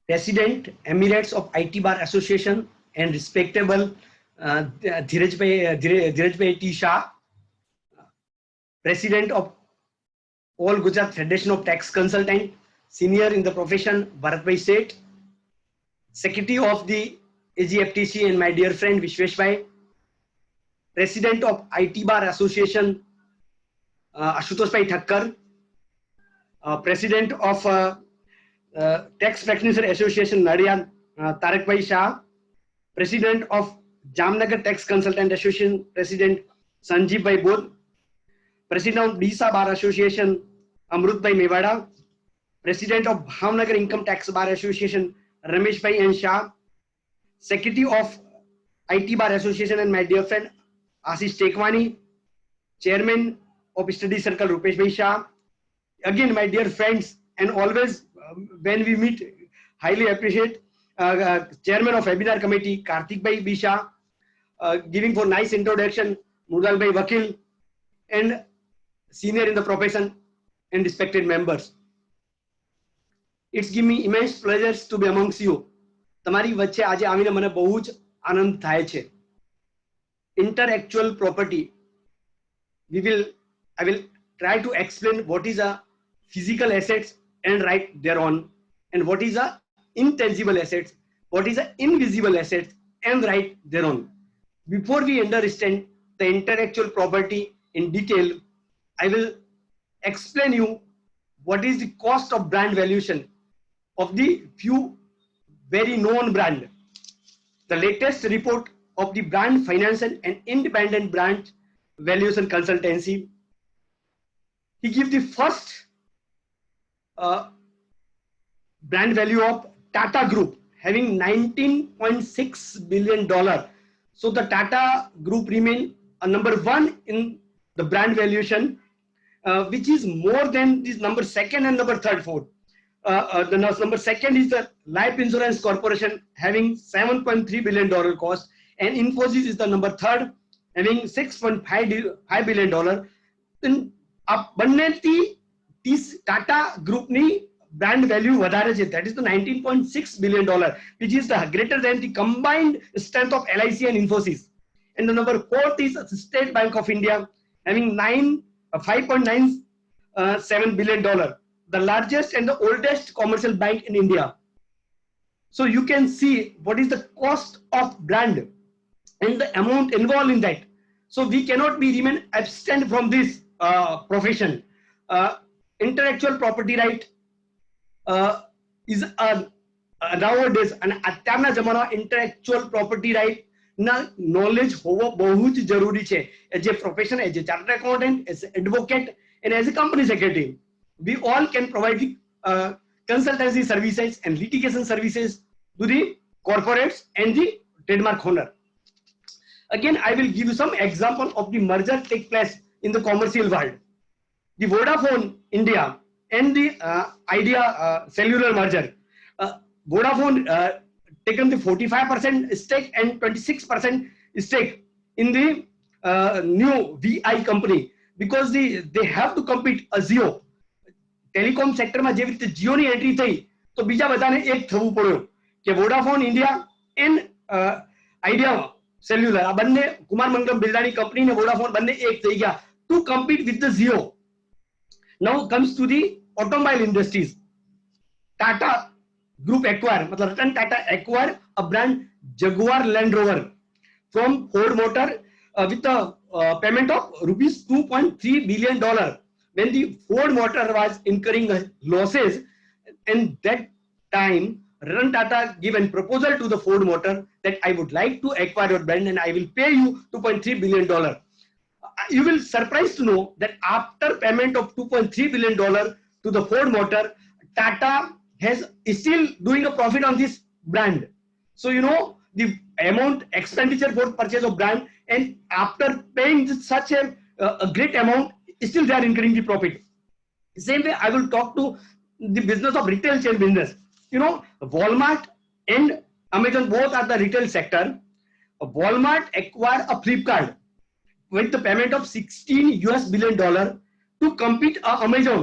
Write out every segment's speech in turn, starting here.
President, Emirates of IT Bar Association, and respectable Dhiraj T. Shah, President of All Gujarat Federation of Tax Consultant, Senior in the profession, Bharat Seth, Secretary of the AGFTC, and my dear friend Vishwesh Bhai, President of IT Bar Association, Ashutosh Bhai Thakkar, President of Tax Practitioner Association, Nadiya, Tarak Bhai Shah, President of Jamnagar Tax Consultant Association, President Sanjeev Bhai Bodh, President of Disa Bar Association, Amrut Bhai Mewada, President of Bhavnagar Income Tax Bar Association, Ramesh Bhai N. Shah, Secretary of IT Bar Association, and my dear friend Ashish Tekwani, Chairman of Study Circle, Rupesh Bhai Shah. Again, my dear friends, and always when we meet, highly appreciate Chairman of Webinar Committee, Karthik Bhai Bisha, giving for nice introduction, Murdal Bhai Vakil, and senior in the profession and respected members. It's given me immense pleasure to be amongst you. તમારી વચ્ચે આજે આવીને મને બહુ જ આનંદ થાય છે. Intellectual property. I will try to explain what is a physical assets and right thereon, and what is a intangible assets, what is a invisible assets and right thereon. Before we understand the intellectual property in detail, I will explain you what is the cost of brand valuation of the few very known brand. The latest report of the Brand Finance and Independent Brand Valuation Consultancy, he gives the first brand value of Tata Group having $19.6 billion. So the Tata Group remain number one in the brand valuation, which is more than this number second and number third, fourth. The number second is the Life Insurance Corporation having $7.3 billion cost, and Infosys is the number third having $6.5 billion. In Tata Group ni brand value vadare છે, that is the $19.6 billion, which is the greater than the combined strength of LIC and Infosys. And the number fourth is State Bank of India having $5.97 billion, the largest and the oldest commercial bank in India. So you can see what is the cost of brand and the amount involved in that. So we cannot remain absent from this profession. Intellectual property right is nowadays an અત્યારના જમાના intellectual property right ના knowledge હોવો બહુ જ જરૂરી છે. As a profession, as a chartered accountant, as an advocate, and as a company secretary, we all can provide consultancy services and litigation services to the corporates and the trademark owner. Again, I will give you some example of the merger take place in the commercial world. The Vodafone India and the Idea Cellular merger. Vodafone taken the 45% stake and 26% stake in the new VI company, because they have to compete a Jio. Telecom સેક્ટરમાં જેવી રીતે જીઓની entry થઈ તો બીજા બધાને એક થવું પડ્યું કે Vodafone India and Idea Cellular, આ બંને કુમાર મંગલમ બિરલાની કંપની ને વોડાફોન બંને એક થઈ ગયા to compete with the Jio. Now comes to the automobile industries. Tata group acquire, मतलब Ratan Tata acquire a brand Jaguar Land Rover from Ford Motor with a payment of rupees $2.3 billion. When the Ford Motor was incurring losses, and that time Ratan Tata gave a proposal to the Ford Motor that I would like to acquire your brand and I will pay you $2.3 billion. You will surprised to know that after payment of $2.3 billion to the Ford Motor, Tata is still doing a profit on this brand. So you know the amount expenditure for purchase of brand, and after paying such a great amount, still they are incurring the profit. Same way I will talk to the business of retail chain business. You know, Walmart and Amazon both are the retail sector. Walmart acquired a Flipkart with the payment of $16 billion to compete Amazon.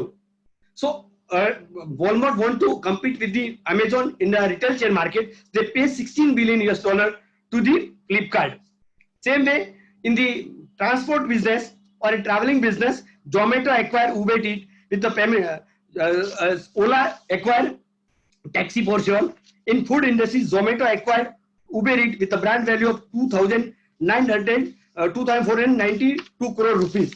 So Walmart want to compete with the Amazon in the retail chain market, they pay $16 billion to the Flipkart. Same way in the transport business or in traveling business, Zomato acquire Uber Eats with the payment. Ola acquired Taxi for sure. In food industry, Zomato acquired Uber Eats with a brand value of 2,492 crore rupees.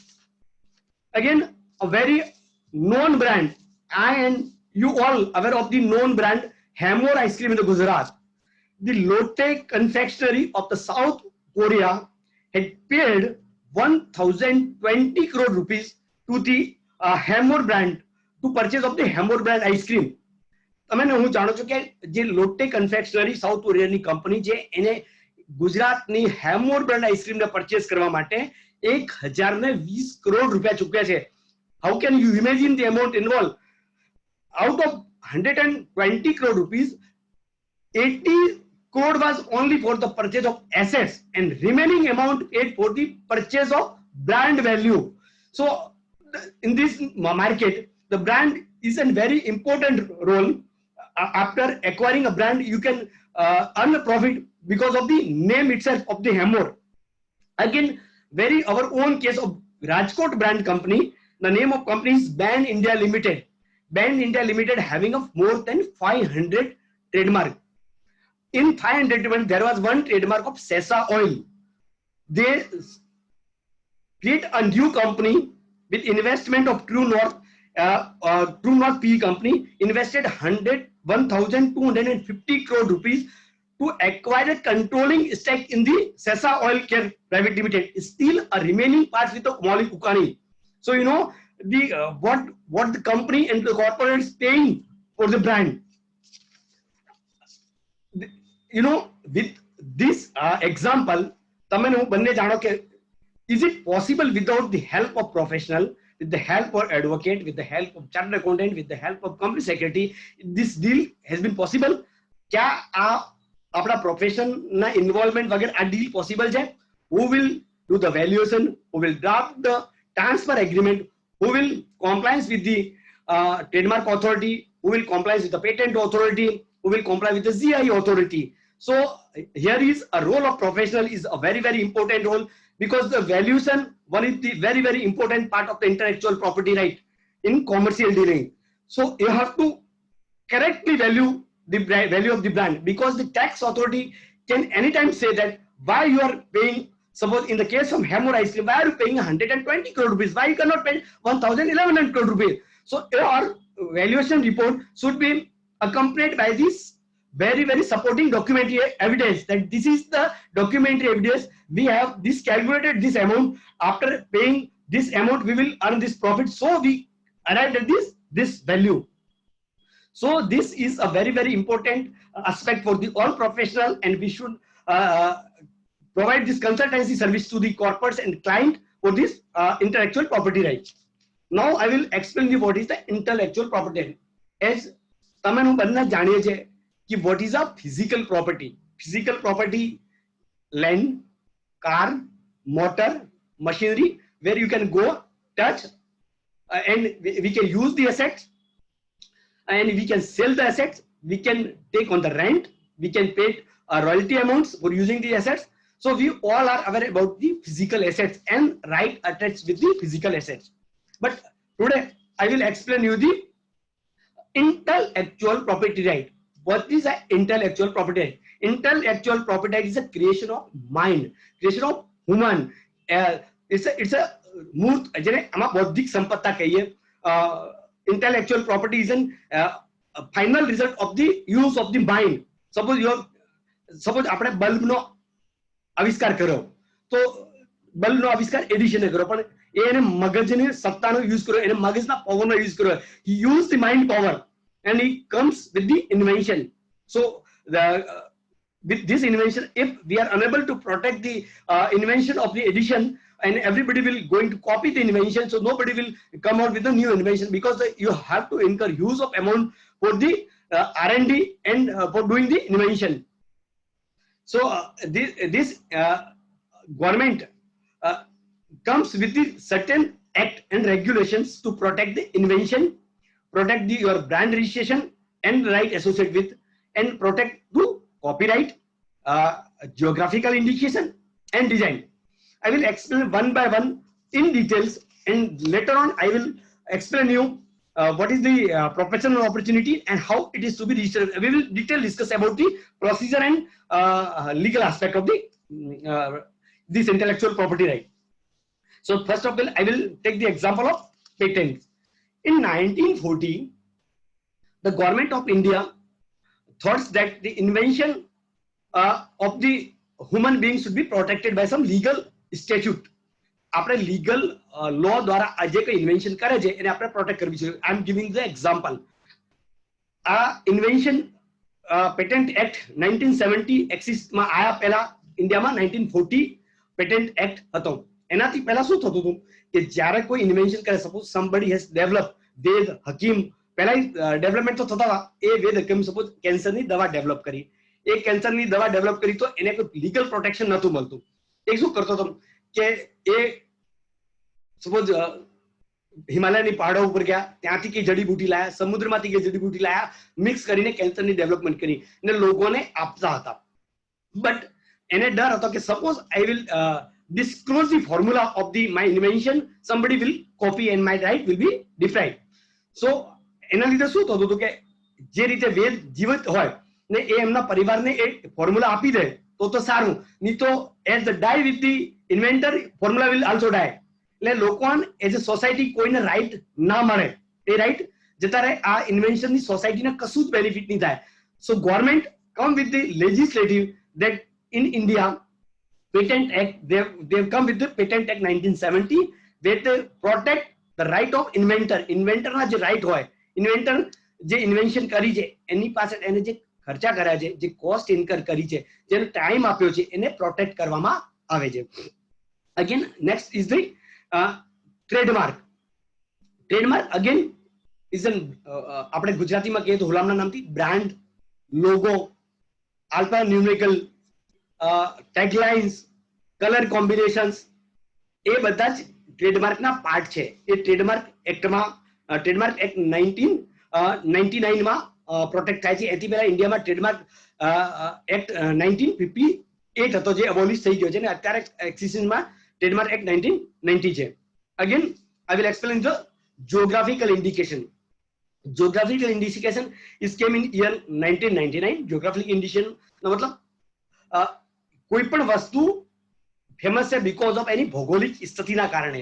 Again, a very known brand. I and you all aware of the known brand Hamor ice cream in the Gujarat. The Lotte confectionery of the South Korea had paid 1,020 crore rupees to the Hamor brand to purchase of the Hamor brand ice cream. તમે હું જાણો છું કે જે લોટે confectionery south કોરિયાની company છે એને ગુજરાતની હેમોર brand ice cream ને પરચેસ કરવા માટે 1020 કરોડ રૂપિયા ચૂક્યા છે. How can you imagine the amount involved? Out of 120 crore rupees, 80 crore was only for the purchase of assets and remaining amount paid for the purchase of brand value. So in this market, the brand is a very important role. After acquiring a brand, you can earn a profit because of the name itself of the Hamor. Again, our own case of Rajkot brand company, the name of company is Ban India Limited. Ban India Limited having of more than 500 trademark. In 500, there was one trademark of Sesa Oil. They create a new company with investment of True North PE company, invested 1,250 crore rupees to acquire a controlling stake in the Sesa Oil Care Private Limited. Still a remaining part with the Maulik Ukani. So you know the what the company and the corporate is paying for the brand. You know, with this example, તમે હું બંને જાણો કે is it possible without the help of professional, with the help of advocate, with the help of chartered accountant, with the help of company secretary, this deal has been possible? क्या આપણા profession ના involvement વગર આ deal possible છે? Who will do the valuation? Who will draft the transfer agreement? Who will compliance with the trademark authority? Who will compliance with the patent authority? Who will comply with the GI authority? So here is a role of professional is a very, very important role, because the valuation one is the very, very important part of the intellectual property right in commercial dealing. So you have to correctly value the value of the brand, because the tax authority can anytime say that why you are paying, suppose in the case of Hamor ice cream, why are you paying 120 crore rupees? Why you cannot pay 1,100 crore rupees? So your valuation report should be accompanied by this very, very supporting documentary evidence that this is the documentary evidence. We have this calculated this amount. After paying this amount, we will earn this profit. So we arrived at this value. So this is a very, very important aspect for the all professional, and we should provide this consultancy service to the corporates and client for this intellectual property rights. Now I will explain you what is the intellectual property. As તમે હું બંને જાણીએ છે कि what is a physical property? Physical property, land, car, motor, machinery, where you can go, touch, and we can use the assets, and we can sell the assets, we can take on the rent, we can pay royalty amounts for using the assets. So we all are aware about the physical assets and right attached with the physical assets. But today I will explain you the intellectual property right. What is an intellectual property right? Intellectual property right is a creation of mind, creation of human. It's a મૂર્ત જેને આમાં બૌદ્ધિક સંપત્તિ કહીએ. Intellectual property is a final result of the use of the mind. Suppose આપણે બલ્બનો આવિષ્કાર કર્યો, તો બલ્બનો આવિષ્કાર એડિશને કર્યો, પણ એને મગજની સત્તાનો યુઝ કર્યો, એને મગજના પાવરનો યુઝ કર્યો. He used the mind power and he comes with the invention. So with this invention, if we are unable to protect the invention of the edition, and everybody will going to copy the invention, so nobody will come out with a new invention, because you have to incur huge of amount for the R&D and for doing the invention. So this government comes with the certain act and regulations to protect the invention, protect your brand registration and right associated with, and protect to copyright, geographical indication and design. I will explain one by one in details, and later on I will explain you what is the professional opportunity and how it is to be registered. We will detail discuss about the procedure and legal aspect of the this intellectual property right. So first of all, I will take the example of patents. In 1940, the government of India thought that the invention of the human being should be protected by some legal statute. આપણે legal law દ્વારા આ જે કંઈ invention કરે છે એને આપણે protect કરવી જોઈએ. I am giving the example. આ invention patent act 1970 exist માં આયા પહેલા ઇન્ડિયામાં 1940 patent act હતો. એનાથી પહેલા શું થતું હતું કે જ્યારે કોઈ invention કરે, suppose somebody has developed, વેદ હકીમ પહેલા ડેવલપમેન્ટ તો થતા હતા, એ વેદ હકીમ સપોઝ કેન્સરની દવા ડેવલપ કરી, એ કેન્સરની દવા ડેવલપ કરી તો એને કોઈ લીગલ પ્રોટેક્શન નહોતું મળતું. એ શું કરતો હતો કે એ સપોઝ હિમાલયની પહાડો ઉપર ગયા, ત્યાંથી કઈ જડીબુટી લાયા, સમુદ્રમાંથી કઈ જડીબુટી લાયા, મિક્સ કરીને કેન્સરની ડેવલપમેન્ટ કરી અને લોકોને આપતા હતા. બટ એને ડર હતો કે suppose I will disclose the formula of the my invention, somebody will copy and my right will be deprived. So એના લીધે શું થતું હતું કે જે રીતે વેદ જીવિત હોય ને એ એમના પરિવારને એ ફોર્મ્યુલા આપી દે તો સારું, નહીં તો as the die with the inventor formula will also die. એટલે લોકોને એઝ અ સોસાયટી કોઈને રાઈટ ના મળે, એ રાઈટ જતા રહે, આ ઇન્વેન્શનની સોસાયટીને કશું જ બેનિફિટ નહીં થાય. So government come with the legislative that in India Patent Act, they've come with the Patent Act 1970 where they protect the right of inventor. Inventor ના જે right હોય, inventor જે invention કરી છે એની પાસે એને જે ખર્ચા કર્યા છે, જે cost incur કરી છે, જેનો time આપ્યો છે, એને protect કરવામાં આવે છે. Again, next is the trademark. Trademark again is an આપણે ગુજરાતીમાં કહીએ તો હુલામણા નામથી brand, logo, alphanumerical taglines, colour combinations, એ બધા જ ટ્રેડમાર્કના પાર્ટ છે. એ ટ્રેડમાર્ક એક્ટમાં ટ્રેડમાર્ક એક્ટ 1999 માં પ્રોટેક્ટ થાય છે. એથી પહેલા ઇન્ડિયામાં ટ્રેડમાર્ક એક્ટ 1958 હતો જે અબોલિશ થઈ ગયો છે અને અત્યારે એક્સિસ્ટન્સમાં ટ્રેડમાર્ક એક્ટ 1990 છે. Again I will explain the geographical indication. Geographical indication is came in year 1999. Geographical indication નો મતલબ કોઈ પણ વસ્તુ ફેમસ છે બીકોઝ ઓફ એની ભૌગોલિક સ્થિતિના કારણે,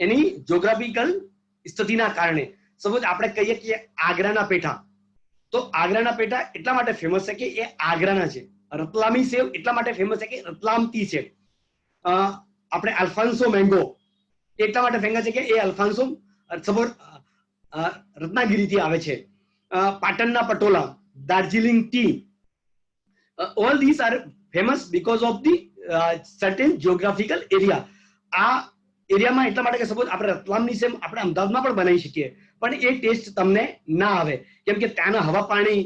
એની જ્યોગ્રાફિકલ સ્થિતિના કારણે. સપોઝ આપણે કહીએ કે આગ્રાના પેઠા, તો આગ્રાના પેઠા એટલા માટે ફેમસ છે કે એ આગ્રાના છે. રતલામી સેવ એટલા માટે ફેમસ છે કે રતલામથી છે. આપણે અલ્ફાન્સો મેંગો એટલા માટે ફેમસ છે કે એ અલ્ફાન્સો સપોઝ રત્નાગીરીથી આવે છે. પાટણના patola, Darjeeling T, all these are famous because of the certain geographical area. આ એરિયામાં એટલા માટે કે સપોઝ આપણે રતલામની સેમ આપણે અમદાવાદમાં પણ બનાવી શકીએ, પણ એ ટેસ્ટ તમને ના આવે કેમ કે ત્યાંના હવા પાણી,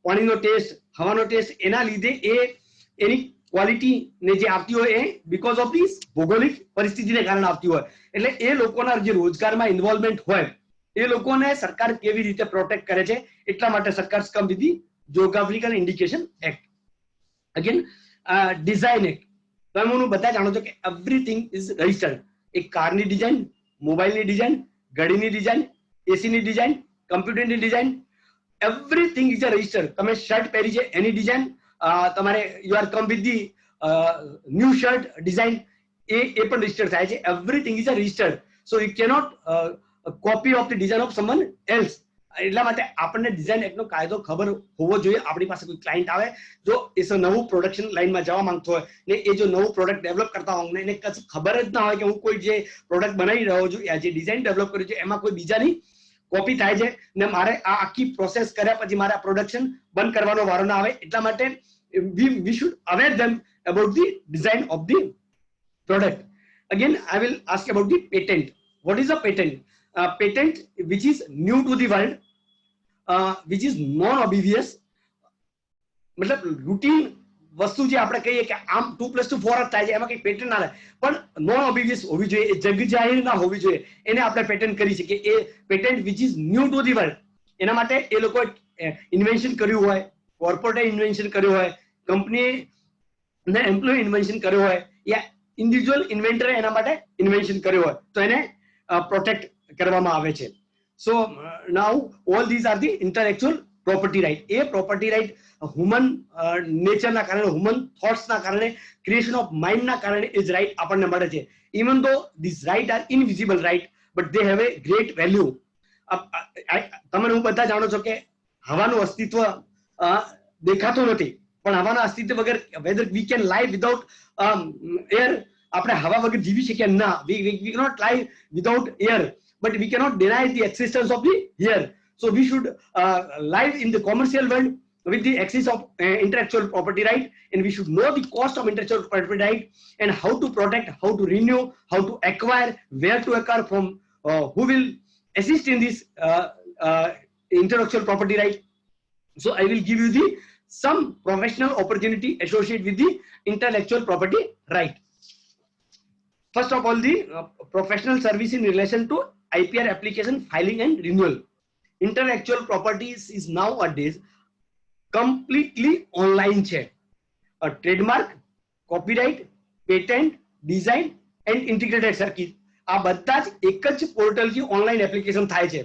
પાણીનો ટેસ્ટ, હવાનો ટેસ્ટ, એના લીધે એ એની ક્વોલિટી ને જે આવતી હોય એ બીકોઝ ઓફ ધી ભૌગોલિક પરિસ્થિતિને કારણે આવતી હોય. એટલે એ લોકોના જે રોજગારમાં ઇન્વોલ્વમેન્ટ હોય એ લોકોને સરકાર કેવી રીતે પ્રોટેક્ટ કરે છે, એટલા માટે સરકાર come with the Geographical Indication Act. Again, Design Act. તમે બધા જાણો છો કે એવરીથિંગ ઇઝ રજિસ્ટર્ડ. એક કારની ડિઝાઇન, મોબાઈલની ડિઝાઇન, ઘડીની ડિઝાઇન, એસીની ડિઝાઇન, કમ્પ્યુટરની ડિઝાઇન, એવરીથિંગ ઇઝ રજિસ્ટર્ડ. તમે શર્ટ પહેરી છે એની ડિઝાઇન, તમારે you are come with the new shirt design, એ પણ રજિસ્ટર થાય છે. Everything is registered. So you cannot copy of the design of someone else. એટલા માટે આપણને ડિઝાઇન એક્ટનો કાયદો ખબર હોવો જોઈએ. આપણી પાસે કોઈ ક્લાયન્ટ આવે, જો એ નવું પ્રોડક્શન લાઈનમાં જવા માંગતો હોય ને એ જો નવું પ્રોડક્ટ ડેવલપ કરતા હોય ને એને કશું ખબર જ ના હોય કે હું કોઈ જે પ્રોડક્ટ બનાવી રહ્યો છું, જે ડિઝાઇન ડેવલપ કર્યું છે એમાં કોઈ બીજાની કોપી થાય છે ને મારે આ આખી પ્રોસેસ કર્યા પછી મારે આ પ્રોડક્શન બંધ કરવાનો વારો ના આવે. એટલા માટે we should aware them about the design of the product. Again, I will ask about the patent. What is a patent? Patent which is new to the world, which is non obvious, मतलब routine વસ્તુ જે આપણે કહીએ કે આમ 2+2 4 જ થાય છે, એમાં કંઈ પેટર્ન ના રહે, પણ નોન ઓબ્વિયસ હોવી જોઈએ, એ જગ જાહેર ના હોવી જોઈએ, એને આપણે પેટર્ન કરી શકીએ. એ pattern which is new to the world, એના માટે એ લોકો ઇન્વેન્શન કર્યું હોય, કોર્પોરેટે ઇન્વેન્શન કર્યું હોય, કંપની ને એમ્પ્લોય ઇન્વેન્શન કર્યો હોય, યા ઇન્ડિવિજ્યુઅલ ઇન્વેન્ટરે એના માટે ઇન્વેન્શન કર્યો હોય, તો એને પ્રોટેક્ટ કરવામાં આવે છે. So now all these are the intellectual property right. એ પ્રોપર્ટી રાઇટ હ્યુમન નેચરના કારણે, હ્યુમન થોટ્સના કારણે, ક્રિએશન ઓફ માઇન્ડના કારણે એ જ રાઇટ આપણને મળે છે. Even though these right are invisible right, but they have a great value. તમે હું બધા જાણો છો કે હવાનું અસ્તિત્વ દેખાતું નથી, પણ હવાના અસ્તિત્વ વગર whether we can live without air, આપણે હવા વગર જીવી શકીએ ના. We cannot live without air, but we cannot deny the existence of the air. So we should live in the commercial world with the access of intellectual property right, and we should know the cost of intellectual property right, and how to protect, how to renew, how to acquire, where to acquire from, who will assist in this intellectual property right. So I will give you the some professional opportunity associated with the intellectual property right. First of all, the professional service in relation to IPR application filing and renewal. Intellectual properties is nowadays completely online છે. Trademark, copyright, patent, design and integrated circuit, આ બધા જ એક જ પોર્ટલથી online application થાય છે.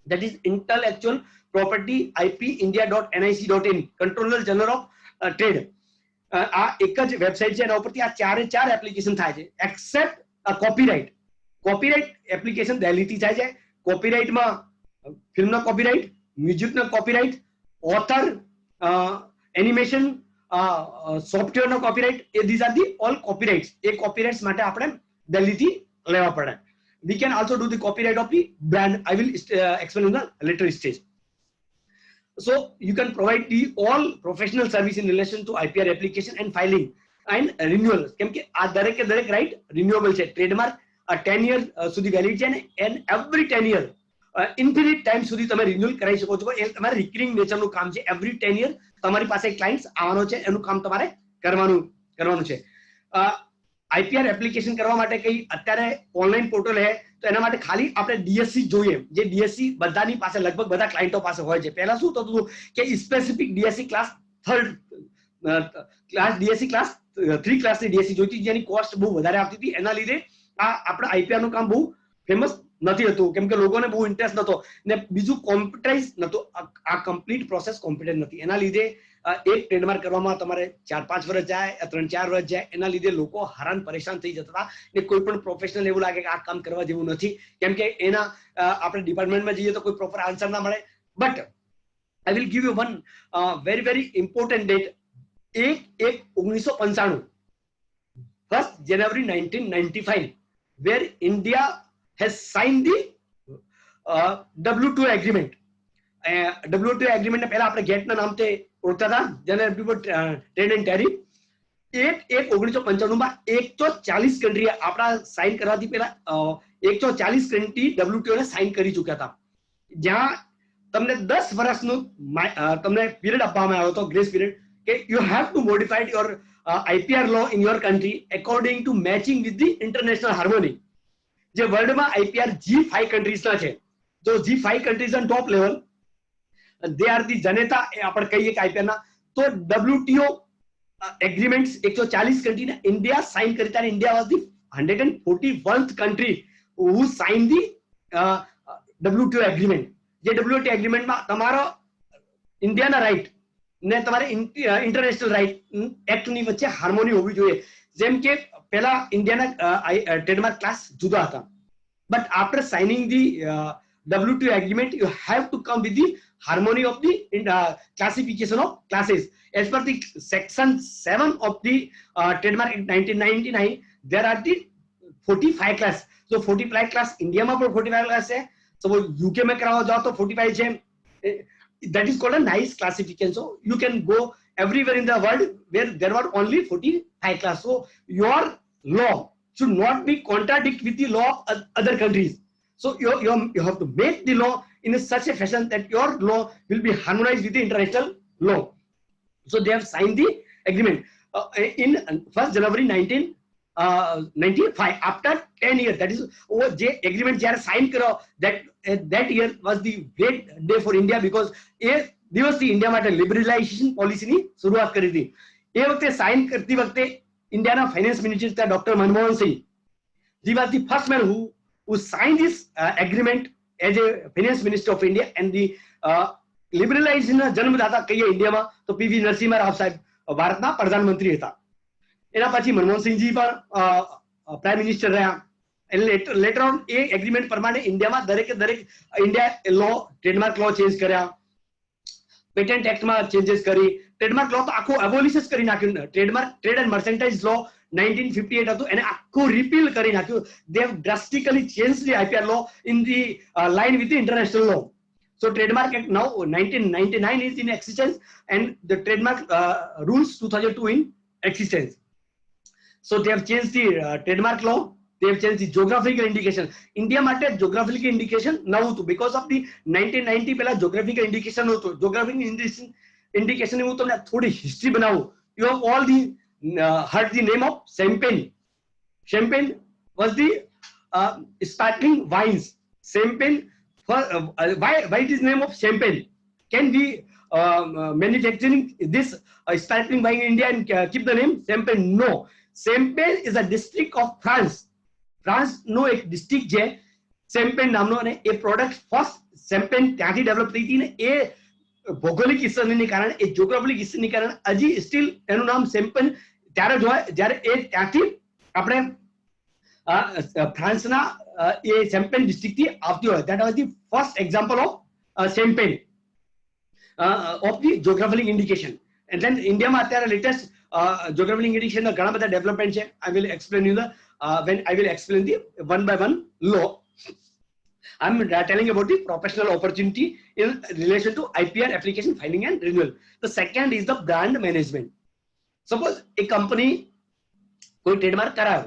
That is intellectual property ipindia.nic.in, controller general of trade. આ એક જ વેબસાઇટ છે, એના ઉપરથી આ ચારે ચાર એપ્લિકેશન થાય છે, એક્સેપ્ટ કોપીરાઇટ. કોપીરાઇટ એપ્લિકેશન દિલ્હીથી થાય છે. કોપીરાઇટમાં ફિલ્મનો કોપીરાઇટ, મ્યુઝિકનો કોપીરાઇટ, ઓથર, એનિમેશન, સોફ્ટવેરનો copyright, A this are the all copyrights. A copyrights માટે આપણે દિલ્હીથી લેવા પડે. We can also do the copyright of the brand. I will explain in the later stage. So you can provide the all professional service in relation to IPR application and filing and renewal. કેમ કે આ દરેકે દરેક right renewable છે. Trademark 10 years સુધી valid છે, ને and every 10 year infinite time સુધી તમે રિન્યુઅલ કરાવી શકો છો. એ તમારે રિકરિંગ નેચરનું કામ છે. એવરી 10 year તમારી પાસે ક્લાયન્ટ્સ આવવાનો છે, એનું કામ તમારે કરવાનું છે. આઈપીઆર એપ્લિકેશન કરવા માટે કઈ અત્યારે ઓનલાઈન પોર્ટલ હે, તો એના માટે ખાલી આપણે ડીએસસી જોઈએ, જે ડીએસસી બધાની પાસે, લગભગ બધા ક્લાયન્ટો પાસે હોય છે. પહેલા શું થતું હતું કે સ્પેસિફિક ડીએસસી ક્લાસ 3 ક્લાસની ડીએસસી જોઈતી, જેની કોસ્ટ બહુ વધારે આવતી હતી. એના લીધે આ આપણા આઈપીઆર નું કામ બહુ ફેમસ નથી હતું, કેમ કે લોકોને બહુ ઇન્ટરેસ્ટ નતો, ને બીજું કોમ્પ્યુટરાઇઝ નતો. આ કમ્પ્લીટ પ્રોસેસ કોમ્પ્યુટર નથી. એના લીધે એક ટ્રેડમાર્ક કરવામાં તમારે 4-5 વર્ષ જાય, 3-4 વર્ષ જાય. એના લીધે લોકો હેરાન પરેશાન થઈ જતા હતા, ને કોઈ પણ પ્રોફેશનલ એવું લાગે કે આ કામ કરવા જેવું નથી, કેમ કે એના આપણે ડિપાર્ટમેન્ટમાં જઈએ તો કોઈ પ્રોપર આન્સર ના મળે. But I will give you one very very important date. 1/1/1995, 1st January 1995, where India has signed the WTO agreement. WTO agreement ને પહેલા આપણે ગેટના નામથી ઓળખતા હતા, જેને ટ્રેડ એન્ડ ટેરિફ. 1/1/1995 માં 140 કન્ટ્રી આપણા સાઇન કરવાથી પહેલા 140 કન્ટ્રી WTO ને સાઇન કરી ચૂક્યા હતા, જ્યાં તમને 10 વર્ષનું તમને પીરિયડ આપવામાં આવ્યો હતો, ગ્રેસ પીરિયડ, કે you have two modified your IPR law in your country according to matching with the international harmony. જે વર્લ્ડમાં IPR G5 કન્ટ્રીઝના છે, જો G5 countries on top level, they are the જનેતા આપણે કહીએ કે IPR ના. તો WTO એગ્રીમેન્ટ્સ 140 કન્ટ્રીને ઇન્ડિયા સાઇન કરી હતા, અને India was the 141th country who sign the WTO agreement. જે WTO એગ્રીમેન્ટમાં તમારો ઇન્ડિયાના રાઇટ ને તમારે ઇન્ટરનેશનલ રાઇટ એક્ટની વચ્ચે હાર્મોની હોવી જોઈએ. જેમ કે પહેલા ઇન્ડિયાના ટ્રેડમાર્ક ક્લાસ જુદા હતા, but after signing the WTO agreement you have to come with the harmony of the classification of classes. As per the section 7 of the trademark in 1999, there are the 45 class. So 45 class India માં પણ 45 class છે. So UK में करावा जाओ तो 45 છે. That is called a nice classification. So you can go everywhere in the world where there were only 45 class. So your law should not be contradict with the law of other countries. So you have to make the law in such a fashion that your law will be harmonized with the international law. So they have signed the agreement in 1st January 1995. After 10 years, that is જે agreement જ્યારે sign કર્યો, that year was the great day for India, because એ દિવસથી India માટે લિબરલાઇઝેશન પોલિસીની શરૂઆત કરી હતી. એ વખતે સાઇન કરતી વખતે ઇન્ડિયાના ફાઇનાન્સ મિનિસ્ટર હતા doctor Manmohan Singh. He was the first man who signed this agreement as a finance minister of India, and the liberalization જન્મદાતા કહીએ ઇન્ડિયામાં તો પીવી નરસિંહ રાવ સાહેબ ભારતના પ્રધાનમંત્રી હતા. એના પછી મનમોહન સિંહજી પણ પ્રાઇમ મિનિસ્ટર રહ્યા. લેટર ઓન એ એગ્રીમેન્ટ પ્રમાણે ઇન્ડિયામાં દરેકે દરેક ઇન્ડિયા લો ટ્રેડમાર્ક લો ચેન્જ કર્યા, પેટન્ટ એક્ટમાં ચેન્જીસ કરી, ટ્રેડમાર્ક લો તો આખું એબોલિશ કરી નાખ્યું. ટ્રેડ એન્ડ મર્ચેન્ટાઇઝ લો 1958 હતું એને આખું રિપીલ કરી નાખ્યું. they have drastically changed the IPR law in the line with the international law. So trademark act now 1999 is in existence, and the trademark rules 2002 in existence. So they have changed the trademark law. They have changed the geographical indication. India માટે geographical indication ન હતું, because of the 1990 પહેલા geographical indication હતું. geographical indication હું તમને થોડી history બનાવું. You have all the heard the name of champagne. Champagne was the sparkling wines. Champagne, why it is name of champagne? Can we manufacturing this sparkling wine in India and keep the name champagne? No. Champagne is a district of France. France નો એક district છે શેમ્પેન નામનો, અને એ product first શેમ્પેન ત્યાંથી develop થઈ હતી. ને એ ભૌગોલિક હિસ્સાને કારણે, એ જ્યોગ્રાફિક હિસ્સાને કારણે હજી સ્ટીલ એનું નામ શેમ્પેન ત્યારે જ હોય જ્યારે એ ત્યાંથી આપણે ફ્રાન્સના એ શેમ્પેન ડિસ્ટ્રિક્ટથી આવતી હોય. That was the first example of champagne of the geographic indication. And then ઇન્ડિયામાં અત્યારે લેટેસ્ટ જ્યોગ્રાફિક ઇન્ડિકેશનના ઘણા બધા ડેવલપમેન્ટ છે. I will explain you when I will explain the one by one law. I'm telling about the professional opportunity in relation to IPR application filing and renewal. The second is the brand management. Suppose a company कोई trademark करायो,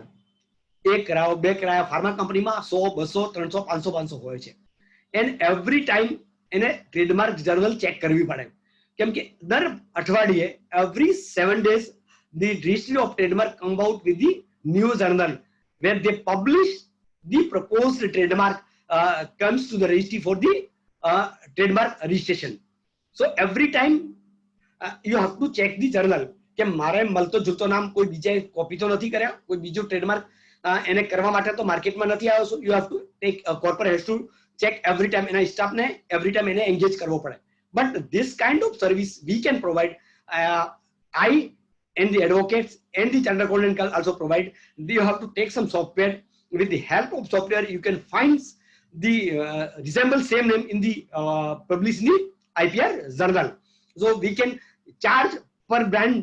एक करायो, બે करायो, pharma company में 100, 200, 300, 500, 500 હોય છે. And every time એને ટ્રેડમાર્ક જર્નલ ચેક કરવી પડે, કેમ કે દર અઠવાડિયે every 7 days the registry of trademark come out with the new journal where they publish the proposed trademark comes to the registry for the trademark registration. So every time you have to check the journal કે મારે મળતો જુતો નામ કોઈ બીજાએ copy તો નથી કર્યા, કોઈ બીજો ટ્રેડમાર્ક એને કરવા માટે તો માર્કેટમાં નથી આવ્યો. So you have to take corporate has to check every time, એના સ્ટાફને every time એને એન્ગેજ કરવો પડે. But this kind of service we can provide. I and the advocates and the chartered accountant can also provide. You have to take some software. With the help of software, you can find the resemble same name in the published in the IPR journal. So we can charge per brand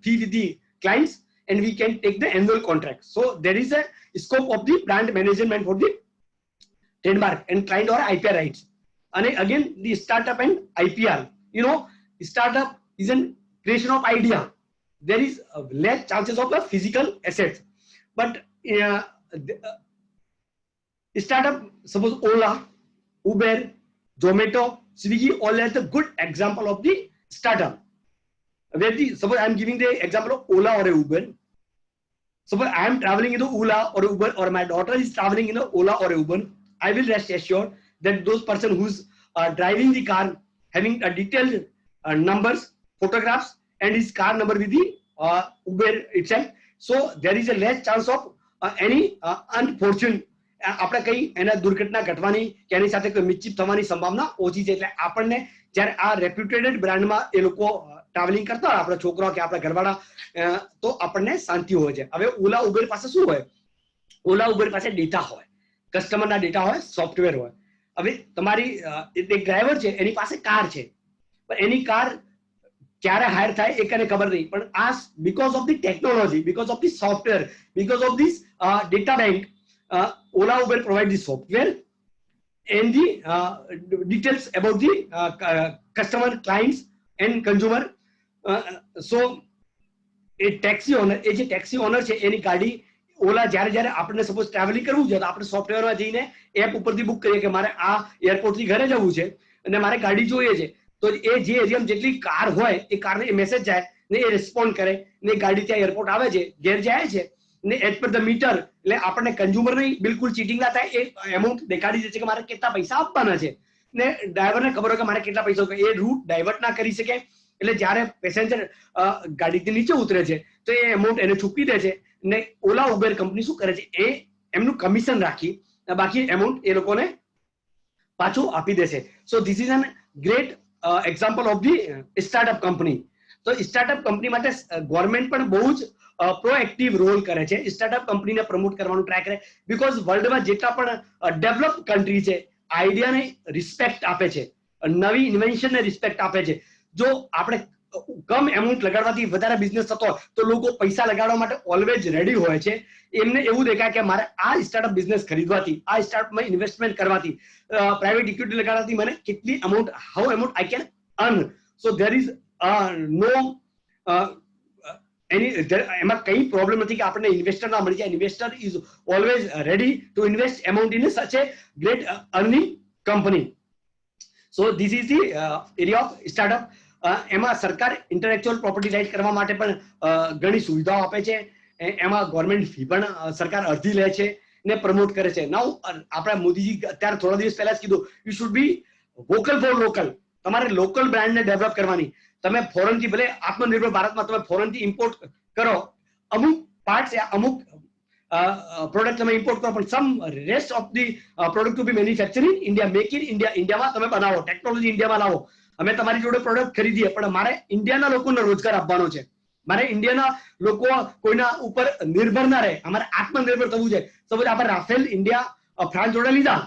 fee with the clients, and we can take the annual contract. So there is a scope of the brand management for the trademark and client or IPR rights. And again, the startup and IPR. You know, startup is an creation of idea. There is less chances of a physical asset, but startup, suppose Ola, Uber, Zomato, Swiggy, all are the good example of the startup. Where the, suppose I am giving the example of Ola or Uber. Suppose I am traveling in the Ola or Uber, or my daughter is traveling in the Ola or Uber. I will rest assured that those person who's driving the car having a detailed numbers, photographs, and his car number with the Uber itself. So there is a less chance of any unfortunate આપણે કઈ એના દુર્ઘટના ઘટવાની કે એની સાથે કોઈ mischief થવાની સંભાવના ઓછી છે. એટલે આપણને જ્યારે આ રેપ્યુટેડ બ્રાન્ડમાં એ લોકો ટ્રાવેલિંગ કરતા હોય, આપણા છોકરા કે આપણા ઘરવાળા, તો આપણને શાંતિ હોય છે. હવે ઓલા ઉબેર પાસે શું હોય? ઓલા ઉબેર પાસે ડેટા હોય, કસ્ટમરના ડેટા હોય, સોફ્ટવેર હોય. હવે તમારી એક ડ્રાઈવર છે, એની પાસે કાર છે, પણ એની કાર ક્યારે હાયર થાય એ કને ખબર નહીં. પણ આ because of the technology, because of the software, because of this data bank, Ola Uber provide the software and the details about the customer, clients and consumer. So a taxi owner, એ જે taxi owner છે એની ગાડી ઓલા જ્યારે આપણે suppose travelling કરવું છે તો આપણે સોફ્ટવેરમાં જઈને એપ ઉપરથી બુક કરીએ કે મારે આ એરપોર્ટથી ઘરે જવું છે અને મારે ગાડી જોઈએ છે, તો એ જે એરિયામાં જેટલી કાર હોય એ કારને એ મેસેજ જાય ને એ રિસ્પોન્ડ કરે ને ગાડી ત્યાં એરપોર્ટ આવે છે, ઘેર જાય છે ને એઝ પર ધ મીટર, એટલે આપણને કન્ઝ્યુમર નહીં બિલકુલ ચીટિંગ ના થાય, એ એમાઉન્ટ દેખાડી દે છે કે મારે કેટલા પૈસા આપવાના છે ને ડ્રાઈવરને ખબર હોય કે મારે કેટલા પૈસા, એ રૂટ ડાયવર્ટ ના કરી શકે. એટલે જ્યારે પેસેન્જર ગાડીથી નીચે ઉતરે છે તો એ એમાઉન્ટ એને ચૂકવી દે છે ને ઓલા ઉબેર કંપની શું કરે છે, એ એમનું કમિશન રાખી બાકી એમાઉન્ટ એ લોકોને પાછું આપી દેશે. So this is an great example of the startup company. તો સ્ટાર્ટઅપ કંપની માટે ગવર્મેન્ટ પણ બહુ જ પ્રોએક્ટિવ રોલ કરે છે, સ્ટાર્ટઅપ કંપનીને પ્રમોટ કરવાનું ટ્રાય કરે, બીકોઝ વર્લ્ડમાં જેટલા પણ ડેવલપ કન્ટ્રી છે આઈડિયાને રિસ્પેક્ટ આપે છે, નવી ઇન્વેન્શનને રિસ્પેક્ટ આપે છે. જો આપણે કમ એમાઉન્ટ લગાડવાથી વધારે બિઝનેસ થતો હોય તો લોકો પૈસા લગાડવા માટે ઓલવેઝ રેડી હોય છે. એમને એવું દેખાય કે મારે આ સ્ટાર્ટઅપ બિઝનેસ ખરીદવાથી, આ સ્ટાર્ટઅપમાં ઇન્વેસ્ટમેન્ટ કરવાથી, પ્રાઇવેટ ઇક્વિટી લગાડવાથી મને કેટલી amount, how amount I can earn. So there is no એમાં કઈ પ્રોબ્લેમ નથી કે આપણને ઇન્વેસ્ટર ના મળી જાય. Investor is always ready to invest amount in such A great earning company. So this is the area of startup. એમાં સરકાર ઇન્ટેલેક્ચ્યુઅલ પ્રોપર્ટી રાઇટ કરવા માટે પણ ઘણી સુવિધાઓ આપે છે. એમાં ગવર્મેન્ટ ફી પણ સરકાર અડધી લે છે ને પ્રમોટ કરે છે. નાઉ આપણા મોદીજી અત્યારે થોડા દિવસ પહેલા જ કીધું, you should be vocal for local. તમારે લોકલ બ્રાન્ડને ડેવલપ કરવાની. તમે ફોરેન થી, ભલે આત્મનિર્ભર ભારતમાં તમે ફોરેન થી ઇમ્પોર્ટ કરો, અમુક પાર્ટ્સ, અમુક પ્રોડક્ટ તમે ઇમ્પોર્ટ કરો, પણ some rest of the product to be manufacture in India, make in India. ઇન્ડિયામાં તમે બનાવો, ટેકનોલોજી ઇન્ડિયામાં લાવો. અમે તમારી જોડે પ્રોડક્ટ ખરીદીએ, પણ મારે ઇન્ડિયાના લોકોને રોજગાર આપવાનો છે. મારે ઇન્ડિયાના લોકો કોઈના ઉપર નિર્ભર ના રહે, અમારે આત્મનિર્ભર થવું છે. સપોઝ આપણે રાફેલ ઇન્ડિયા ફ્રાન્સ જોડે લીધા,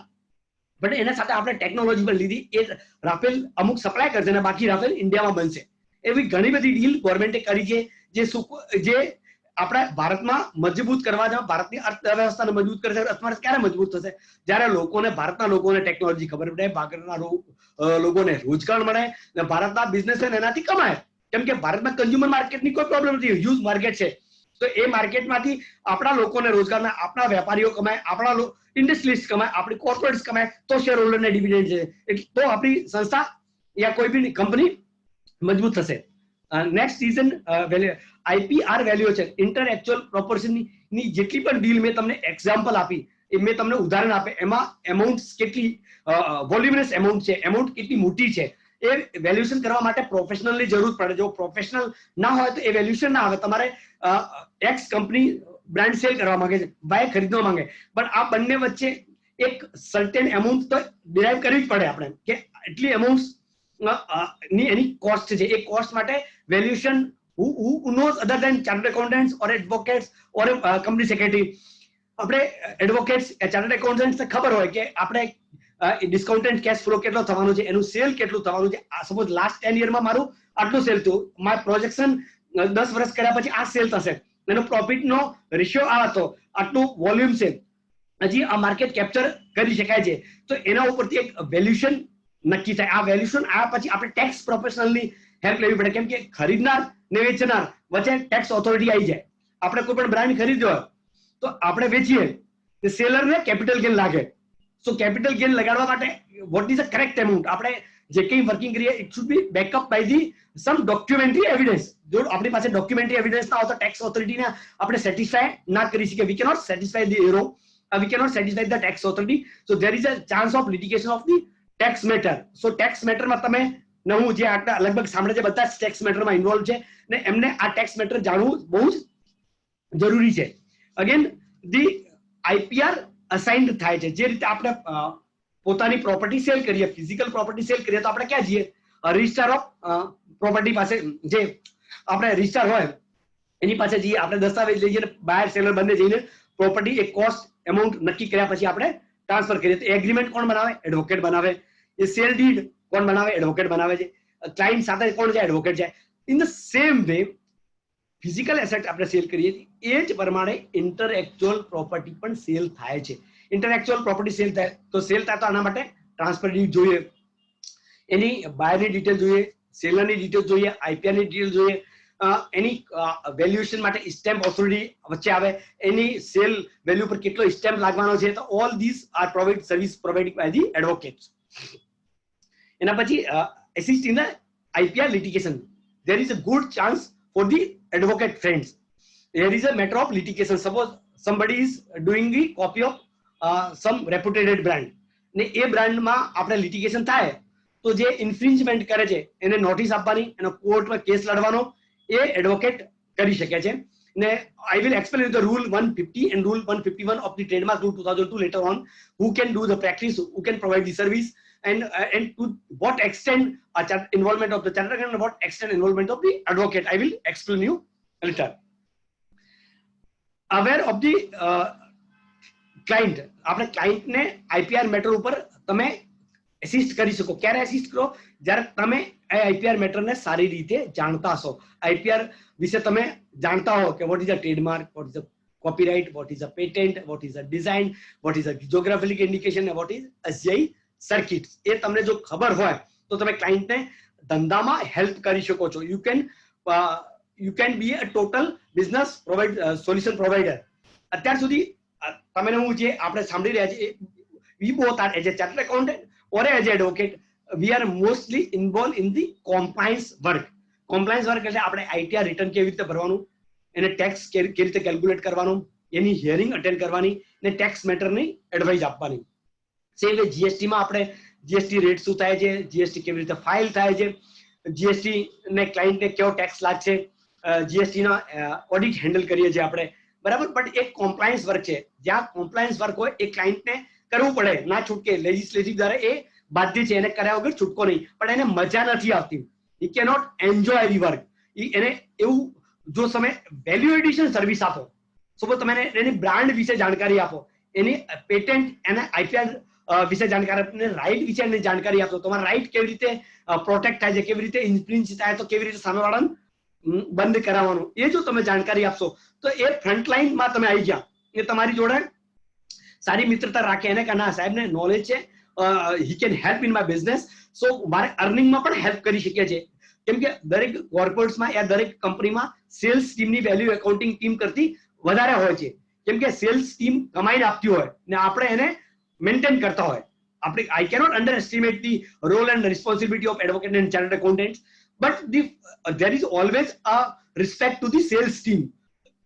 બટ એના સાથે આપણે ટેકનોલોજી પણ લીધી, એ રાફેલ અમુક સપ્લાય કરશે અને બાકી રાફેલ ઇન્ડિયામાં બનશે. એવી ઘણી બધી ડીલ ગવર્મેન્ટે કરી છે જે આપણા ભારતમાં મજબૂત કરવા જાય, ભારતની અર્થવ્યવસ્થાને મજબૂત કરશે. અર્થવ્યવસ્થા ક્યારે મજબૂત થશે? જ્યારે લોકોને, ભારતના લોકોને ટેકનોલોજી ખબર પડે, ભારતના લોકોને રોજગાર મળે અને ભારતના બિઝનેસમેન એનાથી કમાય. કેમ કે ભારતમાં કન્ઝ્યુમર માર્કેટની કોઈ પ્રોબ્લેમ નથી, હ્યુજ માર્કેટ છે. તો એ માર્કેટમાંથી આપણા લોકોને રોજગારના, આપણા વેપારીઓ કમાય, આપણા ઇન્ડસ્ટ્રીઝ કમાય, આપણી કોર્પોરેટ્સ કમાય, તો શેર હોલ્ડરને ડિવિડન્ડ છે, તો આપણી સંસ્થા યા કોઈ બી કંપની મજબૂત થશે. નેક્સ્ટ રીઝન આઈપીઆર વેલ્યુએશન, ઇન્ટરએક્ચ્યુઅલ પ્રોપર્ટીની જેટલી પણ ડીલ મેં તમને એક્ઝામ્પલ આપી, એ મેં તમને ઉદાહરણ આપે, એમાં એમાઉન્ટ કેટલી વોલ્યુમિનસ એમાઉન્ટ છે, એમાઉન્ટ કેટલી મોટી છે, એ વેલ્યુએશન કરવા માટે પ્રોફેશનલની જરૂર પડે. જો પ્રોફેશનલ ના હોય તો એ વેલ્યુએશન ના આવે. તમારે એક્સ કંપની બ્રાન્ડ સેલ કરવા માંગે છે, બાય ખરીદવા માંગે, પણ આ બંને વચ્ચે એક સર્ટેન એમાઉન્ટ તો ડિરાઈવ કરવી જ પડે આપણે, કે એટલી એમાઉન્ટ ની એની કોસ્ટ છે. એ કોસ્ટ માટે valuation, who knows other than chartered accountants or advocates or company secretary? આપણે એડવોકેટ્સ, ચાર્ટર્ડ એકાઉન્ટન્ટ્સ ખબર હોય કે આપણે ડિસ્કાઉન્ટેડ કેશ ફ્લો કેટલો થવાનો છે, એનું સેલ કેટલું થવાનું છે. સપોઝ લાસ્ટ 10 યરમાં મારું આટલું સેલ થયું, મારું પ્રોજેક્શન 10 વર્ષ કર્યા પછી આ સેલ થશે, એનો પ્રોફિટનો રેશિયો આ હતો, આટલું વોલ્યુમ છે, હજી આ માર્કેટ કેપ્ચર કરી શકાય છે. તો એના ઉપરથી એક વેલ્યુએશન નક્કી થાય. આ વેલ્યુએશન આવ્યા પછી આપણે ટેક્સ પ્રોફેશનલની હેલ્પ લેવી પડે, કેમ કે ખરીદનાર ને વેચનાર વચ્ચે ટેક્સ ઓથોરિટી આવી જાય. આપણે કોઈ પણ બ્રાન્ડ ખરીદ્યો હોય તો આપણે વેચીએ, સેલરને કેપિટલ ગેઇન લાગે. સો કેપિટલ ગેઇન લગાડવા માટે what is the correct amount, આપણે જે કંઈ વર્કિંગ કરીએ it should be backup by the some documentary evidence. જો આપણી પાસે ડોક્યુમેન્ટરી એવિડન્સ ના હોય તો ટેક્સ ઓથોરિટીને આપણે સેટિસ્ફાય ના કરી શકીએ. We cannot satisfy the arrow, we cannot satisfy the tax authority. So there is a chance of litigation of the tax matter. So tax મેટરમાં તમે હું જે આટલા લગભગ સાંભળે છે બધા જ ટેક્સ મેટરમાં ઇન્વોલ્વ છે ને એમને આ ટેક્સ મેટર જાણવું બહુ જ જરૂરી છે. અગેન ધી આઈપીઆર અસાઇન્ડ થાય છે. જે રીતે આપણે પોતાની પ્રોપર્ટી સેલ કરીએ, ફિઝિકલ પ્રોપર્ટી સેલ કરીએ તો આપણે ક્યાં જઈએ? રજિસ્ટ્રાર ઓફ પ્રોપર્ટી પાસે, જે આપણે રજિસ્ટ્રાર હોય એની પાસે જઈએ, આપણે દસ્તાવેજ લઈ જઈએ, બાયર સેલર બંને જઈને પ્રોપર્ટી એક કોસ્ટ એમાઉન્ટ નક્કી કર્યા પછી આપણે ટ્રાન્સફર કરીએ. તો એગ્રીમેન્ટ કોણ બનાવે? એડવોકેટ બનાવે. એ સેલ ડીડ કોણ બનાવે? એડવોકેટ બનાવે છે. ક્લાયન્ટ સાથે કોણ જાય? એડવોકેટ જાય. In the same way physical asset આપણે સેલ કરીએ એ જ પ્રમાણે ઇન્ટરએક્ચ્યુઅલ પ્રોપર્ટી પણ સેલ થાય છે. ઇન્ટરએક્ચ્યુઅલ પ્રોપર્ટી સેલ થાય તો આના માટે ટ્રાન્સફર ડીડ જોઈએ, એની બાયરની ડિટેલ જોઈએ, સેલરની ડિટેલ જોઈએ, આઈપીઆરની ડિટેલ જોઈએ, એની વેલ્યુએશન માટે સ્ટેમ્પ ઓથોરિટી વચ્ચે આવે, એની સેલ વેલ્યુ પર કેટલો સ્ટેમ્પ લાગવાનો છે. તો all this are provide service provide by the advocates. એના પછી assist in the IPR litigation. There is a good chance for the advocate friends. There is a matter of litigation. Suppose somebody is doing the copy of some reputed brand. ને એ બ્રાન્ડમાં આપણે litigation થાય તો જે infringement કરે છે એને notice આપવાની, એનો કોર્ટમાં કેસ લડવાનો એ એડવોકેટ કરી શકે છે. ને I will explain the rule 150 and rule 151 of the trademark rule 2002 later on. Who can do the practice, who can provide the service, and to what extent involvement of the chartered accountant and what extent involvement of the advocate. I will explain you later. Aware of the client. આપણે ક્લાયન્ટને IPR matter ઉપર તમે assist કરી શકો. ક્યારે assist કરો? જ્યારે તમે આ IPR મેટરને સારી રીતે જાણતા હશો. IPR વિશે તમે જાણતા હો કે what is a trademark, what is a copyright, what is a patent, what is a design, what is a geographic indication, and what is ASIAI circuits. એ તમને જો ખબર હોય તો તમે ક્લાયન્ટને ધંધામાં હેલ્પ કરી શકો છો. you can be a total business solution provider. અત્યાર સુધી તમે હું જે આપણે સાંભળી રહ્યા છે, we both are as a chartered accountant or as an advocate, we are mostly involved in the compliance work. Compliance work એટલે આપણે ITR રિટર્ન કેવી રીતે ભરવાનું, એને ટેક્સ કેવી રીતે કેલ્ક્યુલેટ કરવાનું, એની હિયરિંગ અટેન્ડ કરવાની ને ટેક્સ મેટરની એડવાઇસ આપવાની. સેમ વે જીએસટી માં આપણે જીએસટી રેટ શું થાય છે, જીએસટી કેવી રીતે ફાઇલ થાય છે, જીએસટી ને ક્લાયન્ટને કેવો ટેક્સ લાગશે, જીએસટી ના ઓડિટ હેન્ડલ કરીએ છીએ આપણે, બરાબર. બટ એક કોમ્પ્લાયન્સ વર્ક છે. જ્યાં કોમ્પ્લાયન્સ વર્ક હોય એ ક્લાયન્ટને કરવું પડે, ના છૂટકે. લેજિસ્લેટિવ દ્વારા એ બાધ્ય છે, એને કર્યા વગર છૂટકો નહીં. પણ એને મજા નથી આવતી. he cannot enjoy the work. એને એવું જો તમે વેલ્યુ એડિશન સર્વિસ આપો, સપોઝ તમે એની બ્રાન્ડ વિશે જાણકારી આપો, એની પેટન્ટ, એના IPR વિશે જાણકારી આપો, રાઇટ વિશે એની જાણકારી આપો, તમારા રાઇટ કેવી રીતે પ્રોટેક્ટ થાય છે, કેવી રીતે ઇન્ફ્રિંજ થાય તો કેવી રીતે સામેવાળાને બંધ કરાવવાનું, એ જો તમે જાણકારી આપશો તો એ ફ્રન્ટલાઇનમાં તમે આવી ગયા. એ તમારી જોડે સારી મિત્રતા રાખે, એને કે ના સાહેબને નોલેજ છે, he can help in my business, so મારે અર્નિંગમાં પણ હેલ્પ કરી શકે છે. કેમ કે દરેક કોર્પોરેટ્સમાં યા દરેક કંપનીમાં સેલ્સ ટીમની વેલ્યુ એકાઉન્ટિંગ ટીમ કરતી વધારે હોય છે. કેમ કે સેલ્સ ટીમ કમાઈને આપતી હોય ને આપણે એને મેન્ટેન કરતા હોય. આપણે I cannot underestimate the role and responsibility of advocate and chartered accountants, but there is always a respect to the sales team.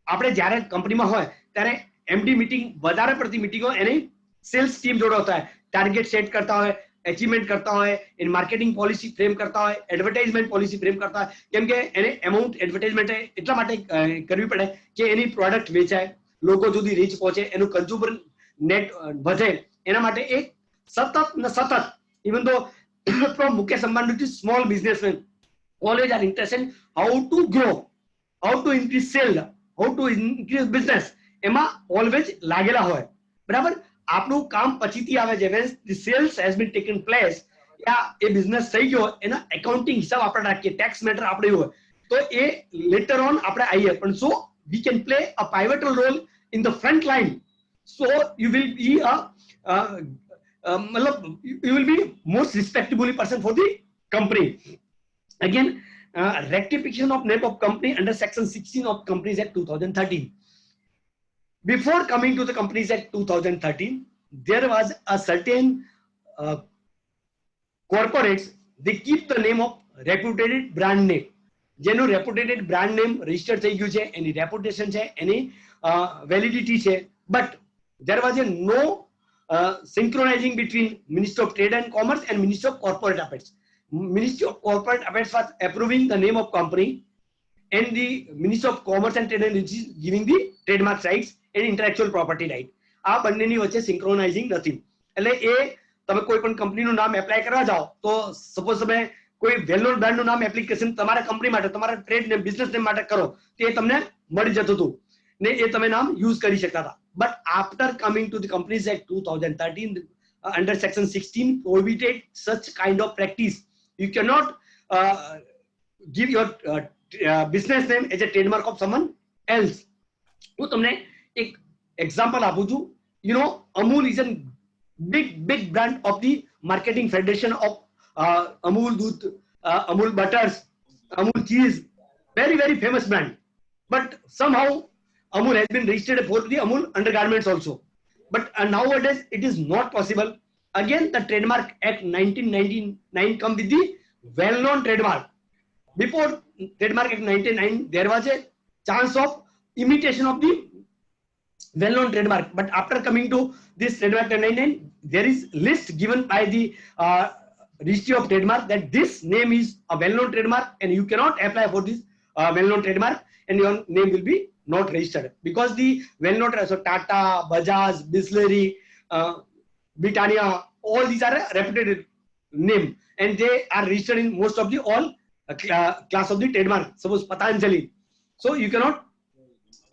આપણે જ્યારે કંપનીમાં હોય ત્યારે એમડી મીટિંગ, વધારે પડતી મીટિંગો એની સેલ્સ ટીમ જોડે હોતા હોય. ટાર્ગેટ સેટ કરતા હોય, અચીવમેન્ટ કરતા હોય, એની માર્કેટિંગ પોલિસી ફ્રેમ કરતા હોય, એડવર્ટાઇઝમેન્ટ પોલિસી ફ્રેમ કરતા હોય. કેમ કે એને એમાઉન્ટ એડવર્ટાઇઝમેન્ટ એટલા માટે કરવી પડે કે એની પ્રોડક્ટ વેચાય, લોકો સુધી રીચ પહોંચે, એનું કન્ઝ્યુમર નેટ વધે. એના માટે એક સતત ને સતત, ઇવન ધો from Mukesh Ambani to small businessmen, always are interested how to grow, how to increase sale, how to increase business. એમાં ઓલવેઝ લાગેલા હોય, બરાબર. આપણું કામ પછીથી આવે છે. when the sales has been taken place, yeah A business થઈ ગયો, એના એકાઉન્ટિંગ હિસાબ આપણે રાખીએ, ટેક્સ મેટર આપણે હોય તો એ લેટર ઓન આપણે આવીએ. પણ સો we can play a pivotal role in the front line, so you will be you will be most respectable person for the company. Again, rectification of name of company under section 16 of Companies Act 2013. Before coming to the Companies Act 2013, there was a certain corporates, they keep the name of reputed brand name. જેનું reputed brand name registered થઈ ગયું છે, એની reputation છે, એની validity છે. But there was no synchronizing between Ministry of Trade and Commerce and Ministry of Corporate Affairs. Ministry of Corporate Affairs was approving the name of company, and the Ministry of Commerce and Trade is giving the trademark rights and intellectual property right. આ બંનેની વચ્ચે synchronising નથી. એટલે એ તમે કોઈ પણ કંપનીનું નામ એપ્લાય કરવા જાઓ તો સપોઝ તમે કોઈ વેલ નોન બ્રાન્ડનું નામ એપ્લિકેશન તમારા કંપની માટે, તમારા ટ્રેડ નેમ, બિઝનેસ નેમ માટે કરો તો એ તમને મળી જતું હતું ને એ તમે નામ યુઝ કરી શકતા હતા. But after coming to the Companies Act 2013, under section 16 prohibited such kind of practice. You cannot give your business name as a trademark of someone else. હું તમને એક એક્ઝામ્પલ આપું છું. You know, Amul is a big brand of the marketing federation of Amul Doodh, Amul Butters, Amul Cheese, very famous brand. But somehow Amul has been registered for the Amul undergarments also. But nowadays it is not possible. Again, the Trademark Act 1999 come with the well known trademark. Before Trademark Act 99, there was a chance of imitation of the well known trademark, but after coming to this Trademark 99, there is list given by the Registry of Trademark that this name is a well known trademark and you cannot apply for this well known trademark and your name will be not registered, because the well known, so Tata, Bajaj, Bisleri, Britannia, all these are a reputed name and they are registered in most of the all class of the trademark. Suppose Patanjali, so you cannot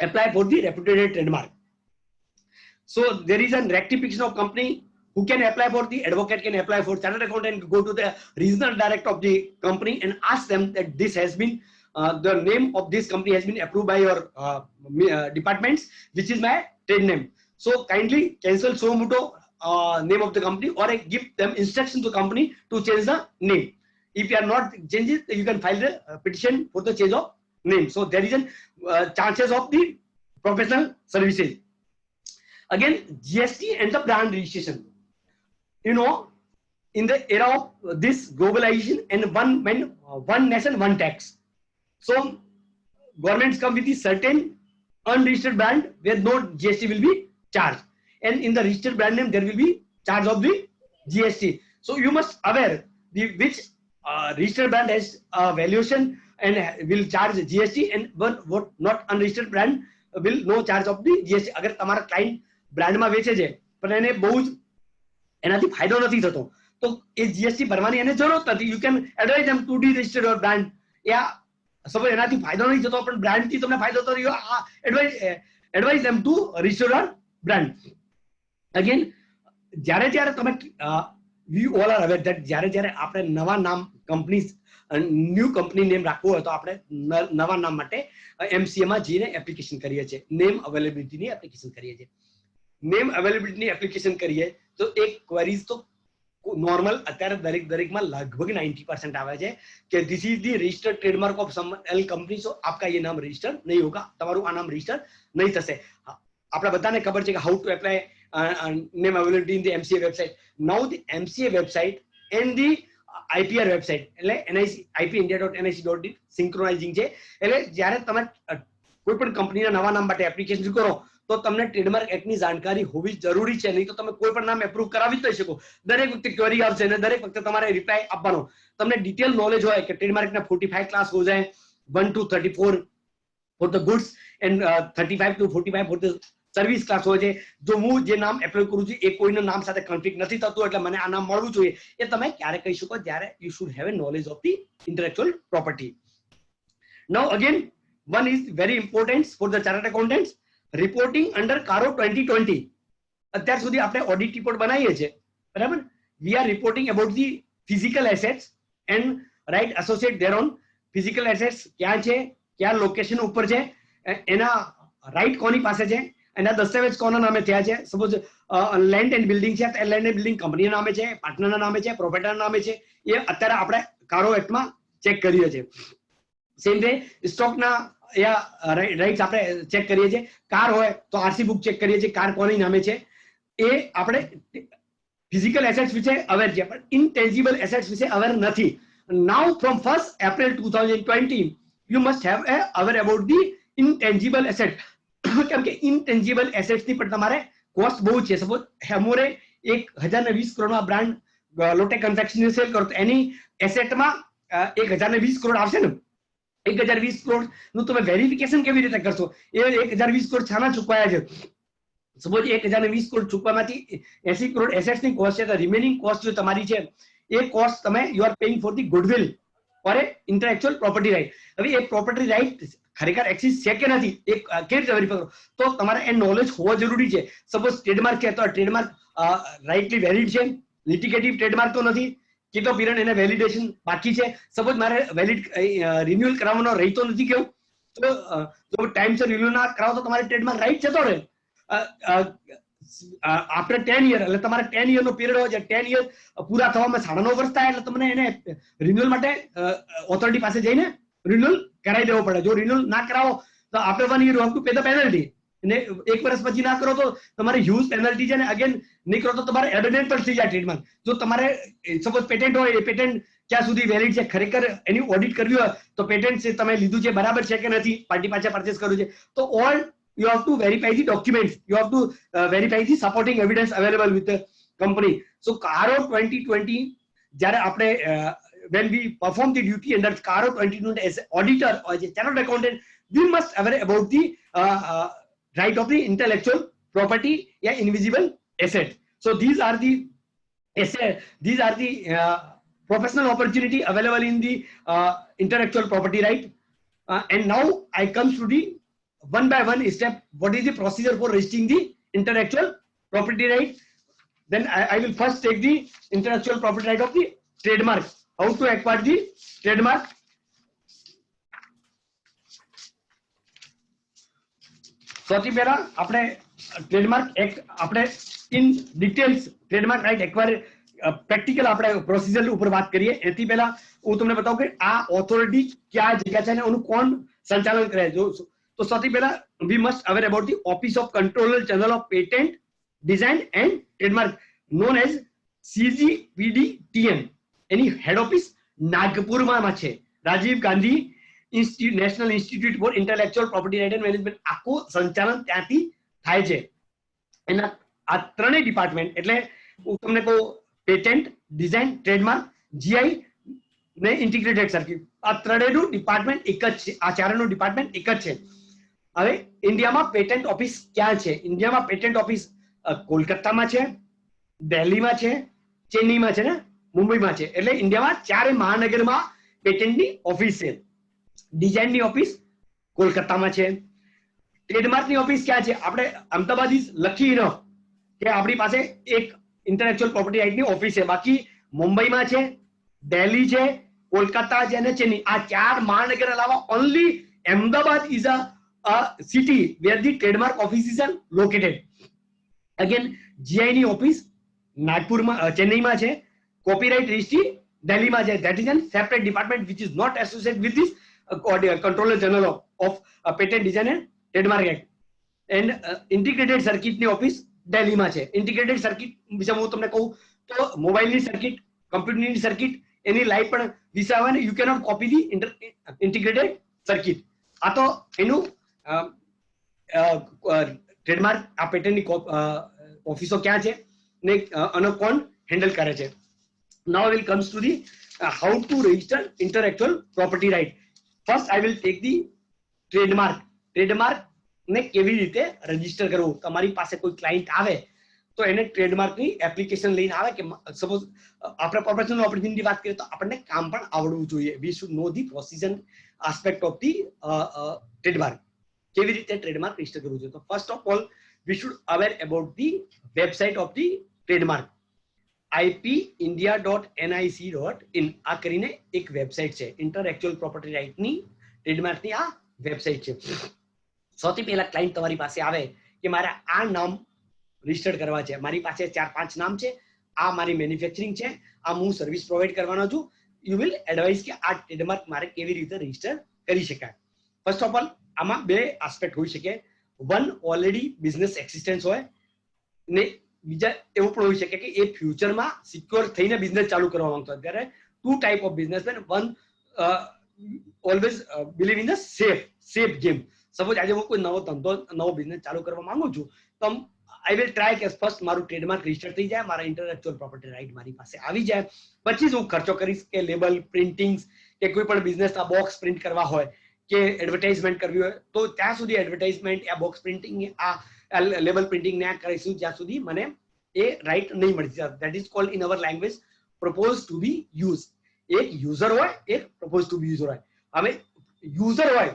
apply for the reputed trademark. So there is a rectification of company. Who can apply for? The advocate can apply for. Chartered accountant, go to the regional director of the company and ask them that this has been the name of this company has been approved by your departments, which is my trade name. So kindly cancel suo motu name of the company, or give them instruction to the company to change the name. If you are not change it, you can file the petition for the change of name. So there is a chances of the professional services. Again, GST and the brand registration. You know, in the era of this globalization and one nation, one tax. So governments come with a certain unregistered brand where no GST will be charged, and in the registered brand name there will be charge of the GST. So you must aware the which registered brand has valuation and will charge GST, and what not unregistered brand will no charge of the GST. अगर તમારા client બ્રાન્ડમાં વેચે છે પણ એને બહુ જ એનાથી ફાયદો નથી થતો તો એ GST ભરવાની એને જરૂર નથી. You can advise them to the your brand. યા સપોઝ એનાથી ફાયદો નથી થતો પણ બ્રાન્ડથી તમને ફાયદો થતો, you advise them to register your brand. Again જ્યારે તમે we all are aware that જ્યારે આપણે નવા નામ કંપની ન્યૂ કંપની નેમ રાખવું હોય તો આપણે નવા નામ માટે MCA માં જઈને એપ્લિકેશન કરીએ છીએ, નેમ અવેલેબિલિટીની એપ્લિકેશન કરીએ છીએ. નેમ અવેલેબિલિટીની એપ્લિકેશન કરીએ તો એક ક્વેરીઝ તો નોર્મલ અત્યારે દરેકમાં લગભગ 90% આવે છે કે this is the registered trademark of some L company, so આપકા ये नाम रजिस्टर नहीं होगा, તમારું આ નામ રજિસ્ટર નહીં થશે. આપણા બધાને ખબર છે કે how to apply name availability in the MCA website. Now the MCA website and the IPR website એટલે ipindia.nic.in સિંક્રોનાઇઝિંગ છે. એટલે જ્યારે તમે કોઈ પણ કંપનીના નવા નામ માટે એપ્લિકેશન કરો તો તમને ટ્રેડમાર્ક એક્ટની જાણકારી હોવી જરૂરી છે, નહીં તો તમે કોઈ પણ નામ એપ્રૂવ કરાવી જ નહીં શકો. દરેક વખતે ક્વેરી આવશે અને દરેક વખતે તમારે રિપ્લાય આપવાનો. તમને ડિટેલ નોલેજ હોય કે ટ્રેડમાર્કના 45 ક્લાસ हो जाए, 1 to 34 for the goods and 35 to 45 for the service class હોય છે. જો હું જે નામ એપ્લાય કરું છું એ કોઈના નામ સાથે કન્ફ્લિક્ટ નથી થતું એટલે મને આ નામ મળવું જોઈએ, એ તમે ક્યારે કહી શકો? જ્યારે you should have a knowledge of the intellectual property. Now again one is very important for the chartered accountants, reporting under CARO 2020. અત્યાર સુધી આપણે ઓડિટ રિપોર્ટ બનાવીએ છીએ, બરાબર? We are reporting about the physical assets and right associate thereon. Physical assets ક્યાં છે, ક્યાં location ઉપર છે, એના રાઈટ કોની પાસે છે, એના દસ્તાવેજ કોના નામે થયા છે. સપોઝ લેન્ડ એન્ડ બિલ્ડિંગ છે તો લેન્ડ એન્ડ બિલ્ડિંગ કંપનીના નામે છે, પાર્ટનરના નામે છે, પ્રોપરાઇટરના નામે છે, એ અત્યારે આપણે કારો એક્ટમાં ચેક કરીએ છીએ. સેમ વે સ્ટોકના રાઇટ્સ આપણે ચેક કરીએ છીએ. કાર હોય તો આરસી બુક ચેક કરીએ છીએ, કાર કોની નામે છે. એ આપણે ફિઝિકલ એસેટ્સ વિશે અવેર છે પણ ઇનટેન્જિબલ એસેટ્સ વિશે અવેર નથી. નાઉ from 1st April 2020 you must have a aware about the intangible asset. કેમ કે ઇનટેન્જિબલ એસેટ્સ ની પણ તમારે કોસ્ટ બહુ છે. સપોઝ હેમોરે 1020 કરોડમાં બ્રાન્ડ લોટે કન્ફેક્શનરી સેલ કરો તો એની એસેટમાં 1020 કરોડ આવશે ને. 1020 કરોડ નું તમે વેરિફિકેશન કેવી રીતે કરશો? એ 1020 કરોડ છાના ચૂકવાયા છે? સપોઝ 1020 કરોડ ચૂકવામાંથી 80 કરોડ એસેટ્સ ની કોસ્ટ છે, તો રિમેનિંગ કોસ્ટ જો તમારી છે એ કોસ્ટ તમે you are paying for the goodwill or a intellectual property right. હવે એ પ્રોપર્ટી રાઇટ ખરેખર એક્સિસ છે કે નથી એ કેવી રીતે વેરીફાઈ કરો? તો તમારે એ નોલેજ હોવો જરૂરી છે. સપોઝ ટ્રેડમાર્ક છે તો ટ્રેડમાર્ક રાઇટલી વેલિડ છે, લિટિગેટિવ ટ્રેડમાર્ક તો નથી, કેટલો પીરિયડ એને વેલિડેશન બાકી છે. સપોઝ મારે વેલિડ રિન્યુઅલ કરાવવાનો રહેતો નથી કેવું, તો જો ટાઈમસર રિન્યુઅલ ના કરાવો તો તમારે ટ્રેડમાર્ક રાઇટ જતો રહે. આફ્ટર 10 year એટલે તમારે 10 year નો પીરિયડ હોય છે, 10 year પૂરા થવામાં 9.5 વર્ષ થાય એટલે તમને એને રિન્યુઅલ માટે ઓથોરિટી પાસે જઈને રિન્યુઅલ કરાવી દેવો પડે. જો રિન્યુઅલ ના કરાવો તો after 1 year you have to pay the penalty. અને 1 વર્ષ પછી ના કરો તો તમારે હ્યુજ પેનલ્ટી છે ને અગેન નહીં કરો તો તમારે એબન્ડન પણ થઈ જાય ટ્રેડમાર્ક. જો તમારે સપોઝ પેટેન્ટ હોય એ પેટેન્ટ ક્યાં સુધી વેલિડ છે, ખરેખર એની ઓડિટ કરવી હોય તો પેટન્ટ છે તમે લીધું છે બરાબર છે કે નથી, પાર્ટી પાસે પરચેસ કરવું છે તો all you have to verify the documents, you have to verify the supporting evidence available with the company. So CARO 2020 જ્યારે આપણે when we perform the duty under CARO 2020 as auditor or as a chartered accountant, we must aware about the right of the intellectual property या invisible asset. So these are the asset, these are the professional opportunity available in the intellectual property right. And now I come to the one by one step, what is the procedure for registering the intellectual property right. Then I will first take the intellectual property right of the trademark, how to acquire the trademark. સૌથી પહેલા આપણે trademark act આપણે in details trademark right acquire practical આપણે procedure ઉપર વાત કરીએ એથી પહેલા હું તમને બતાવું કે આ ઓથોરિટી ક્યા જગ્યા છે અને એનું કોણ સંચાલન કરે છે. તો સૌથી પહેલા we must aware about the office of controller general of patent design and trademark known as CGPDTN. એની હેડ ઓફિસ નાગપુરમાં છે. Rajiv Gandhi national institute for intellectual property right and management આખું સંચાલન ત્યાંથી થાય છે. એના આ ત્રણેય ડિપાર્ટમેન્ટ એટલે હું તમને કહું પેટન્ટ ડિઝાઇન ટ્રેડમાર્ક GI ને ઇન્ટિગ્રેટેડ સર્કિટ આ ત્રણેયનું ડિપાર્ટમેન્ટ એક જ છે. આ ચારેયનું ડિપાર્ટમેન્ટ એક જ છે. હવે ઇન્ડિયામાં પેટન્ટ ઓફિસ ક્યાં છે? ઇન્ડિયામાં પેટન્ટ ઓફિસ કોલકાતામાં છે, દિલ્હીમાં છે, ચેન્નઈમાં છે ને મુંબઈમાં છે. એટલે ઇન્ડિયામાં ચારે મહાનગરમાં પેટન્ટની ઓફિસ છે. ડિઝાઇનની ઓફિસ કોલકાતામાં છે. ટ્રેડમાર્કની ઓફિસ ક્યાં છે? આપણે અમદાવાદ ઇઝ લકી ઇનફ કે આપણી પાસે એક ઇન્ટેલેક્ચ્યુઅલ પ્રોપર્ટી રાઇટની ઓફિસ છે. બાકી મુંબઈમાં છે, દિલ્હી છે, કોલકાતા છે અને ચેન્નઈ. આ ચાર મહાનગર અલાવા only Ahmedabad is a city where the trademark offices are located. Again, GI ની ઓફિસ નાગપુરમાં ચેન્નઈમાં છે, કોપીરાઇટ રજિસ્ટ્રી દિલ્હીમાં છે. that is a separate department which is not associated with this controller general of patent design and trademark act. and integrated circuit ની office દિલ્હીમાં છે. integrated circuit વિશે હું તમને કહું તો મોબાઈલની સર્કિટ, કમ્પ્યુટરની સર્કિટ એની લાઈવ પણ વિશે આવે ને you cannot copy the integrated circuit. આ તો એનું ટ્રેડમાર્ક આ પેટર્નની ઓફિસો ક્યાં છે ને અને કોણ હેન્ડલ કરે છે. Now will comes to the how to register intellectual property right. First I will take the trademark. Trademark ને કેવી રીતે રજીસ્ટર કરવું. તમારી પાસે કોઈ ક્લાયન્ટ આવે તો એને ટ્રેડમાર્કની એપ્લિકેશન લઈને આવે કે સપોઝ આપણે પ્રોફેશનલ ઓપોર્ચ્યુનિટી વાત કરીએ તો આપણને કામ પણ આવડવું જોઈએ. We should no the procedure aspect of the trademark. કેવી રીતે ટ્રેડમાર્ક રજીસ્ટર કરવું જોઈએ. તો first of all we should aware about the website of the trademark. ipindia.nic.in આ કરીને એક વેબસાઇટ છે. ઇન્ટેલેક્ચ્યુઅલ પ્રોપર્ટી રાઇટની ટ્રેડમાર્કની આ વેબસાઇટ છે. સૌથી પહેલા ક્લાયન્ટ તમારી પાસે આવે કે મારે આ નામ રજીસ્ટર કરવા છે, મારી પાસે 4-5 નામ છે, આ મારી મેન્યુફેક્ચરિંગ છે, આ હું સર્વિસ પ્રોવાઈડ કરવાનો છું. યુ વિલ એડવાઇઝ કે આ ટ્રેડમાર્ક મારે કેવી રીતે રજીસ્ટર કરી શકાય. ફર્સ્ટ ઓફ ઓલ આમાં બે આસ્પેક્ટ હોઈ શકે. વન ઓલરેડી બિઝનેસ એક્સિસ્ટન્સ હોય ને બીજા એવું પણ હોઈ શકે કે એ ફ્યુચરમાં સિક્યોર થઈને બિઝનેસ ચાલુ કરવા માંગતો હોય. ત્યારે two type of businessman. One always believe in the safe game. Suppose આજે હું કોઈ નવો ધંધો નવો બિઝનેસ ચાલુ કરવા માંગુ છું તો આઈ વિલ ટ્રાય કે ફર્સ્ટ મારું ટ્રેડમાર્ક રજીસ્ટર થઈ જાય, મારા ઇન્ટેલેક્ચ્યુઅલ પ્રોપર્ટી રાઇટ મારી પાસે આવી જાય, પછી જ હું ખર્ચો કરીશ કે લેબલ પ્રિન્ટિંગ્સ કે કોઈ પણ બિઝનેસના બોક્સ પ્રિન્ટ કરવા હોય કે એડવર્ટાઇઝમેન્ટ કરવી હોય તો ત્યાં સુધી એડવર્ટાઇઝમેન્ટ આ બોક્સ પ્રિન્ટિંગ આ લેબલ પ્રિન્ટિંગ ના કરીશું જ્યાં સુધી મને એ રાઇટ નહીં મળી જાય. That is called in our language propose to be use. એક યુઝર હોય, એક પ્રપોઝ ટુ બી યુઝર હોય. હવે યુઝર હોય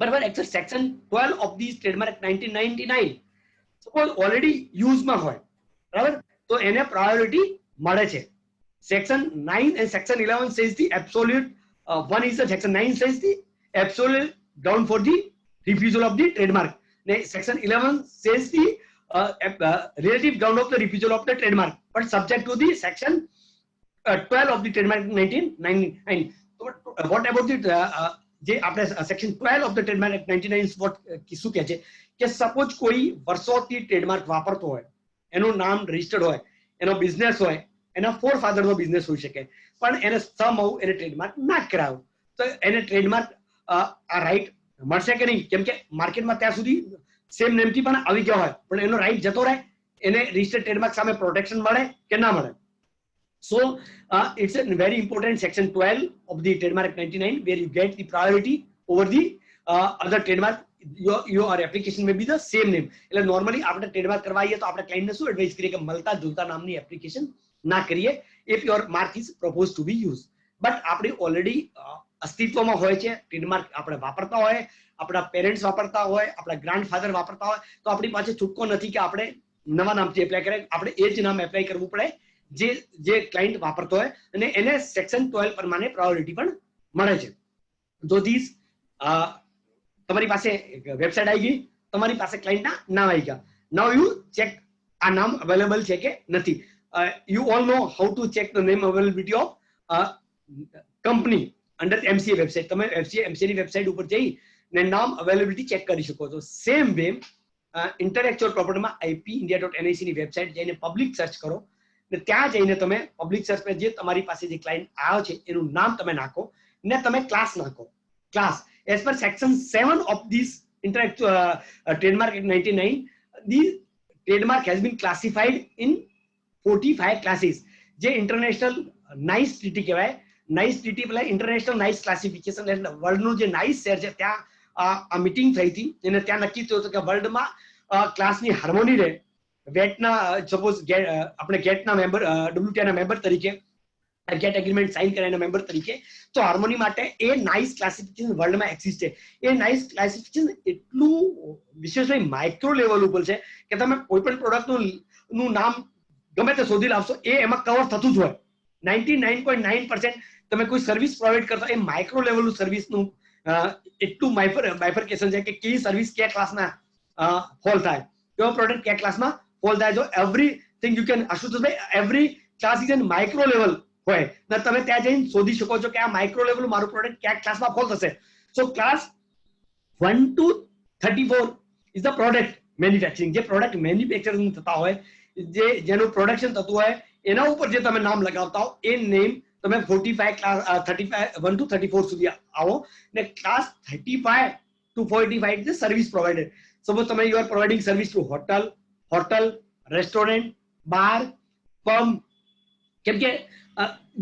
બરાબર, section 12 of the trademark 1999 suppose already યુઝમાં હોય બરાબર તો એને પ્રાયોરિટી મળે છે. Section 9 and section 11 says the absolute one is the section 9 says the absolute ground for the refusal of the trademark. Section 11 says the relative ground of the refusal of the trademark, but subject to the section 12 of the trademark 1999. What about the જે આપણે section 12 of the trademark act 1999 શું કહે છે કે suppose કોઈ વર્ષોથી trademark વાપરતો હોય, એનું નામ રજિસ્ટર્ડ હોય, એનો બિઝનેસ હોય, એના ફોરફાધરનો બિઝનેસ હોઈ શકે, પણ એને સમહાઉ એને ટ્રેડમાર્ક ના કરાવ્યો તો એને ટ્રેડમાર્ક આ રાઈટ મળશે કે નહીં? કેમ કે માર્કેટમાં ત્યાં સુધી સેમ નેમથી પણ આવી ગયા હોય પણ એનો રાઈટ જતો રહે, એને રજિસ્ટર્ડ ટ્રેડમાર્ક સામે પ્રોટેક્શન મળે કે ના મળે? So it's a very important section 12 of the trademark 99 where you get the priority over the other trademark. Your application may be the same name. એટલે નોર્મલી આપણે ટ્રેડમાર્ક કરવાઈએ તો આપણે ક્લાયન્ટને શું એડવાઇસ કરીએ કે મળતા જુલતા નામની એપ્લિકેશન ના કરીએ if your mark is proposed to be used. But આપણી ઓલરેડી અસ્તિત્વમાં હોય છે ટ્રેડમાર્ક, આપણે વાપરતા હોય, આપણા પેરેન્ટ્સ વાપરતા હોય, આપણા ગ્રાન્ડફાધર વાપરતા હોય, તો આપણી પાસે છૂટકો નથી કે આપણે નવા નામથી એપ્લાય કરે, આપણે એ જ નામ એપ્લાય કરવું પડે જે ક્લાયન્ટ વાપરતો હોય અને એને સેક્શન 12 પ્રમાણે પ્રાયોરિટી પણ મળે છે. તો ધીસ તમારી પાસે વેબસાઇટ આવી ગઈ, તમારી પાસે ક્લાયન્ટના નામ આવી ગયા. નાઉ યુ ચેક આ નામ અવેલેબલ છે કે નથી. You all know how to check the name availability of company under MCA website. તમે એમસીએ ની વેબસાઇટ ઉપર જઈને નામ અવેલેબિલિટી ચેક કરી શકો છો. સેમ વે ઇન્ટેલેક્ચ્યુઅલ પ્રોપર્ટીમાં ip.india.nic ની વેબસાઇટ જઈને પબ્લિક સર્ચ કરો ને ત્યાં જઈને તમે પબ્લિક સર્ચ પર જે તમારી પાસે જે ક્લાયન્ટ આવ્યો છે એનું નામ તમે નાખો ને તમે ક્લાસ નાખો. Class as per section 7 of this trademark 99 the trademark has been classified in 45 classes. જે ઇન્ટરનેશનલ નાઇસ ટ્રીટી કહેવાય. નાઇસ ટ્રીટી એટલે ઇન્ટરનેશનલ નાઇસ ક્લાસિફિકેશન, એટલે વર્લ્ડનું જે નાઇસ શેર છે ત્યાં આ મીટિંગ થઈ હતી અને ત્યાં નક્કી થયું હતું કે વર્લ્ડમાં ક્લાસની હાર્મોની રહે. વેટના સપોઝ આપણે ગેટના મેમ્બર WTO ના મેમ્બર તરીકે ગેટ એગ્રીમેન્ટ સાઇન કર્યાના મેમ્બર તરીકે, તો હાર્મોની માટે એ નાઇસ ક્લાસિફિકેશન વર્લ્ડમાં એક્ઝિસ્ટ છે. એ નાઇસ ક્લાસિફિકેશન એટલું વિશેષ માઇક્રો લેવલ ઉપર છે કે તમે કોઈ પણ પ્રોડક્ટનું નામ ગમે તે શોધી લાવશો એ એમાં કવર થતું જ હોય. 99.9% તમે કોઈ સર્વિસ પ્રોવાઈડ કરતા એ માઇક્રો લેવલનું સર્વિસનું એટલું બાયફર્કેશન છે કે કઈ સર્વિસ કયા ક્લાસમાં ફોલ થાય, કયો પ્રોડક્ટ કયા ક્લાસમાં ફોલ થાય. જો everything you can Ashutoshbhai every class is an micro level હોય ને તમે ત્યાં જઈને શોધી શકો છો કે આ માઇક્રો લેવલ મારું પ્રોડક્ટ કયા ક્લાસમાં ફોલ થશે. So class 1 to 34 is the product manufacturing. જે પ્રોડક્ટ મેન્યુફેક્ચરિંગ થતા હોય, જેનું પ્રોડક્શન થતું હોય એના ઉપર જે તમે નામ લગાવતા હો એ નેમ તમે 45 ક્લાસ 1 to 34 સુધી આવો ને ક્લાસ 35 to 45 છે સર્વિસ પ્રોવાઇડર. સપોઝ તમે you R providing service two hotel, restaurant, bar, pub. કેમ કે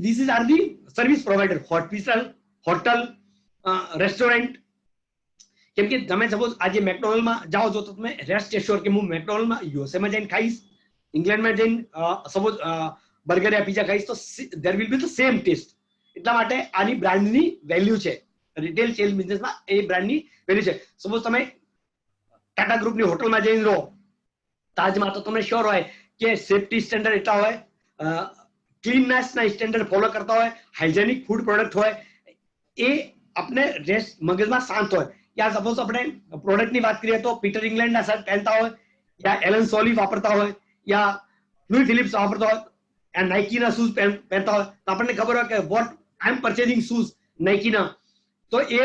this is are the service provider. Hotel, restaurant. કેમ કે તમે સપોઝ આજે મેકડોનલ્ડમાં જાઓ છો તો તમે રેસ્ટ એશ્યોર કે હું મેકડોનલ્ડમાં યુએસએમાં જઈને ખાઈશ, ઇંગ્લેન્ડમાં જઈને સપોઝ બર્ગર યા પીઝા ખાઈશ તો there will be the same taste. એટલા માટે આની બ્રાન્ડની વેલ્યુ છે. રિટેલ સેલ બિઝનેસમાં એ બ્રાન્ડની વેલ્યુ છે. સપોઝ તમે ટાટા ગ્રુપની હોટલમાં જઈને રહો તાજમાં તો તમને શ્યોર હોય કે સેફ્ટી સ્ટેન્ડર્ડ એટલા હોય, ક્લીનનેસના સ્ટેન્ડર્ડ ફોલો કરતા હોય, હાઇજેનિક ફૂડ પ્રોડક્ટ હોય, એ આપણે રેસ્ટ મગજમાં શાંત હોય. યા સપોઝ આપણે પ્રોડક્ટની વાત કરીએ તો પીટર ઇંગ્લેન્ડના શર્ટ પહેરતા હોય, યા એલન સોલી વાપરતા હોય, યા લુઈ ફિલિપ્સ વાપરતા હોય, યા નાઇકીના શૂઝ પહેરતા હોય તો આપણને ખબર હોય કે what I am purchasing shoes નાઇકીના, તો એ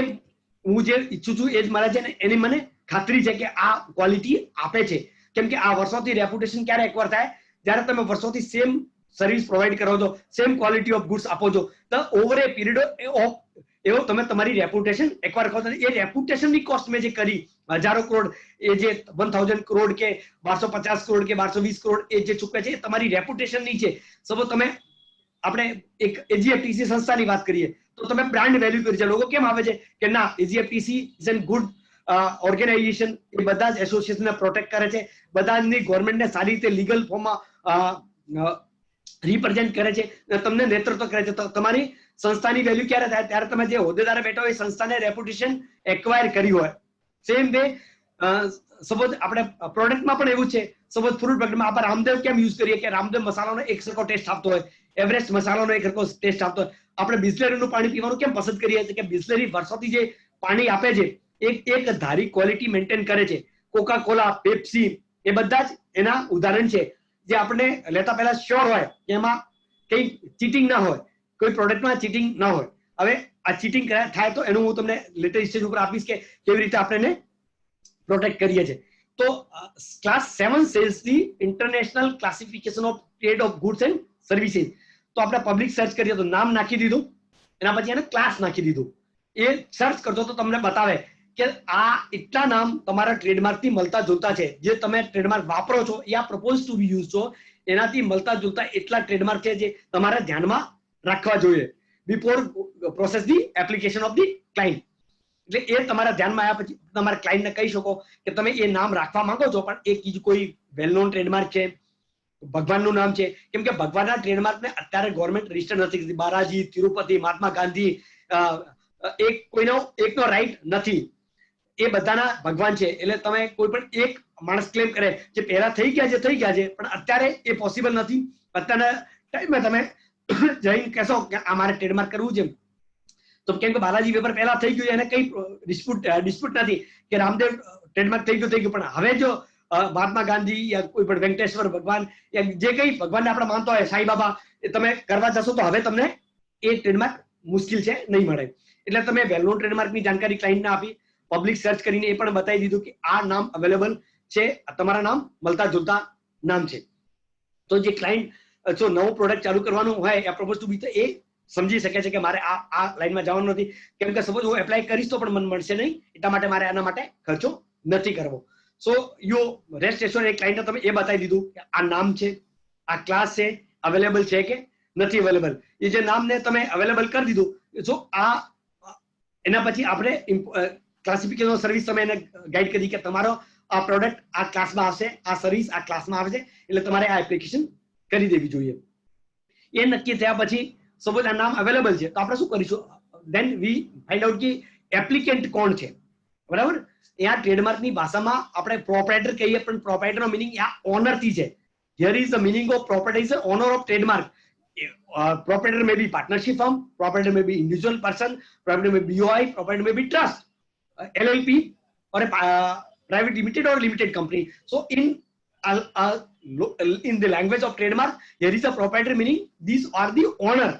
હું જે ઈચ્છું છું એ જ મળે છે ને એની મને ખાતરી છે કે આ ક્વોલિટી આપે છે. કેમ કે આ વર્ષોથી રેપ્યુટેશન ક્યારે એકવાર થાય જ્યારે તમે વર્ષોથી સેમ સર્વિસ પ્રોવાઈડ કરો છો, સેમ ક્વોલિટી ઓફ ગુડ્સ આપો છો, તો ઓવર એ પીરિયડ ઓફ એવો તમે તમારી રેપ્યુટેશન એકવાર કહો. એ રેપ્યુટેશનની કોસ્ટ મેં જે કરી હજારો કરોડ, એ જે 1000 કરોડ કે 1250 કરોડ કે 1220 કરોડ એ જે ચૂકવે છે એ તમારી રેપ્યુટેશનની છે. સપોઝ તમે આપણે એક એજીએફટીસી સંસ્થાની વાત કરીએ તો તમે બ્રાન્ડ વેલ્યુ કરી છે. લોકો કેમ આવે છે કે ના એજીએફટીસી ઇઝ એન ગુડ ઓર્ગેનાઇઝેશન, એ બધા જ એસોસિએશનને પ્રોટેક્ટ કરે છે, બધાની ગવર્મેન્ટને સારી રીતે લીગલ ફોર્મમાં રિપ્રેઝેન્ટ કરે છે, તમને નેતૃત્વ કરે છે. તો તમારી સંસ્થાની વેલ્યુ ક્યારે થાય ત્યારે તમે જે હોદ્દેદારે બેઠા હોય સંસ્થાને રેપ્યુટેશન એક્વાયર કરી હોય. સેમ વે સપોઝ આપણે પ્રોડક્ટમાં પણ એવું છે. સપોઝ ફ્રૂટ પ્રોડક્ટમાં આપણે રામદેવ કેમ યુઝ કરીએ કે રામદેવ મસાલાનો એક સરખો ટેસ્ટ આપતો હોય, એવરેસ્ટ મસાલાનો એક સરખો ટેસ્ટ આપતો હોય. આપણે બિસ્લેરીનું પાણી પીવાનું કેમ પસંદ કરીએ છીએ કે બિસ્લેરી વર્ષોથી જે પાણી આપે છે એક ધારી ક્વોલિટી મેન્ટેન કરે છે. કોકા કોલા, પેપ્સી એ બધા જ એના ઉદાહરણ છે જે આપણે લેતા પહેલા શ્યોર હોય કે એમાં કઈ ચીટિંગ ના હોય, કોઈ પ્રોડક્ટમાં ચીટિંગ ના હોય. હવે આ ચીટિંગ થાય તો એનું હું તમને લેટેસ્ટ સ્ટેજ ઉપર આપીશ કે કેવી રીતે આપણે એને પ્રોટેક્ટ કરીએ છીએ. તો class 7 sells the international classification of trade of goods and services. તો આપણે પબ્લિક સર્ચ કરીએ તો નામ નાખી દીધું, એના પછી એને ક્લાસ નાખી દીધું. એ સર્ચ કરતો તો તમને બતાવે કે આ એટલા નામ તમારા ટ્રેડમાર્ક થી મળતા જોતા છે, જે તમે ટ્રેડમાર્ક વાપરો છો યા પ્રપોઝ ટુ બી યુઝ છો, એનાથી મળતા જોતા એટલા ટ્રેડમાર્ક છે જે તમારે ધ્યાનમાં રાખવા જોઈએ before process the application of the client. એટલે એ તમારા ધ્યાનમાં આવ્યા પછી તમારા ક્લાયન્ટને કહી શકો કે તમે એ નામ રાખવા માંગો છો, પણ એ કોઈ વેલ નોન ટ્રેડમાર્ક છે, ભગવાનનું નામ છે, કેમ કે ભગવાનના ટ્રેડમાર્કને અત્યારે ગવર્મેન્ટ રજીસ્ટર નથી કરતી. બાલાજી, તિરુપતિ, મહાત્મા ગાંધી, એકનો રાઈટ નથી. એ બધાના ભગવાન છે. એટલે તમે કોઈ પણ એક માણસ ક્લેમ કરે જે પહેલા થઈ ગયા છે, પણ અત્યારે એ પોસિબલ નથી. અત્યારના ટાઈમમાં તમે જઈને કહેશો કે આ મારે ટ્રેડમાર્ક કરવું છે, તો કેમ કે બાલાજી વેપાર પહેલા થઈ ગયું, એને કઈ ડિસ્પ્યુટ નથી કે રામદેવ ટ્રેડમાર્ક થઈ ગયું, પણ હવે જો મહાત્મા ગાંધી યા કોઈ પણ વેંકટેશ્વર ભગવાન યા જે કઈ ભગવાનને આપણે માનતા હોય, સાંઈ બાબા, એ તમે કરવા જશો તો હવે તમને એ ટ્રેડમાર્ક મુશ્કેલ છે, નહીં મળે. એટલે તમે વેલ નોન ટ્રેડમાર્કની જાણકારી ક્લાયન્ટને આપી, પબ્લિક સર્ચ કરીને એ પણ બતાવી દીધું કે આ નામ અવેલેબલ છે, તમારા નામ મળતા જોતા નામ છે. તો જે ક્લાયન્ટ જો નવું પ્રોડક્ટ ચાલુ કરવાનું હોય એ પ્રપોઝ ટુ બી, તો એ સમજી શકે છે કે મારે આ લાઈનમાં જવાનું નથી, કેમ કે સપોઝ હું એપ્લાય કરીશ તો પણ મને મળશે નહીં, એટલા માટે મારે આના માટે ખર્ચો નથી કરવો. સો યુ રેસ્ટ એશ્યોર્ડ, એ ક્લાયન્ટને તમે એ બતાવી દીધું કે આ નામ છે, આ ક્લાસ છે, અવેલેબલ છે કે નથી અવેલેબલ. એ જે નામને તમે અવેલેબલ કરી દીધું, સો એના પછી આપણે ક્લાસિફિકેશન સર્વિસ તમે એને ગાઈડ કરી કે તમારો આ પ્રોડક્ટ આ ક્લાસમાં આવશે, આ સર્વિસ આ ક્લાસમાં આવશે, એટલે તમારે આ એપ્લિકેશન કરી દેવી જોઈએ. એ નક્કી થયા પછી સપોઝ આ નામ અવેલેબલ છે, તો આપણે શું કરીશું, ધેન વી ફાઇન્ડ આઉટ કે એપ્લિકેન્ટ કોણ છે. બરાબર, અહીંયા ટ્રેડમાર્કની ભાષામાં આપણે પ્રોપરાઇટર કહીએ, પણ પ્રોપરાઇટરનો મિનિંગ આ ઓનર થી છે. Here is the meaning of proprietor is honour of trademark. Proprietor may be partnership firm, proprietor may be individual person, proprietor may be BOI, proprietor may be trust, LLP, or a private limited or limited company. So in the language of trademark, there is a proprietor meaning these are the owner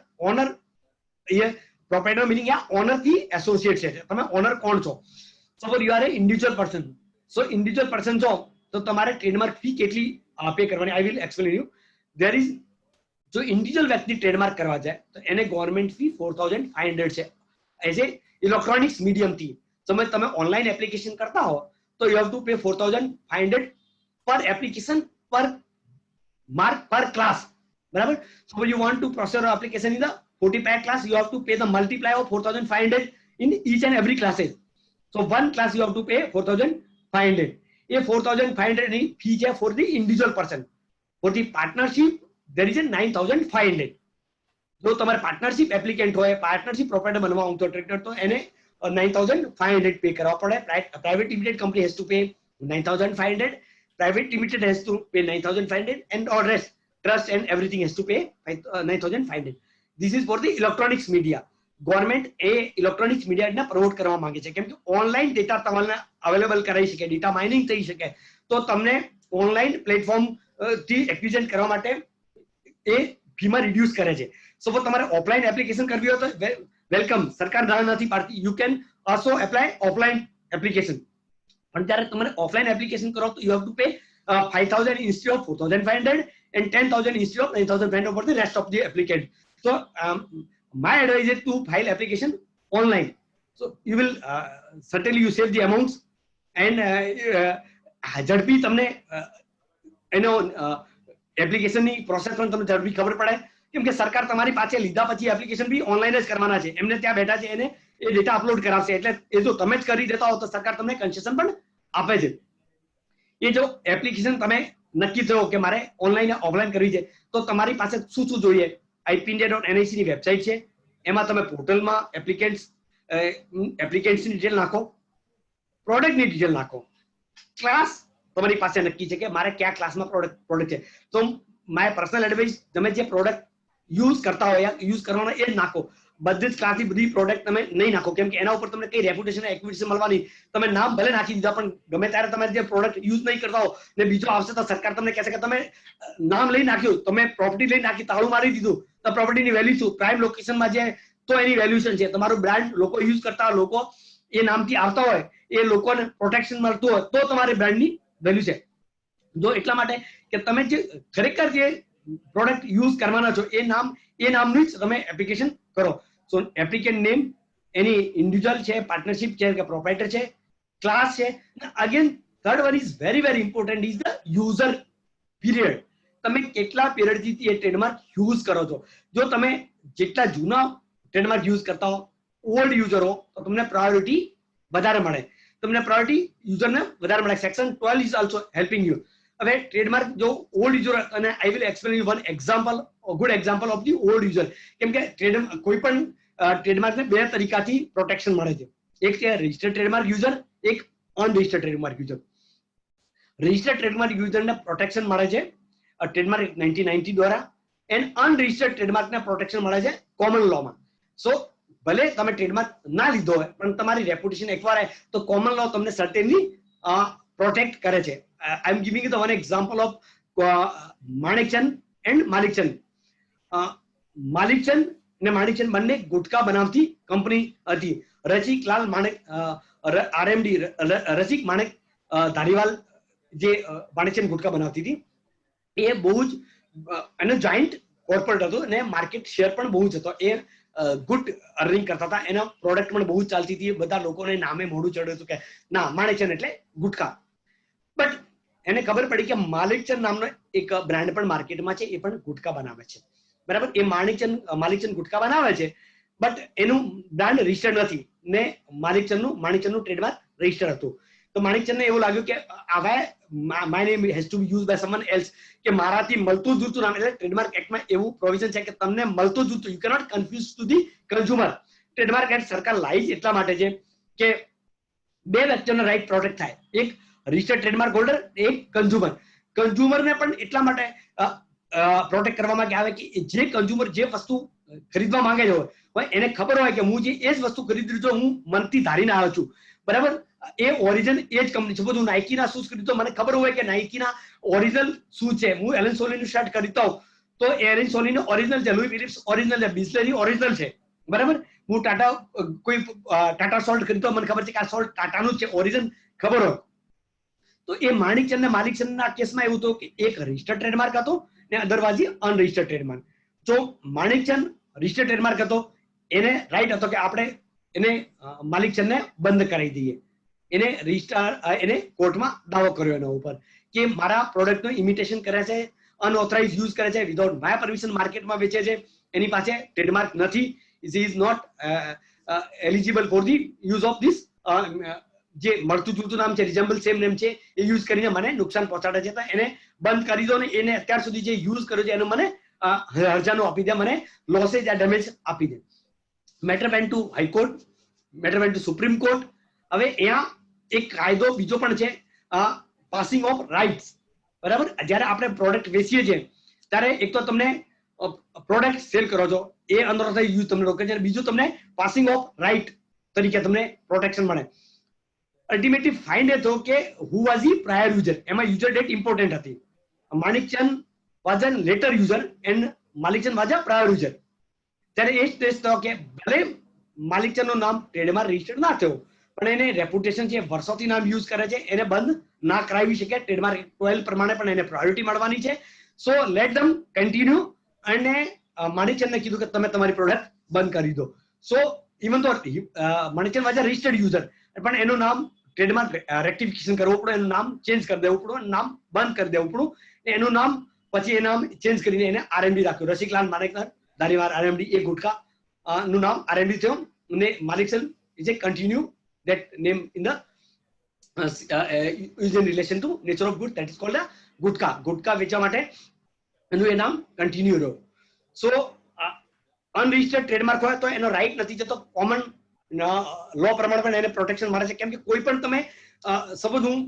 here. Proprietor meaning yeah, owner the associate છે. તમે owner કોણ છો? Suppose you are a individual person. So individual person છો તો તમારે trademark fee કેટલી pay કરવાની, I will explain you. There is, જો ઇન્ડિવિજ્યુઅલ વ્યક્તિ ટ્રેડમાર્ક કરવા જાય તો એને ગવર્મેન્ટ ફી 4500 છે એઝ એ ઇલેક્ટ્રોનિક્સ મીડિયમથી. સમજ તમે ઓનલાઈન એપ્લિકેશન કરતા હો તો યુ હેવ ટુ પે 4500 પર એપ્લિકેશન પર માર્ક પર ક્લાસ. બરાબર, so you want to process your application in the 40 class, you have to pay the multiply of 4500 in each and every classes. So one class you have to pay 4500. ये 4500 ની fee છે for the individual person. For the partnership there is a 9500. જો તમારે partnership applicant હોય, partnership proprietor બનવા માંગતો trader, તો એને 9500 પે કરવા પડે. Private limited company has to pay 9500, private limited has to pay 9500, and all rest trust and everything has to pay 9500. This is for the electronics media. Government A electronics મીડિયાને promote કરવા માંગે છે, કેમ કે online data તમને available કરાવી શકે, data mining થઈ શકે, તો તમને ઓનલાઈન પ્લેટફોર્મ થી એક્વિઝિશન કરવા માટે એ ફીમાં રિડ્યુસ કરે છે. સપોઝ તમારે ઓફલાઈન એપ્લિકેશન કરવી હોય તો વેલકમ, સરકાર ના નથી પાડતી, you can also apply offline application. પણ ત્યારે તમારે ઓફલાઈન એપ્લિકેશન કરો તો you have to pay 5000 instead of 4500 and 10000 instead of 9500 for the rest of the applicant. So my advice is to file application online. So you will certainly you save the amounts and ઝડપી તમને એનો એપ્લિકેશનની process પણ તમને ઝડપી ખબર પડે, કેમ કે સરકાર તમારી પાસે લીધા પછી એપ્લિકેશન બી ઓનલાઈન જ કરવાના છે. એમને ત્યાં બેઠા છે, એને એ ડેટા અપલોડ કરાવશે, એટલે એ જો તમે જ કરી દેતા હો તો સરકાર તમને કન્સેશન પણ આપે છે. એ જો એપ્લિકેશન તમે નક્કી થયો કે મારે ઓનલાઈન ઓફલાઈન કરવી છે, તો તમારી પાસે શું શું જોઈએ, ipindia.nic ની વેબસાઇટ છે, એમાં તમે પોર્ટલમાં એપ્લિકેન્ટ્સની ડિટેલ નાખો, પ્રોડક્ટની ડિટેલ નાખો, ક્લાસ તમારી પાસે નક્કી છે કે મારે કયા ક્લાસમાં પ્રોડક્ટ છે. તો માય પર્સનલ એડવાઇસ, તમે જે પ્રોડક્ટ યુઝ કરતા હોય યુઝ કરવાનો એ જ નાખો. બધી જ ક્લાસની બધી પ્રોડક્ટ તમે નહીં નાખો, કેમ કે એના ઉપર તમને કઈ રેપ્યુટેશન એક્વિટેશન મળવાની. તમે નામ ભલે નાખી દીધા, પણ ગમે ત્યારે તમે જે પ્રોડક્ટ યુઝ નહીં કરતા હો ને બીજો આવશે તો સરકાર તમને કહેશે કે તમે નામ લઈ નાખ્યું, તમે પ્રોપર્ટી લઈ નાખી, તાળું મારી દીધું, તો પ્રોપર્ટીની વેલ્યુ શું? પ્રાઇમ લોકેશનમાં છે તો એની વેલ્યુએશન છે. તમારું બ્રાન્ડ લોકો યુઝ કરતા હોય, લોકો એ નામથી આવતા હોય, એ લોકોને પ્રોટેક્શન મળતું હોય તો તમારી બ્રાન્ડની વેલ્યુ છે. જો એટલા માટે કે તમે જે ખરેખર જે પ્રોડક્ટ યુઝ કરવાના છો એ નામનું જ તમે એપ્લિકેશન કરો. સો એપ્લિકેન્ટ નેમ એની ઇન્ડિવિજ્યુઅલ છે, પાર્ટનરશિપ છે કે પ્રોપ્રાઇટર છે, ક્લાસ છે. Again third one is very important is the user period. તમે કેટલા પીરિયડથી એ ટ્રેડમાર્ક યુઝ કરો છો. જો તમે જેટલા જૂના ટ્રેડમાર્ક યુઝ કરતા હો, ઓલ્ડ યુઝર હો, તો તમને પ્રાયોરિટી વધારે મળે. તમને પ્રાયોરિટી યુઝરને વધારે મળે. Section 12 is also helping you. હવે ટ્રેડમાર્ક જો ઓલ્ડ યુઝર, અને આઈ will explain you one example, good example of the old user. કેમ કે કોઈ પણ ટ્રેડમાર્કને બે તરીકાથી પ્રોટેક્શન મળે છે. એક છે રજિસ્ટર્ડ ટ્રેડમાર્ક યુઝર, એક unregistered trademark user. Registered trademark યુઝરને પ્રોટેક્શન મળે છે ટ્રેડમાર્ક એક્ટ 1990 દ્વારા, એન્ડ અનરજિસ્ટર્ડ ટ્રેડમાર્કને પ્રોટેક્શન મળે છે કોમન લોમાં. સો ભલે તમે ટ્રેડમાર્ક ના લીધો હોય, પણ તમારી રેપ્યુટેશન એકવાર આવે તો કોમન લો તમને સર્ટેનલી પ્રોટેક્ટ કરે છે. I am giving the one example of Manikchand and Malikchand. Malikchand ને માણેકચંદ બંને ગુટકા બનાવતી કંપની હતી. રસિકલાલ માણેક, આરએમડી રસિક માણેક ધારીવાલ જે માણેકચંદ ગુટકા બનાવતી હતી, એ બહુ જ એનો જોઈન્ટ કોર્પોરેટ હતો અને માર્કેટ શેર પણ બહુ જ હતો. એ ગુડ અર્નિંગ કરતા હતા. એના પ્રોડક્ટ પણ બહુ જ ચાલતી હતી. બધા લોકોને નામે મોઢું ચડ્યું હતું કે ના માણેકચંદ એટલે ગુટકા. બટ એને ખબર પડી કે માલિકચંદ નામનો એક બ્રાન્ડ પણ માર્કેટમાં છે, એ પણ ગુટકા બનાવે છે. બરાબર. એ માલિકચંદ ગુટકા બનાવે છે, બટ એનું બ્રાન્ડ રજિસ્ટર્ડ નથી ને માણેકચંદનું ટ્રેડમાર્ક રજિસ્ટર્ડ હતું. તો માણેકચંદને એવું લાગ્યું કે હવે my name has to be use by someone else, કે મારાથી મળતું જૂતું નામ. એટલે ટ્રેડમાર્ક એક્ટમાં એવું પ્રોવિઝન છે કે તમને મળતું જૂતું, you cannot confuse to the consumer. Trademark act સરકાર લાવી જ એટલા માટે છે કે બે વ્યક્તિઓનો રાઈટ પ્રોટેક્ટ થાય. એક રજિસ્ટર્ડ ટ્રેડમાર્ક હોલ્ડર, એક કન્ઝ્યુમર. કન્ઝ્યુમરને પણ એટલા માટે પ્રોટેક્ટ કરવામાં આવે કે જે કન્ઝ્યુમર જે વસ્તુ ખરીદવા માંગે છે એને ખબર હોય કે હું જે એ જ વસ્તુ ખરીદી રહ્યો છું, હું મનથી ધારીને આવ્યો છું. બરાબર. એ ઓરિજિનલ એ જ કંપની છે. હું નાઇકીના શૂઝ ખરીદતો, મને ખબર હોય કે નાઇકીના ઓરિજિનલ શું છે. હું એલન સોલીનું શર્ટ ખરીદતા હોઉં તો એલન સોલીનું ઓરિજિનલ છે, લુઈ ફિલિપ્સ ઓરિજિનલ છે, બિસ્લેરી ઓરિજિનલ છે. બરાબર. હું ટાટા સોલ્ટ ખરીદતો, મને ખબર છે કે આ સોલ્ટ ટાટાનું જ છે, ઓરિજિનલ ખબર હોય. તો એ માણેકચંદ ને માલિકચંદના કેસમાં એવું હતું કે એક રજિસ્ટર્ડ ટ્રેડમાર્ક હતો ને અધરવાઇઝ અનરજિસ્ટર્ડ ટ્રેડમાર્ક. જો માણેકચંદ રજિસ્ટર્ડ ટ્રેડમાર્ક હતો, એને રાઈટ હતો કે આપણે એને માલિકચંદને બંધ કરાવી દઈએ. એને કોર્ટમાં દાવો કર્યો એના ઉપર કે મારા પ્રોડક્ટનું ઇમિટેશન કરે છે, અનઓથરાઇઝ યુઝ કરે છે, વિધાઉટ માય પરમિશન માર્કેટમાં વેચે છે, એની પાસે ટ્રેડમાર્ક નથી, he is not eligible for the use of this જે મળતું જુતું નામ છે, રિઝેમ્બલ સેમ નેમ છે, એ યુઝ કરીને મને નુકસાન પહોંચાડે છે. તો એને બંધ કરી દો ને એને અત્યાર સુધી જે યુઝ કર્યો છે એનું મને હર્જાનું આપી દે, મને લોસેજ આ ડેમેજ આપી દે. Matter went to high court, matter went to supreme court. હવે અહીંયા એક કાયદો બીજો પણ છે, પાસિંગ ઓફ રાઇટ્સ. બરાબર. જ્યારે આપણે પ્રોડક્ટ વેચીએ છીએ ત્યારે એક તો તમને પ્રોડક્ટ સેલ કરો છો એ અનઓથરાઇઝ યુઝ તમને રોકે છે, બીજું તમને પાસિંગ ઓફ રાઇટ તરીકે તમને પ્રોટેક્શન મળે. અલ્ટિમેટલી ફાઇન્ડ એ થયો કે who was the prior user. એમાં યુઝર ડેટ ઇમ્પોર્ટન્ટ હતી. Manikchand was an later user and Malikchand was a prior user. ત્યારે એ જ ટેસ્ટ થયો કે ભલે માલિકચંદનું નામ ટ્રેડમાર્ક રજિસ્ટર્ડ ના થયો, પણ એને રેપ્યુટેશન છે, વર્ષોથી નામ યુઝ કરે છે, એને બંધ ના કરાવી શકે. ટ્રેડમાર્ક એક્ટ 12 પ્રમાણે પણ એને પ્રાયોરિટી મળવાની છે. So let them continue. અને માણેકચંદને કીધું કે તમે તમારી પ્રોડક્ટ બંધ કરી દો. સો ઇવન તો Manekchand was a registered user, પણ એનું નામ ટ્રેડમાર્ક રેક્ટિફિકેશન કરવું પડે, એનું નામ ચેન્જ કરી દેવું પડે, નામ બંધ કરી દેવું પડું. એનું નામ પછી એ નામ ચેન્જ કરીને એને આરએમડી રાખ્યું. રસિકલાલ માણેક ધારીવાલ આરએમડી, એ ગુટકા નું નામ આરએમડી થયું અને Malikchand is a continue that name in the is in relation to nature of good, that is called a ગુટકા વેચવા માટે એનું એ નામ કન્ટિન્યુ રહ્યો. સો અનરજિસ્ટર્ડ ટ્રેડમાર્ક હોય તો એનો રાઈટ નથી જતો. કોમન લો પ્રમાણે પણ એને પ્રોટેક્શન મળે છે. કેમ કે કોઈ પણ તમે સપોઝ હું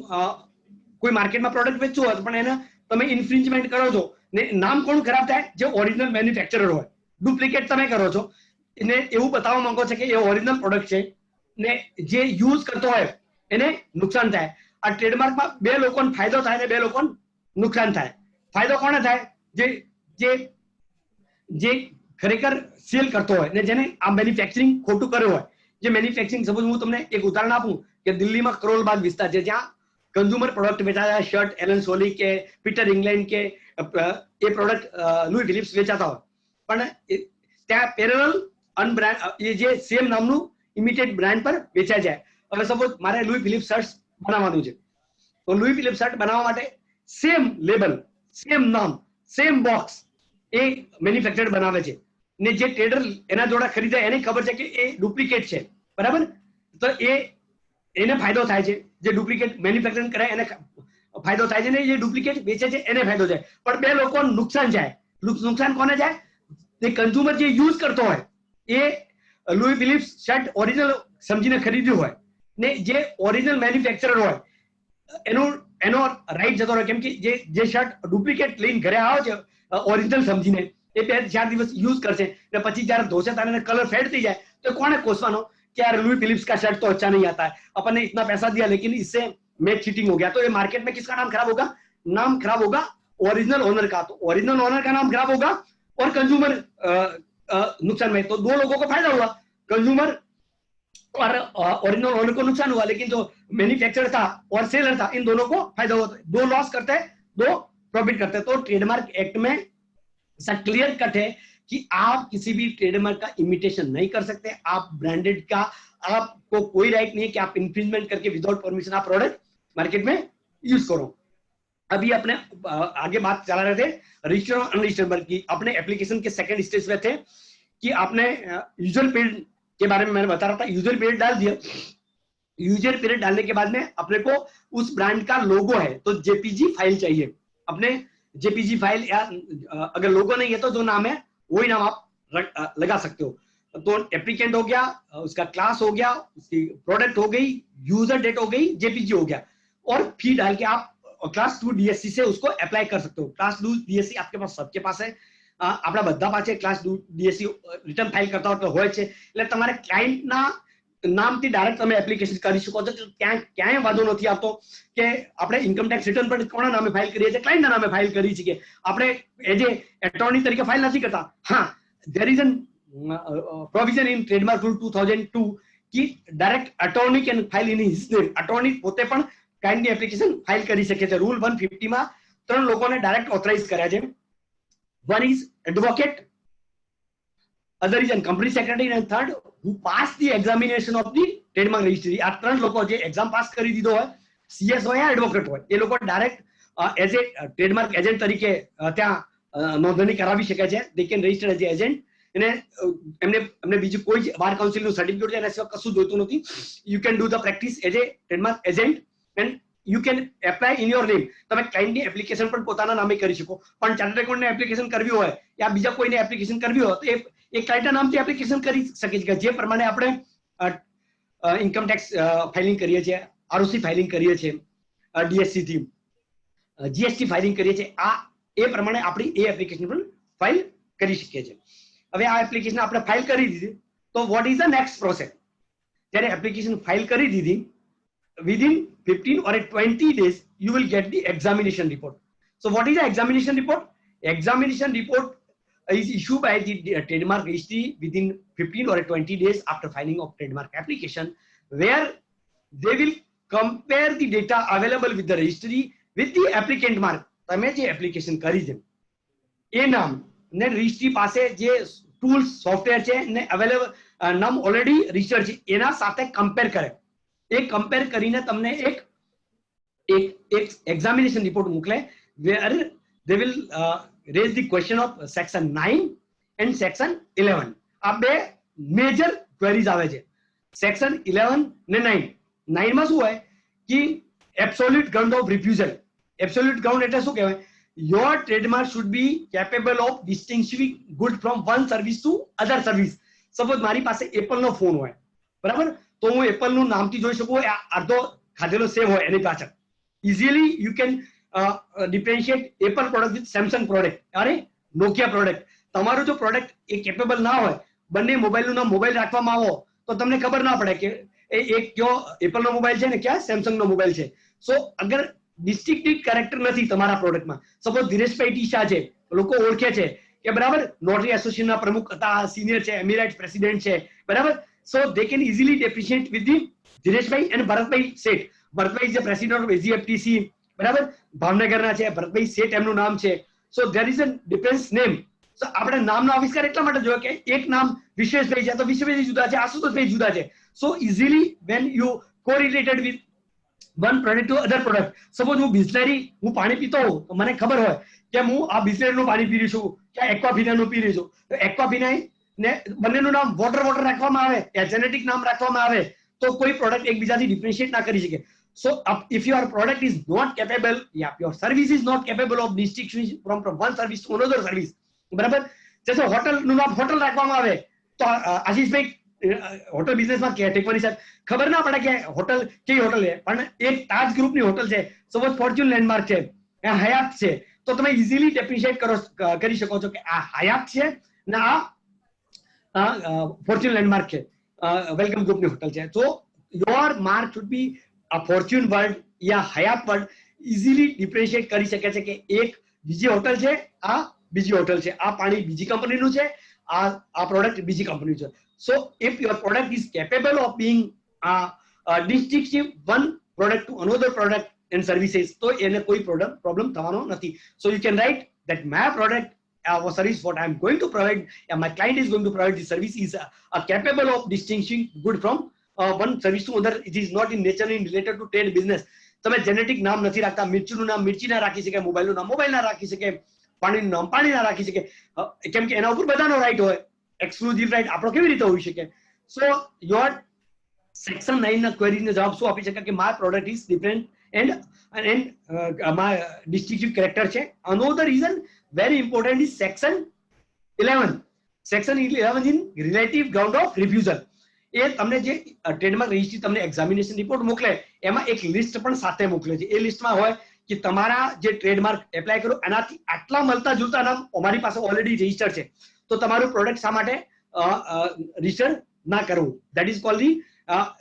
કોઈ માર્કેટમાં પ્રોડક્ટ વેચવું હોય પણ એને તમે ઇન્ફ્રિંજમેન્ટ કરો છો ને નામ કોણ ખરાબ થાય? જે ઓરિજિનલ મેન્યુફેક્ચરર હોય. ડુપ્લિકેટ તમે કરો છો એને એવું બતાવવા માંગો છો કે એ ઓરિજિનલ પ્રોડક્ટ છે ને જે યુઝ કરતો હોય એને નુકસાન થાય. આ ટ્રેડમાર્કમાં બે લોકોને ફાયદો થાય ને બે લોકોને નુકસાન થાય. ફાયદો કોને થાય? જે ખરેખર સેલ કરતો હોય ને જેને આ મેન્યુફેક્ચરિંગ ખોટું કર્યું હોય. જે મેન્યુફેક્ચરિંગ, સપોઝ હું તમને એક ઉદાહરણ આપું કે દિલ્હીમાં કરોલબાગ વિસ્તાર છે, જ્યાં કન્ઝ્યુમર પ્રોડક્ટ વેચાતા હોય, શર્ટ એલન સોલી કે પીટર ઇંગ્લેન્ડ કે એ પ્રોડક્ટ લુઈ ફિલિપ્સ વેચાતા હોય, પણ ત્યાં પેરેલલ અનબ્રાન્ડ એ જે સેમ નામનું ઇમિટેડ બ્રાન્ડ પર વેચાય જાય. હવે સપોઝ મારે લુઈ ફિલિપ્સ શર્ટ બનાવવાનું છે, તો લુઈ ફિલિપ્સ શર્ટ બનાવવા માટે સેમ લેબલ, સેમ નામ, સેમ બોક્સ એ મેન્યુફેક્ચર બનાવે છે, ને જે ટ્રેડર એના જોડે ખરીદે એને ખબર છે કે એ ડુપ્લિકેટ છે, બરાબર? તો એને ફાયદો થાય છે, જે ડુપ્લિકેટ મેન્યુફેક્ચરિંગ કરે એને ફાયદો થાય છે, ને જે ડુપ્લિકેટ વેચે છે એને ફાયદો થાય. પણ બે લોકો નુકસાન જાય. નુકસાન કોને જાય? જે કન્ઝ્યુમર જે યુઝ કરતો હોય એ લુઈ ફિલિપ્સ શર્ટ ઓરિજિનલ સમજીને ખરીદ્યું હોય, ને જે ઓરિજિનલ મેન્યુફેક્ચરર હોય એનો રાઈટ જતો રહે, કેમ કે જે શર્ટ ડુપ્લિકેટ લઈને ઘરે આવે છે ઓરિજિનલ સમજીને, એ 2-4 દિવસ યુઝ કરશે, ને પછી જયારે ધોશે ત્યારે કલર ફેડ થઈ જાય, તો કોને કોસવાનો कि यार लुई फिलिप्स का शर्ट तो अच्छा नहीं आता है, अपन ने इतना पैसा दिया लेकिन इससे मैच चीटिंग हो गया, तो ये मार्केट में किसका नाम खराब होगा? नाम खराब होगा ओरिजिनल ओनर का. तो ओरिजिनल ओनर का नाम खराब होगा और कंज्यूमर नुकसान में. तो दो लोगों को फायदा हुआ, कंज्यूमर और ओरिजिनल ओनर को नुकसान हुआ, लेकिन जो मैन्युफैक्चरर था और सेलर था इन दोनों को फायदा हुआ. दो लॉस करते हैं, दो प्रॉफिट करते हैं. तो ट्रेडमार्क एक्ट में ऐसा क्लियर कट है कि आप किसी भी ट्रेडमार्क का इमिटेशन नहीं कर सकते. आप ब्रांडेड का आपको कोई राइट नहीं है कि आप इन्फ्रिंजमेंट करके विदाउट परमिशन आप प्रोडक्ट मार्केट में यूज करो. अभी अपने आगे बात चला रहे थे रजिस्टर और अनरजिस्टर्ड की. अपने एप्लीकेशन के सेकंड स्टेज पे थे कि आपने यूजर पीरियड के बारे में मैंने बता रहा था. यूजर पीरियड डाल दिया. यूजर पीरियड डालने के बाद में अपने को उस ब्रांड का लोगो है तो जेपीजी फाइल चाहिए. अपने जेपीजी फाइल या अगर लोगो नहीं है तो जो नाम है वही नाम आप लगा सकते हो. तो एप्लीकेंट हो गया, उसका क्लास हो गया, उसकी प्रोडक्ट हो गई, यूजर डेट हो गई, जेपीजी हो गया, और फी डाल के आप क्लास 2 डीएससी से उसको अप्लाई कर सकते हो. क्लास 2 डीएससी आपके पास सबके पास है, આપણા બધા પાસે ક્લાસ 2 ડીએસસી રિટર્ન ફાઇલ કરતા હોય છે, એટલે તમારે ક્લાયન્ટના નામથી ડાયરેક્ટ તમે એપ્લિકેશન કરી શકો છો. ક્યાંય વાંધો નથી આવતો કે આપણે ઇન્કમ ટેક્સ રિટર્ન પણ કોના નામે ફાઇલ કરીએ છીએ? ક્લાયન્ટના નામે ફાઇલ કરી છીએ. આપણે એઝ એ એટોર્ની તરીકે ફાઇલ નથી કરતા. હા, there is an provision in trademark rule 2002 कि direct attorney can file in his name. Attorney પોતે પણ ક્લાયન્ટની એપ્લિકેશન ફાઇલ કરી શકે છે. રૂલ 150 માં 3 લોકોને ડાયરેક્ટ ઓથરાઇઝ કર્યા છે. One is advocate, other is a company secretary, and third who passed the examination of the trademark registry. આ 3 લોકો જે એક્ઝામ પાસ કરી દીધો હોય, સીએસ હોય યા એડવોકેટ હોય, એ લોકો direct as a trademark agent તરીકે ત્યાં નોંધણી કરાવી શકે છે. they can register as a agent. એને એમને બીજું કોઈ બાર કાઉન્સિલનું સર્ટિફિકેટ એના સિવાય કશું જોઈતું નથી. you can do the practice as a trademark agent and you can apply in your name. તમે ક્લાયન્ટની એપ્લિકેશન પણ પોતાના નામે કરી શકો. પણ ચાર્ટર્ડ એકાઉન્ટને એપ્લિકેશન કરવી હોય યા બીજા કોઈને એપ્લિકેશન કરવી હોય તો એ ક્લાયન્ટના નામથી એપ્લિકેશન કરી શકે છે. જે પ્રમાણે આપણે ઇન્કમ ટેક્સ ફાઇલિંગ કરીએ છીએ, આરઓસી ફાઇલિંગ કરીએ છીએ, ડીએસસી થી જીએસટી ફાઇલિંગ કરીએ છીએ, આ એ પ્રમાણે આપણી એ એપ્લિકેશન પણ ફાઇલ કરી શકીએ છીએ. હવે આ એપ્લિકેશન આપણે ફાઇલ કરી દીધી તો vote is the next process? જ્યારે એપ્લિકેશન ફાઇલ કરી દીધી, within 15 or 20 days you will get the examination report. So what is the examination report? Examination report is issued by the trademark registry within 15 or 20 days after filing of trademark application, where they will compare the data available with the registry with the applicant mark. તમે જે application કરી છે એ નામ ને registry પાસે જે tools software છે ને અવેલેબલ નામ ઓલરેડી રજિસ્ટર્ડ છે એના સાથે કમ્પેર કરે. એ કમ્પેર કરીને તમને એક એક્ઝામિનેશન રિપોર્ટ મોકલે, where they will raise the question of section 9 and section 11. આ બે મેજર ક્વેરીઝ આવે છે. સેક્શન 11 ને 9. 9 માં શું હોય કે absolute ground of refusal. Absolute ground એટલે શું કહેવાય? Your trademark should be capable of distinguishing good from one service to other service. Suppose મારી પાસે એપલનો ફોન હોય, બરાબર, તો હું એપલનું નામથી જોઈ શકું અડધો ખાધેલો સેવ હોય એની પાછળ. Easily you can differentiate Apple product with Samsung product અને નોકિયા પ્રોડક્ટ. તમારું જો પ્રોડક્ટ એ કેપેબલ ના હોય, બંને મોબાઈલનું નામ મોબાઈલ રાખવામાં આવો તો તમને ખબર ના પડે કે એક કયો એપલનો મોબાઈલ છે ને ક્યાં સેમસંગનો મોબાઈલ છે. સો અગર ડિસ્ટિંક્ટિવ કેરેક્ટર નથી તમારા પ્રોડક્ટમાં, સપોઝ ધીરેશભાઈ ટી શાહ છે, લોકો ઓળખે છે કે બરાબર નોટરી એસોસિએશનના પ્રમુખ હતા, સિનિયર છે, એમિરેટ્સ પ્રેસિડેન્ટ છે, બરાબર. So they can easily differentiate with the Direshbhai and Bharatbhai Seth. Bharatbhai is the president of AGFTC, બરાબર, ભાવનગરના છે, ભરતભાઈ શેઠ એમનું નામ છે. So there is a difference name. સો આપણે નામનો આવિષ્કાર એટલા માટે જોયો કે એક નામ વિશ્વેશભાઈ છે તો વિશ્વેશભાઈ જુદા છે, આશુતોષભાઈ જુદા છે. So easily when you correlated with one product to other product. Suppose હું બિસ્લેરી, હું પાણી પીતો હોઉં તો મને ખબર હોય કે હું આ બિસ્લેરીનું પાણી પી રહ્યું છું કે એક્વાફિનાનું પી રહ્યું છું, તો એક્વાફિના ને બંનેનું નામ વોટર રાખવામાં આવે યા જેનેટિક નામ રાખવામાં આવે તો કોઈ પ્રોડક્ટ એકબીજાથી ડિફરન્શિએટ ના કરી શકે. So if your product is not capable, yeah, your service is not capable of distinguishing from one service to another service, બરાબર. જैसे હોટલ નું નામ હોટલ રાખવામાં આવે તો આશીષભાઈ હોટલ બિઝનેસમાં ટેકવાની સાહેબ ખબર ના પડે કે હોટલ કેવી હોટલ છે, પણ એક તાજ ગ્રુપની હોટલ છે, સપોઝ ફોર્ચ્યુન લેન્ડમાર્ક છે, હયાત છે, તો તમે ઇઝીલી ડિફરન્શિએટ કરી શકો છો કે આ હયાત છે ને આ ફોર્ચ્યુન લેન્ડમાર્ક છે, વેલકમ ગ્રુપની હોટલ છે. તો યોર માર્ક શુડ બી આ ફોર્ચ્યુન વર્લ્ડ યા હયાત વર્લ્ડ ઇઝીલી ડિફરન્શિએટ કરી શકે છે કે એક બીજી હોટલ છે, આ બીજી હોટલ છે, આ પાણી બીજી કંપનીનું છે, આ પ્રોડક્ટ બીજી કંપનીનું છે. So if your product is capable of being distinctive one product to another product and services, તો એને કોઈ પ્રોબ્લેમ થવાનો નથી. So you can write that my product or service what I am going to provide, my client is going to provide the service is capable of distinguishing good from one service to other. It is not in nature in related to trade business. તમે genetic નામ નથી રાખતા, મિર્ચીનું નામ મિર્ચી ના રાખી શકે, મોબાઈલનું નામ mobile ના રાખી શકે, પાણીનું નામ પાણી ના રાખી શકે, કેમ કે એના ઉપર બધાનો રાઈટ હોય. એક્સક્લુઝિવ રાઈટ આપણો કેવી રીતે હોઈ શકે? સો યોર સેક્શન 9 ના ક્વેરીનો જવાબ શું આપી શકે કે my product is different and my distinctive character છે. Another reason very important is section 11. Section 11 in relative ground of refusal. એ તમને જે ટ્રેડમાર્ક રજિસ્ટ્રી તમને એક્ઝામિનેશન રિપોર્ટ મોકલે એમાં એક લિસ્ટ પણ સાથે મોકલે છે. એ લિસ્ટમાં હોય કે તમારા જે ટ્રેડમાર્ક એપ્લાય કરો એનાથી આટલા મળતા જુલતા નામ અમારી પાસે ઓલરેડી રજિસ્ટર છે, તો તમારું પ્રોડક્ટ શા માટે રજિસ્ટર ના કરવું? That is called the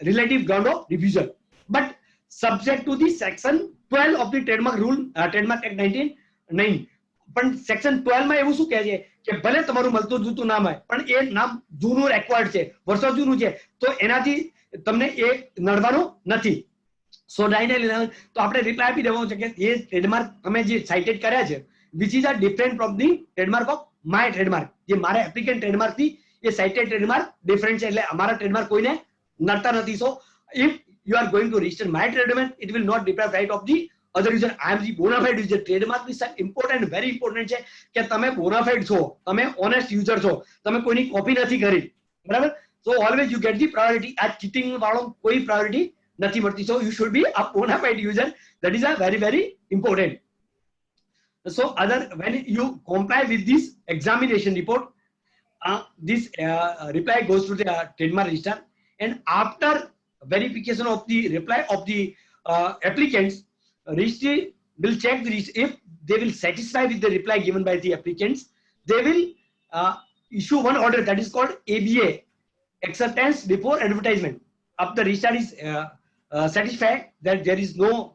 relative ground of refusal. But subject to the section 12 of the trademark rule, trademark act 1909. પણ સેક્શન 12 માં એવું શું કહે છે કે ભલે તમારું મળતું જૂતું નામ હોય પણ એ નામ જૂનું રેકોર્ડ છે, વર્ષો જૂનું છે, તો એનાથી તમને એ નડવાનું નથી. સો 911 તો આપણે રિપ્લાય આપી દેવાનો છે કે એ ટ્રેડમાર્ક તમે જે સાઇટેડ કર્યા છે which is a different from the trademark of my trademark. જે મારા એપ્લિકેન્ટ ટ્રેડમાર્ક થી એ સાઇટેડ ટ્રેડમાર્ક ડિફરન્ટ છે, એટલે અમારા ટ્રેડમાર્ક કોઈને નડતા નથી. સો if you are going to register my trademark, it will not deprive right of the other user. I am the bona fide user. Trademark is important, very important છે કે તમે bona fide છો, તમે honest user છો, તમે કોઈની copy નથી કરી, બરાબર. So always you get the priority. આ cheating વાળો કોઈ priority નથી મળતી. So you should be a bona fide user. That is a very very important. So other when you comply with this examination report, this reply goes to the trademark register, and after verification of the reply of the applicants, registry will check the if they will satisfy with the reply given by the applicants, they will issue one order that is called ABA, acceptance before advertisement. If the registrar is satisfied that there is no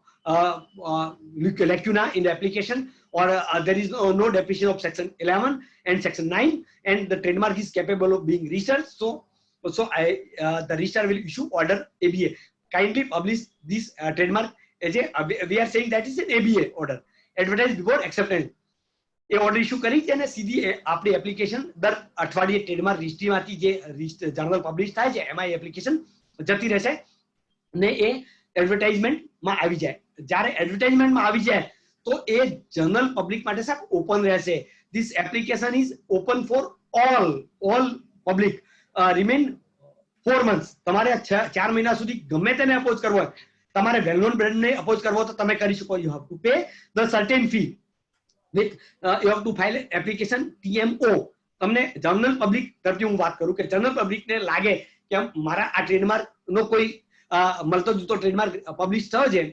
lacuna in the application or there is no deficiency of section 11 and section 9 and the trademark is capable of being registered, so the registrar will issue order ABA. Kindly publish this trademark as we are saying that is an ABA order, advertise before acceptance. A order issue કરી છે અને સીધી આપણી application દર અઠવાડિયે trademark રજિસ્ટ્રીમાંથી જે journal publish થાય છે એમાં એ એપ્લિકેશન જતી રહેશે ને એ એડવર્ટાઇઝમેન્ટમાં આવી જાય. જ્યારે એડવર્ટાઇઝમેન્ટમાં આવી જાય તો એ જર્નલ પબ્લિક માટે સાહેબ ઓપન રહેશે. This application is open for all public. Remain 4 months. તમારે 4 મહિના સુધી ગમે તેને અપોઝ કરવો હોય, તમારે વેલ નોન બ્રાન્ડને અપોઝ કરવો તો તમે કરી શકો. You have to pay the certain fee with you have to file application TMO. તમને જનરલ પબ્લિક તરફથી હું વાત કરું કે જનરલ પબ્લિકને લાગે કે મારા આ ટ્રેડમાર્કનો કોઈ મળતો જૂતો ટ્રેડમાર્ક પબ્લિશ થયો છે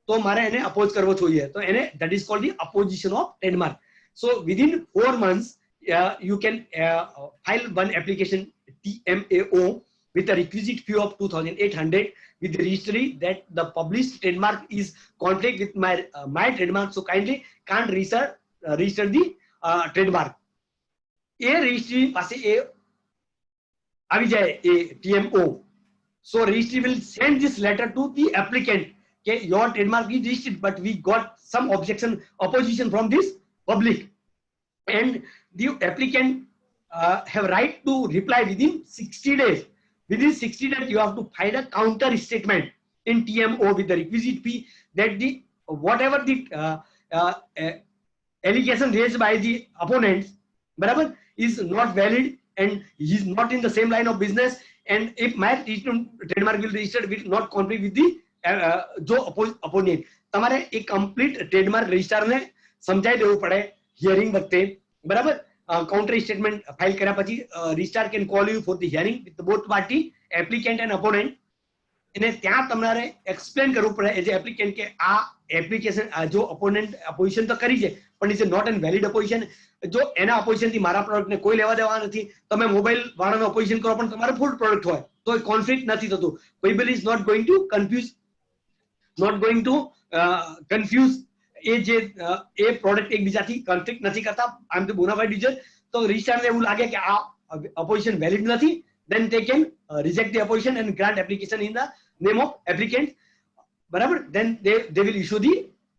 તો મારે એને અપોઝ કરવો જોઈએ, તો એને that is called the opposition of trademark. So within 4 months you can file one application TMAO with a requisite fee of 2,800 with the registry that the published trademark is conflict with my trademark, so kindly can't register the trademark. A registry પાસે એ આવી જાય એ TMO. So registry will send this letter to the applicant કે your trademark is registered, but we got some opposition from this public, and the applicant have right to reply within 60 days. Within 60 days, you have to file a counter statement in TMO with the requisite fee that the whatever the allegation raised by the opponents, barabar, is not valid and he is not in the same line of business, and if my trademark will registered will not conflict with the जो opponent. તમારે એક complete trademark register ને સમજાઈ દેવું પડે hearing વખતે, બરાબર. Counter statement file કર્યા પછી registrar can call you for the hearing with both party, applicant and opponent. એને ત્યાં તમારે explain કરવું પડે as a applicant કે આ application જો opponent opposition તો કરી છે પણ is not an valid opposition. જો એના opposition થી મારા પ્રોડક્ટ ને કોઈ લેવા દેવા નથી, તમે મોબાઈલ વાળાનો opposition કરો પણ તમારો ફૂલ પ્રોડક્ટ હોય તો કોન્ફ્લિક્ટ નથી થતું. people is not going to confuse એ જે એ પ્રોડક્ટ એકબીજાથી કોન્ફ્લિક્ટ નથી કરતા. આઈ એમ ધ બોનાફાઇડ યુઝર. તો રજિસ્ટ્રારને એવું લાગે કે આ opposition valid નથી, then they can reject the opposition and grant application in the name of applicant, બરાબર. then they will issue the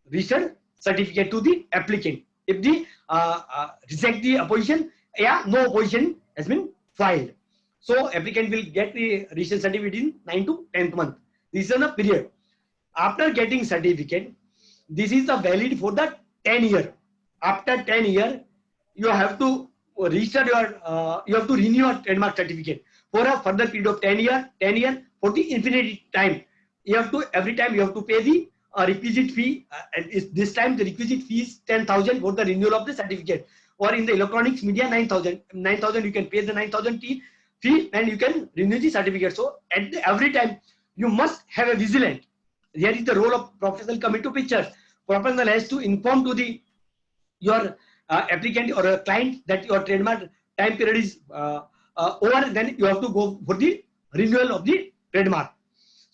registered certificate to the applicant if the reject the opposition, no opposition has been filed. So applicant will get the registered certificate in 9 to 10th month. This is a period. After getting certificate, this is the valid for the 10 year. After 10 year, you have to register your you have to renew your trademark certificate for a further period of 10 year for the infinite time. You have to every time you have to pay the requisite fee, and this time the requisite fee is 10,000 for the renewal of the certificate, or in the electronics media 9,000 you can pay the 9,000 fee and you can renew the certificate. So at every time you must have a vigilant. Here is the role of professional come into picture. Professional has to inform to the your applicant or a client that your trademark time period is over, then you have to go for the renewal of the trademark.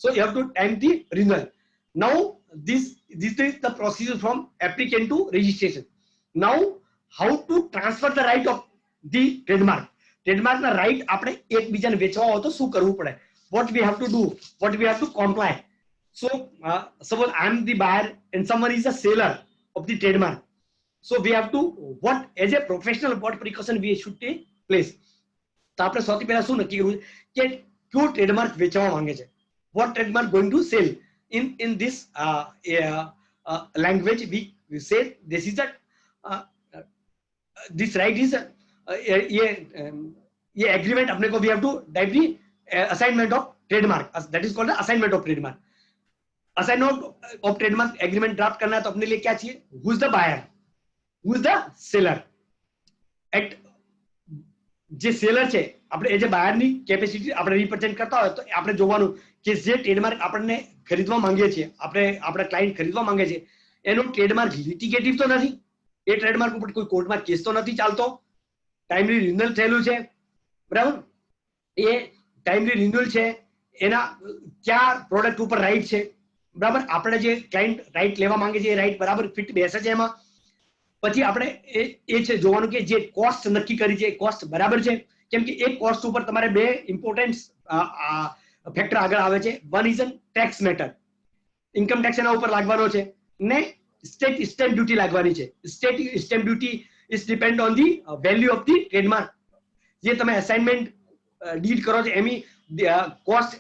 So you have to time the renewal. Now this is the procedure from applicant to registration. Now how to transfer the right of the trademark. Trademark na right આપણે એકબીજાને વેચવા હોય તો શું કરવું પડે? What we have to do? What we have to comply? So suppose I am the buyer and someone is a seller of the trademark. So we have to, what as a professional, what precaution we should take place. તો આપણે સૌથી પહેલા શું નક્કી કરવું કે કયો trademark વેચવા માંગે છે? What trademark going to sell? In this language we say this is a this right is ये agreement अपने को we have to type the assignment of trademark, that is called the assignment of trademark. Assignment of trademark agreement draft करना है तो अपने लिए क्या चाहिए? Who is the buyer? Who is the seller? At જે સેલર છે આપણે એ જે બાયરની કેપેસિટી આપણે રિપ્રેઝન્ટ કરતા હોય તો આપણે જોવાનું કે જે ટ્રેડમાર્ક આપણને ખરીદવા માંગીએ છીએ, આપણા ક્લાયન્ટ ખરીદવા માંગે છે, એનો ટ્રેડમાર્ક લિટિગેટિવ તો નથી, એ ટ્રેડમાર્ક ઉપર કોઈ કોર્ટમાં કેસ તો નથી ચાલતો, ટાઈમલી રિન્યુઅલ થયેલું છે, બરાબર. એ ટાઈમલી રિન્યુઅલ છે, એના ક્યાં પ્રોડક્ટ ઉપર રાઈટ છે, બરાબર. આપણે જે ક્લાયન્ટ રાઈટ લેવા માંગે છે એ રાઈટ બરાબર ફિટ બેસે છે એમાં. પછી આપણે એ છે જોવાનું કે જે કોસ્ટ નક્કી કરી છે એ કોસ્ટ બરાબર છે, કેમ કે એક કોસ્ટ ઉપર તમારે બે ઇમ્પોર્ટન્ટ ફેક્ટર આગળ આવે છે. One is tax matter, income tax એના ઉપર લાગવાનો છે ને સ્ટેટ સ્ટેમ્પ ડ્યુટી લાગવાની છે. State stamp duty is depend on the value of the trademark. જે તમે અસાઇનમેન્ટ ડીડ કરો છો એની કોસ્ટ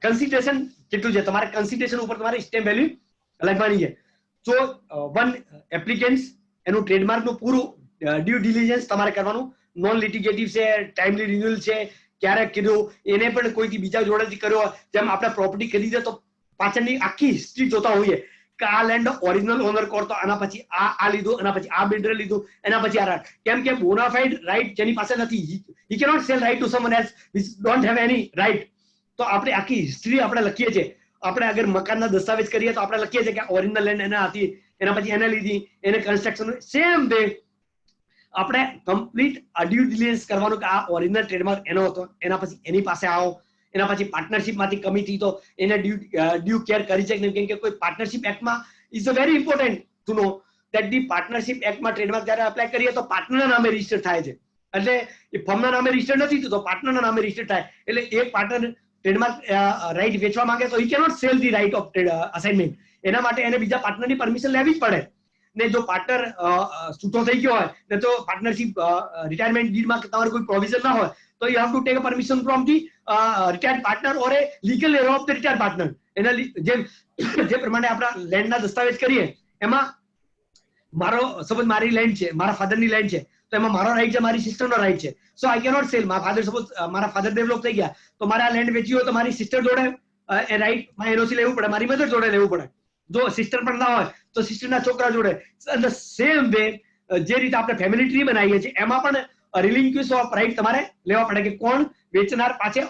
કન્સિડરેશન કેટલું છે, તમારે કન્સિડરેશન ઉપર તમારે સ્ટેમ્પ વેલ્યુ લાગવાની છે. સો વન એપ્લિકેન્ટ્સ એનું ટ્રેડમાર્કનું પૂરું ડ્યુ ડિલિજન્સ તમારે કરવાનું. નોન લિટિગેટિવ છે, ટાઈમલી રિન્યુઅલ છે, ક્યારે કીધું, એને પણ કોઈથી બીજા જોડેથી કર્યો. જેમ આપણે પ્રોપર્ટી ખરીદે તો પાછળની આખી હિસ્ટ્રી જોતા હોઈએ કે આ લેન્ડ ઓરિજિનલ ઓનર કોણ, તો આના પછી આ લીધું, આના પછી આ બિલ્ડરે લીધું, એના પછી આ. કેમ કે બોનાફાઇડ રાઈટ જેની પાસે નથી, he cannot sell right to someone else which don't have any right. તો આપણે આખી હિસ્ટ્રી આપણે લખીએ છીએ. આપણે અગર મકાનના દસ્તાવેજ કરીએ તો આપણે લખીએ છીએ કે ઓરિજિનલ લેન્ડ એના હતી, એના પછી એને લીધી, એને કન્સ્ટ્રક્શન. સેમ વે આપણે કમ્પ્લીટ ડ્યુ ડિલિજન્સ કરવાનું કે આ ઓરિજિનલ ટ્રેડમાર્ક એનો હતો, એના પછી એની પાસે આવો, એના પછી પાર્ટનરશિપમાંથી કમી થઈ તો એને ડ્યુ કેર કરી છે. કેમ કે કોઈ પાર્ટનરશિપ એક્ટમાં is a very important to know that the partnership એક્ટમાં ટ્રેડમાર્ક જ્યારે એપ્લાય કરીએ તો પાર્ટનરના નામે રજીસ્ટર થાય છે. એટલે એ ફર્મના નામે રજીસ્ટર નથી થતો, પાર્ટનરના નામે રજીસ્ટર થાય. એટલે એક પાર્ટનર ટ્રેડમાર્ક રાઇટ વેચવા માંગે તો he cannot sell the right of assignment. એના માટે એને બીજા પાર્ટનરની પરમિશન લેવી જ પડે. ને જો પાર્ટનર છૂટો થઈ ગયો હોય ને તો પાર્ટનરશિપ રિટાયરમેન્ટ ડીડમાં તમારું કોઈ પ્રોવિઝન ના હોય તો you have to take a permission from the retired partner or A legal hair of the retired partner. એના જે પ્રમાણે આપણા લેન્ડના દસ્તાવેજ કરીએ એમાં મારો સપોઝ મારી લેન્ડ છે, મારા ફાધરની લેન્ડ છે, તો એમાં મારો રાઈટ છે, મારી સિસ્ટરનો રાઈટ છે. સો આઈ કેનોટ સેલ. મારા ફાધર સપોઝ મારા ફાધર ડેવલપ થઈ ગયા તો મારે આ લેન્ડ વેચી હોય તો મારી સિસ્ટર જોડે એ રાઈટ માં એનઓસી લેવું પડે, મારી મધર જોડે લેવું પડે. જો સિસ્ટર પણ ના હોય તો સિસ્ટરના છોકરા જોડે. ધ સેમ વે જે રીતે આપણે ફેમિલી ટ્રી બનાવીએ છીએ એમાં પણ રિલિંક્વિશ ઓફ રાઈટ તમારે લેવા પડે કે કોણ વેચનાર પાસે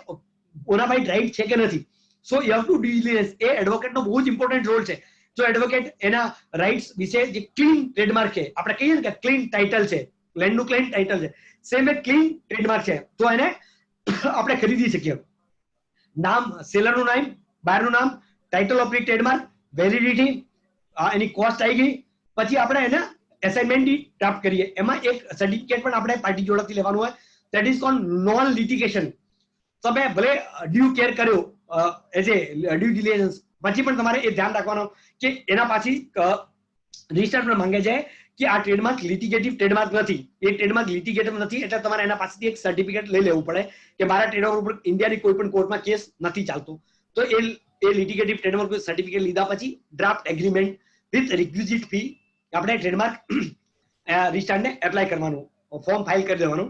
બોનાફાઇડ રાઈટ છે કે નથી. So you have to diligence. એ એડવોકેટનો બહુ જ ઇમ્પોર્ટન્ટ રોલ છે. જો એડવોકેટ એના રાઇટ્સ વિશે જે ક્લીન ટ્રેડમાર્ક છે, આપણે કહીએ ને કે ક્લીન ટાઇટલ છે, લેન્ડનું ક્લીન ટાઇટલ છે, સેમ એ ક્લીન ટ્રેડમાર્ક છે, તો એને આપણે ખરીદી શકીએ. નામ, સેલરનું નામ, બાયરનું નામ, title of the trademark, validity, any cost આવી ગઈ, પછી આપણે એને એસાઇનમેન્ટ ડ્રાફ્ટ કરીએ. એમાં એક સર્ટિફિકેટ પણ આપણે પાર્ટી જોડેથી લેવાનું હોય, that is called non litigation. તમે ભલે ડ્યુ કેર કર્યો એઝ એ ડ્યુ ડિલિજન્સ, પછી પણ તમારે એ ધ્યાન રાખવાનું કે એના પાછી રજિસ્ટર પણ માંગે છે કે આ ટ્રેડમાર્ક લિટિગેટિવ ટ્રેડમાર્ક નથી. એ ટ્રેડમાર્ક લિટિગેટિવ નથી એટલે તમારે એના પાસેથી એક સર્ટિફિકેટ લઈ લેવું પડે કે મારા ટ્રેડમાર્ક ઉપર ઇન્ડિયાની કોઈ પણ કોર્ટમાં કેસ નથી ચાલતો. તો એ લિટિગેટિવ ટ્રેડમાર્ક સર્ટિફિકેટ લીધા પછી draft agreement with requisite fee આપણે ટ્રેડમાર્ક રજિસ્ટરને એપ્લાય કરવાનું, ફોર્મ ફાઇલ કરી દેવાનું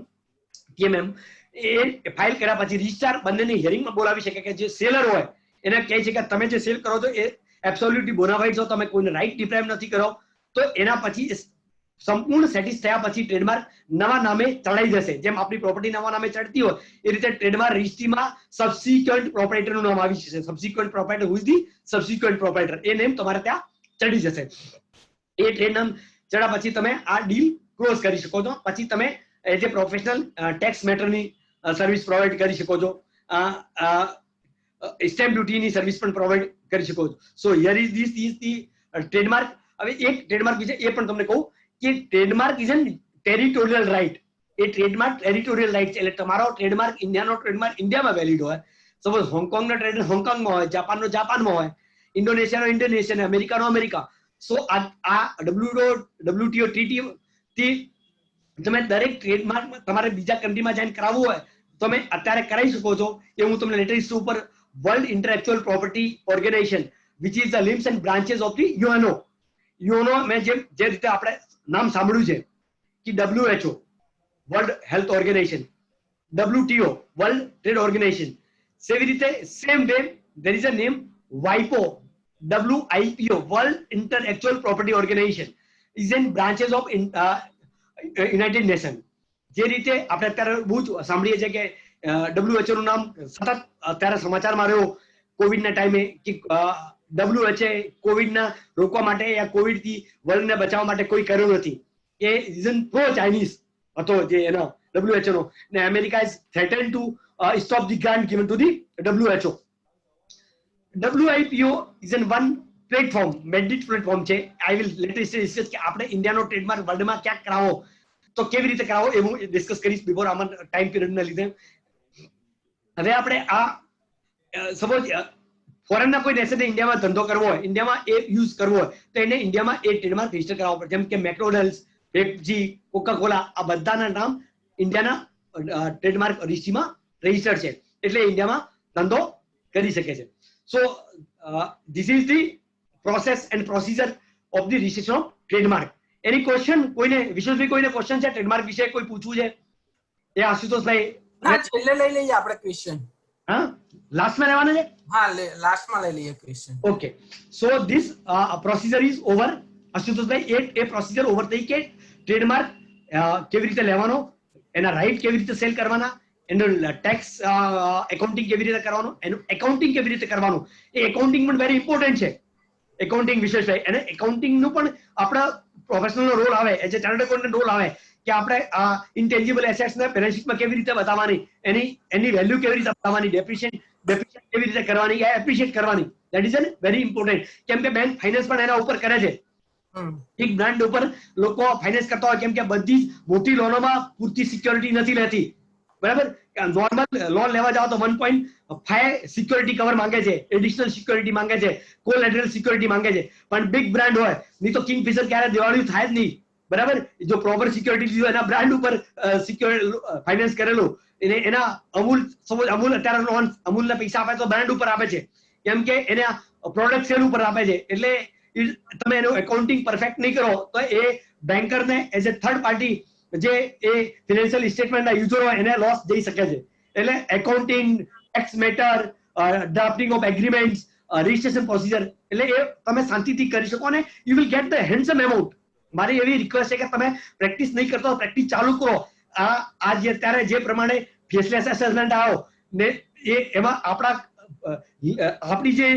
TMM. એ ફાઇલ કર્યા પછી રજિસ્ટ્રાર બંનેને હિયરિંગમાં બોલાવી શકે કે જે સેલર હોય એને કહે છે કે તમે જે સેલ કરો છો એ એબ્સોલ્યુટલી બોનાફાઇડ છો, તમે કોઈને રાઈટ ડિપ્રાઇવ નથી કરો. તો એના પછી સંપૂર્ણ સેટિસ થયા પછી ટ્રેડમાર્ક નવા નામે ચડાઈ જશે. જેમ આપણી પ્રોપર્ટી નવા નામે ચડતી હોય એ રીતે ટ્રેડમાર્ક રજિસ્ટ્રીમાં સબસિક્વન્ટ પ્રોપરાઇટરનું નામ આવી જશે. Subsequent proprietor, who is the subsequent proprietor, A name તમારે ત્યાં ચડી જશે. એ ટ્રેડ નામ ચડ્યા પછી તમે આ ડીલ ક્લોઝ કરી શકો છો. પછી તમે એઝ એ પ્રોફેશનલ ટેક્સ મેટરની સર્વિસ પ્રોવાઈડ કરી શકો છો, સ્ટેમ્પ ડ્યુટીની સર્વિસ પણ પ્રોવાઈડ કરી શકો છો. So here is the trademark. હવે એક ટ્રેડમાર્ક વિશે એ પણ તમને કહું કે trademark is an territorial right. એ ટ્રેડમાર્ક ટેરિટોરિયલ રાઇટ છે. એટલે તમારો ટ્રેડમાર્ક ઇન્ડિયાનો ટ્રેડમાર્ક ઇન્ડિયામાં વેલિડ હોય. સપોઝ હોંગકોંગનો ટ્રેડ હોંગકોંગમાં હોય, જાપાનનો જાપાનમાં હોય, ઇન્ડોનેશિયાનો ઇન્ડોનેશિયા, અમેરિકાનો અમેરિકા. સો આ WTO ટ્રીટી તમે દરેક ટ્રેડમાર્ક તમારે બીજા કન્ટ્રીમાં જઈને કરાવવું હોય તો તમે અત્યારે કરાવી શકો છો. એ હું તમને લેટર ઉપર world intellectual property organization which is the limbs and branches of the UNO. UNO મેં જે રીતે આપણે નામ સાંભળ્યું છે કે WHO world health organization, WTO world trade organization, સેવી રીતે same way there is a name WIPO, WIPO world intellectual property organization is an branches of united nation. જે રીતે આપણે અત્યારે બહુ જ સાંભળીએ છીએ કે WHO નું નામ સતત અત્યારે સમાચારમાં રહ્યો કોવિડના ટાઈમે કે WHO કોવિડના રોકવા માટે યા કોવિડથી વર્લ્ડને બચાવવા માટે કોઈ કર્યું નથી. એ રીઝન પ્રો ચાઇનીઝ હતો જે એનો WHO નો, ને America is threaten to stop the grant given to the WHO. WIPO is an one platform, mandate platform છે. આઈ વિલ લેટર ડિસ્કસ કે આપણે ઇન્ડિયાનો ટ્રેડમાર્ક વર્લ્ડમાં ક્યાંક કરાવો તો કેવી રીતે કરાવો એ હું ડિસ્કસ કરીશ બિફોર આમાં ટાઈમ પિરિયડના લીધે. હવે આપણે આ સપોઝ ફોરેનના કોઈ દેશને ઇન્ડિયામાં ધંધો કરવો હોય, ઇન્ડિયામાં એ યુઝ કરવો હોય તો એને ઇન્ડિયામાં એ ટ્રેડમાર્ક રજિસ્ટર કરાવવો પડે. જેમ કે મેકડોનલ્ડ્સ, પેપ્સી, કોકાકોલા, આ બધાના નામ ઇન્ડિયાના ટ્રેડમાર્ક રજિસ્ટ્રીમાં રજિસ્ટર્ડ છે એટલે ઇન્ડિયામાં ધંધો કરી શકે છે. So this is the process and procedure of the registration of trademark. Any question કોઈને, વિશ્વભાઈ કોઈને ક્વેશ્ચન છે ટ્રેડમાર્ક વિશે કોઈ પૂછવું છે? એ આશુતોષભાઈ છેલ્લે લઈ લઈએ આપણે ક્વેશ્ચન. હા, લાસ્ટમાં લેવાના છે? હા, લાસ્ટમાં લઈ લઈએ question. Okay, so this procedure is over. આશુતોષભાઈ એ પ્રોસિજર ઓવર થઈ કે ટ્રેડમાર્ક કેવી રીતે લેવાનો, એના રાઇટ કેવી રીતે સેલ કરવાના, એનું ટેક્સ એકાઉન્ટિંગ કેવી રીતે કરવાનું, એનું એકાઉન્ટિંગ કેવી રીતે કરવાનું. એ એકાઉન્ટિંગ પણ વેરી ઇમ્પોર્ટન્ટ છે. એકાઉન્ટિંગ વિશેષભાઈ, અને એકાઉન્ટિંગનું પણ આપણા પ્રોફેશનલનો રોલ આવે, as a chartered accountant role આવે કે આપણે ઇન્ટેન્જિબલ એસેટ્સને બેલેન્સ શીટમાં કેવી રીતે બતાવવાની, એની વેલ્યુ કેવી રીતે બતાવવાની, ડેપ્રિશિએટ કેવી રીતે કરવાની, એપ્રિશિએટ કરવાની. That is an very important. કેમ કે બેંક ફાઇનાન્સ પણ એના ઉપર કરે છે. એક બ્રાન્ડ ઉપર લોકો ફાઇનાન્સ કરતા હોય કેમ કે બધી જ મોટી લોનોમાં પૂરતી સિક્યોરિટી નથી લેતી, બરાબર. નોર્મલ લોન લેવા જાઓ તો 1.5 સિક્યોરિટી કવર માંગે છે, એડિશનલ સિક્યોરિટી માંગે છે, કોલેટરલ સિક્યોરિટી માંગે છે. પણ બિગ બ્રાન્ડ હોય નહીં તો કિંગફિશર ક્યારે દિવાળી થાય જ નહીં, બરાબર. જો પ્રોપર સિક્યોરિટી લીધું એના બ્રાન્ડ ઉપર ફાઇનાન્સ કરેલું, એના અમૂલ અત્યારે લોન અમૂલના પૈસા આપે તો બ્રાન્ડ ઉપર આપે છે, કેમ કે એના પ્રોડક્ટ સેલ ઉપર આપે છે. એટલે તમે એનું એકાઉન્ટિંગ પરફેક્ટ નહીં કરો તો એ બેન્કરને એઝ એ થર્ડ પાર્ટી જે એ ફિનાન્શિયલ સ્ટેટમેન્ટના યુઝર હોય એને લોસ જઈ શકે છે. એટલે accounting, tax matter, drafting of agreements, registration procedure, એટલે એ તમે શાંતિથી કરી શકો અને you will get the handsome amount. મારી એવી રિક્વેસ્ટ છે કે તમે પ્રેક્ટિસ નહીં કરતો પ્રેક્ટિસ ચાલુ કરો. આ જે અત્યારે જે પ્રમાણે ફેસલેસ એસેસમેન્ટ આવ્યો ને એમાં આપણી જે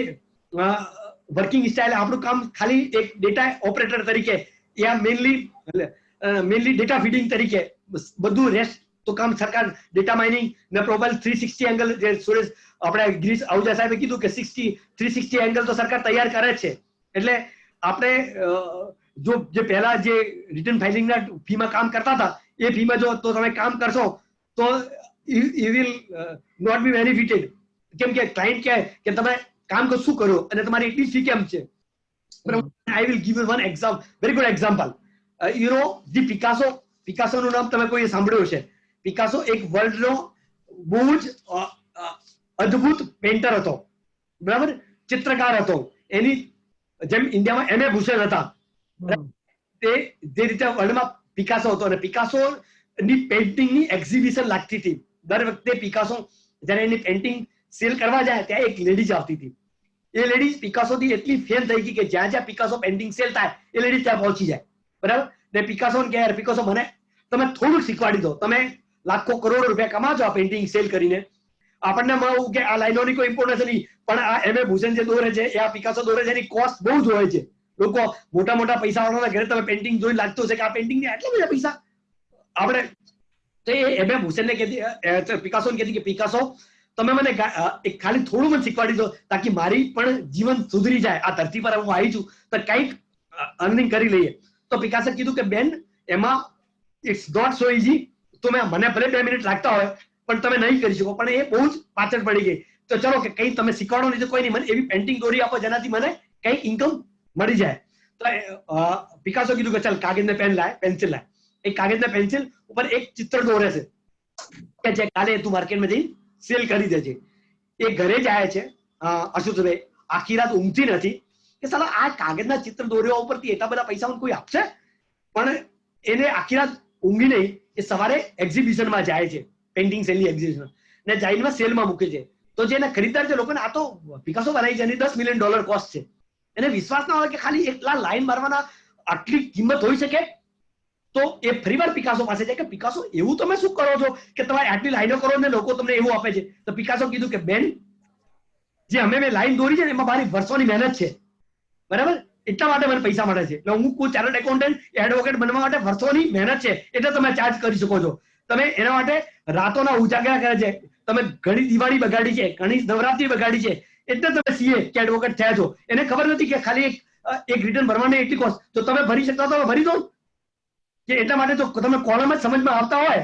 વર્કિંગ સ્ટાઇલ, આપણું કામ ખાલી એક ડેટા ઓપરેટર તરીકે યા મેનલી ડેટા ફીડિંગ તરીકે, બધું રેસ્ટ તો કામ સરકાર ડેટા માઇનિંગ ને પ્રોફાઇલ 360 એંગલ, જે સુરેશ આપણે ગિરીશ આહુજા સાહેબે કીધું કે 360 એંગલ તો સરકાર તૈયાર કરે છે. એટલે આપણે જે પહેલા જે રિટર્ન ફાઇલિંગના ફીમાં કામ કરતા હતા એ ફીમાં જો તો તમે કામ કરશો તો you will not be benefited, કેમ કે ક્લાયન્ટ કહે કે તમે કામ શું કર્યો અને તમારી એટલી ફી કેમ છે. I will give you one example, very good example. You know the Picasso નું નામ તમે કોઈ સાંભળ્યું છે. પિકાસો એક વર્લ્ડનો બહુ જ અદ્ભુત પેન્ટર હતો, બરાબર, ચિત્રકાર હતો. એની જેમ ઇન્ડિયામાં એમ.એ. ભૂષણ હતા, તે જે રીતે વર્લ્ડમાં પિકાસો હતો. અને પિકાસો ની પેઇન્ટિંગની એક્ઝિબિશન લાગતી હતી. દર વખતે પિકાસો જ્યારે એની પેઇન્ટિંગ સેલ કરવા જાય ત્યાં એક લેડીઝ આવતી હતી. એ લેડીઝ પિકાસોથી એટલી ફેન થઈ ગઈ કે જ્યાં જ્યાં પિકાસો પેઇન્ટિંગ સેલ થાય એ લેડીઝ ત્યાં પહોંચી જાય, બરાબર. ને પિકાસોને કહે, પિકાસો મને તમે થોડુંક શીખવાડી દો, તમે લાખો કરોડો રૂપિયા કમાજો આ પેઇન્ટિંગ સેલ કરીને. આપણને મળવું કે આ લાઈનોની કોઈ ઇમ્પોર્ટન્સ નહીં, પણ આ એમ.એ. ભૂષણ જે દોરે છે એ આ પિકાસો દોરે છે એની કોસ્ટ બહુ જ હોય છે. લોકો મોટા મોટા પૈસા વાળાના ઘરે તમે પેઇન્ટિંગ જોઈ લાગતું હશે કે આ પેઇન્ટિંગ ને આટલા બધા પૈસા. આપણે તો એ એમ.એ. ભૂષણને કહેતી, પિકાસોને કહેતી કે પિકાસો તમે મને એક ખાલી થોડું મને શીખવાડી દો તાકી મારી પણ જીવન સુધરી જાય. આ ધરતી પર હું આવી છું તો કંઈક અર્નિંગ કરી લઈએ. તો પિકાસે કીધું કે બેન એમાં ઇટ્સ નોટ સો ઇઝી. તો મને ભલે 2 મિનિટ લાગતા હોય પણ તમે નહીં કરી શકો. પણ એ બહુ જ પાછળ પડી ગઈ. તો ચલો કે કંઈ તમે શીખવાડો નહીં તો કોઈ નહીં, મને એવી પેઇન્ટિંગ દોરી આપો જેનાથી મને કંઈક ઇન્કમ મળી જાય. તો પિકાસો કીધું કે ચાલ કાગળ ને પેન લાય, પેન્સિલ લાય. એક કાગળ ને પેન્સિલ ઉપર એક ચિત્ર દોરે છે કે જે કાલે તું માર્કેટમાં જઈ સેલ કરી દેજે. એ ઘરે જાય છે અશુતભાઈ, આખી રાત ઊંઘતી નથી કે સાલા આ કાગળના ચિત્ર દોર્યા ઉપરથી એટલા બધા પૈસા કોઈ આપશે. પણ એને આખી રાત ઊંઘી નહીં, એ સવારે એક્ઝિબિશનમાં જાય છે, પેઇન્ટિંગ સેલની એક્ઝિબિશન, ને જઈને સેલમાં મૂકે છે. તો જે એના ખરીદદાર છે લોકોને આ તો પિકાસો બનાવી છે, એની $10 મિલિયન કોસ્ટ છે. એને વિશ્વાસ ના હોય કે ખાલી એકલા લાઈન મારવાના આટલી કિંમત હોઈ શકે. તો એ ફરીવાર પિકાસો પાસે જાય કે પિકાસો એવું તમે શું કરો છો કે તમારે આટલી લાઈનો કરો ને લોકો તમને એવું આપે છે. તો પિકાસો કીધું કે બેન જે મેં લાઈન દોરી છે ને એમાં મારી વર્ષોની મહેનત છે, બરાબર, એટલા માટે મને પૈસા મળે છે. એટલે હું કોઈ ચાર્ટર્ડ એકાઉન્ટન્ટ, એડવોકેટ બનવા માટે વર્ષોની મહેનત છે એટલે તમે ચાર્જ કરી શકો છો. તમે એના માટે રાતોના ઉજાગરા કરે છે, તમે ઘણી દિવાળી બગાડી છે, ઘણી નવરાત્રી બગાડી છે, એટલે તમે સીએ કે એડવોકેટ થયા છો. એને ખબર નથી કે ખાલી એક રિટર્ન ભરવાની એટલી કોસ્ટ. તો તમે ભરી શકતા તો ભરી દો. કે એટલા માટે તો તમે કોલમ જ સમજમાં આવતા હોય,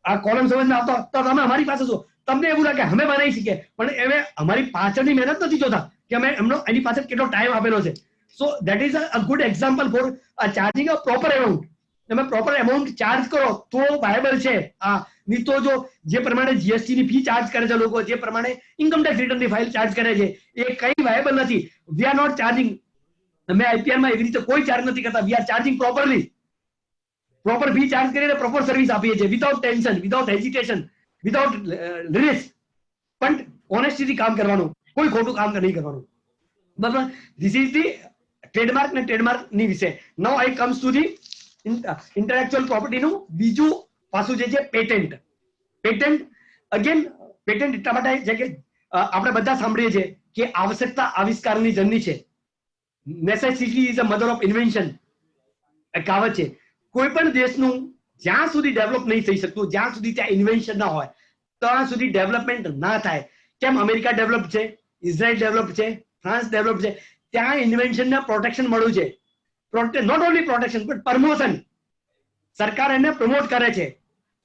આ કોલમ સમજમાં આવતા તો તમે અમારી પાસે છો. તમને એવું લાગે અમે બનાવી શકીએ, પણ એમે અમારી પાછળની મહેનત નથી જોતા કે અમે એની પાછળ કેટલો ટાઈમ આપેલો છે. So that is a good example for charging a proper amount. તમે પ્રોપર એમાઉન્ટ ચાર્જ કરો તો વાયબલ છે. નહીં તો જો જે પ્રમાણે જીએસટી ની ફી ચાર્જ કરે છે લોકો, જે પ્રમાણે ઇન્કમ ટેક્સ રિટર્નની ફાઇલ ચાર્જ કરે છે, એ કઈ વાયબલ નથી. We are not charging. અમે આઈપીઆર માં એવી રીતે કોઈ ચાર્જ નથી કરતા. We are charging properly. Proper fee charge કરીને પ્રોપર સર્વિસ આપીએ છીએ, without tension, without hesitation, without risk. પણ ઓનેસ્ટીથી કામ કરવાનું, કોઈ ખોટું કામ નહીં કરવાનું, બરાબર. ધીસ ઇઝ ધી ટ્રેડમાર્ક ને ટ્રેડમાર્ક ની વિશે. નાઉ આઈ કમ્સ ટુ ધી ઇન્ટેલેક્ચ્યુઅલ પ્રોપર્ટીનું બીજું પાસું જે છે પેટન્ટ. પેટન્ટ અગેન પેટન્ટ એટલા માટે છે કે આપણે બધા સાંભળીએ છીએ કે આવશ્યકતા આવિષ્કારની જનની છે. Necessity is a mother of invention કહાવત છે. કોઈ પણ દેશનું જ્યાં સુધી ડેવલપ નહીં થઈ શકતું, જ્યાં સુધી ત્યાં ઇન્વેન્શન ના હોય ત્યાં સુધી ડેવલપમેન્ટ ના થાય. કેમ અમેરિકા ડેવલપ છે, ઇઝરાયલ ડેવલપ છે, ફ્રાન્સ ડેવલપ છે? ત્યાં ઇન્વેન્શનને પ્રોટેક્શન મળ્યું છે. Not only protection but promotion. સરકાર એને પ્રમોટ કરે છે,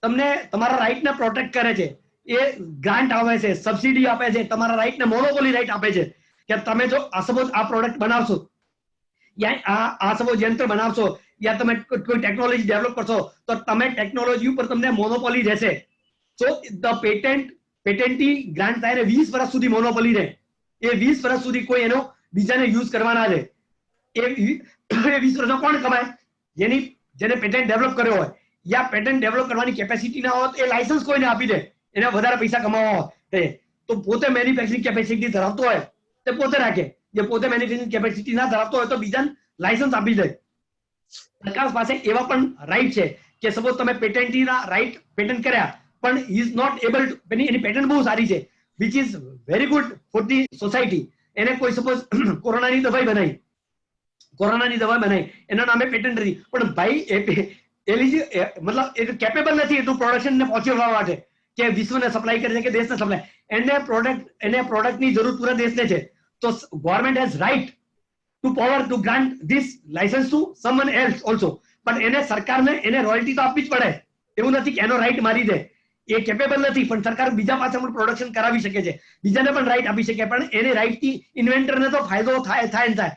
તમને તમારા રાઇટને પ્રોટેક્ટ કરે છે. એ ગ્રાન્ટ આવે છે, સબસિડી આપે છે, તમારા રાઈટને મોનોપોલી રાઈટ આપે છે કે તમે જો સપોઝ આ પ્રોડક્ટ બનાવશો યા આ સપોઝ યંત્ર બનાવશો યા તમે કોઈ ટેકનોલોજી ડેવલપ કરશો તો તમે ટેકનોલોજી ઉપર તમને મોનોપોલી રહેશે. સો ધ પેટન્ટની ગ્રાન્ટ થાય 20 વર્ષ સુધી મોનોપોલી રહે. એ 20 વર્ષ સુધી કોઈ એનો બીજાને યુઝ કરવા ના દે. એ 20 વર્ષમાં કોણ કમાય? જેને પેટન્ટ ડેવલપ કર્યો હોય યા પેટન્ટ ડેવલપ કરવાની કેપેસિટી ના હોય તો એ લાયસન્સ કોઈને આપી દે, એને વધારે પૈસા કમાવા હોય તો પોતે મેન્યુફેક્ચરિંગ કેપેસિટી ધરાવતો હોય તે પોતે રાખે. જે પોતે મેન્યુફેક્ચરિંગ કેપેસિટી ના ધરાવતો હોય તો બીજાને લાયસન્સ આપી દે. સરકાર પાસે એવા પણ રાઈટ છે કે સપોઝ તમે પેટન્ટના રાઈટ પેટન્ટ કર્યા પણ he is not able to, એની પેટન્ટ બહુ સારી છે which is very good for the society. એને કોઈ સપોઝ કોરોનાની દવાઈ બનાવી એના નામે પેટન્ટ નથી પણ ભાઈ મતલબ એ કેપેબલ નથી એટલું પ્રોડક્શન ને પહોંચવા માટે કે વિશ્વને સપ્લાય કરે છે કે દેશને સપ્લાય. એને પ્રોડક્ટની જરૂર પૂરા દેશને છે. તો government has right to power to grant this licence to someone else also. પણ એને સરકારને એને રોયલ્ટી તો આપવી જ પડે. એવું નથી કે એનો રાઈટ મારી દે, એ કેપેબલ નથી પણ સરકાર બીજા પાસે પણ પ્રોડક્શન કરાવી શકે છે, બીજાને પણ રાઈટ આપી શકે પણ એને રાઈટથી ઇન્વેન્ટરને તો ફાયદો થાય.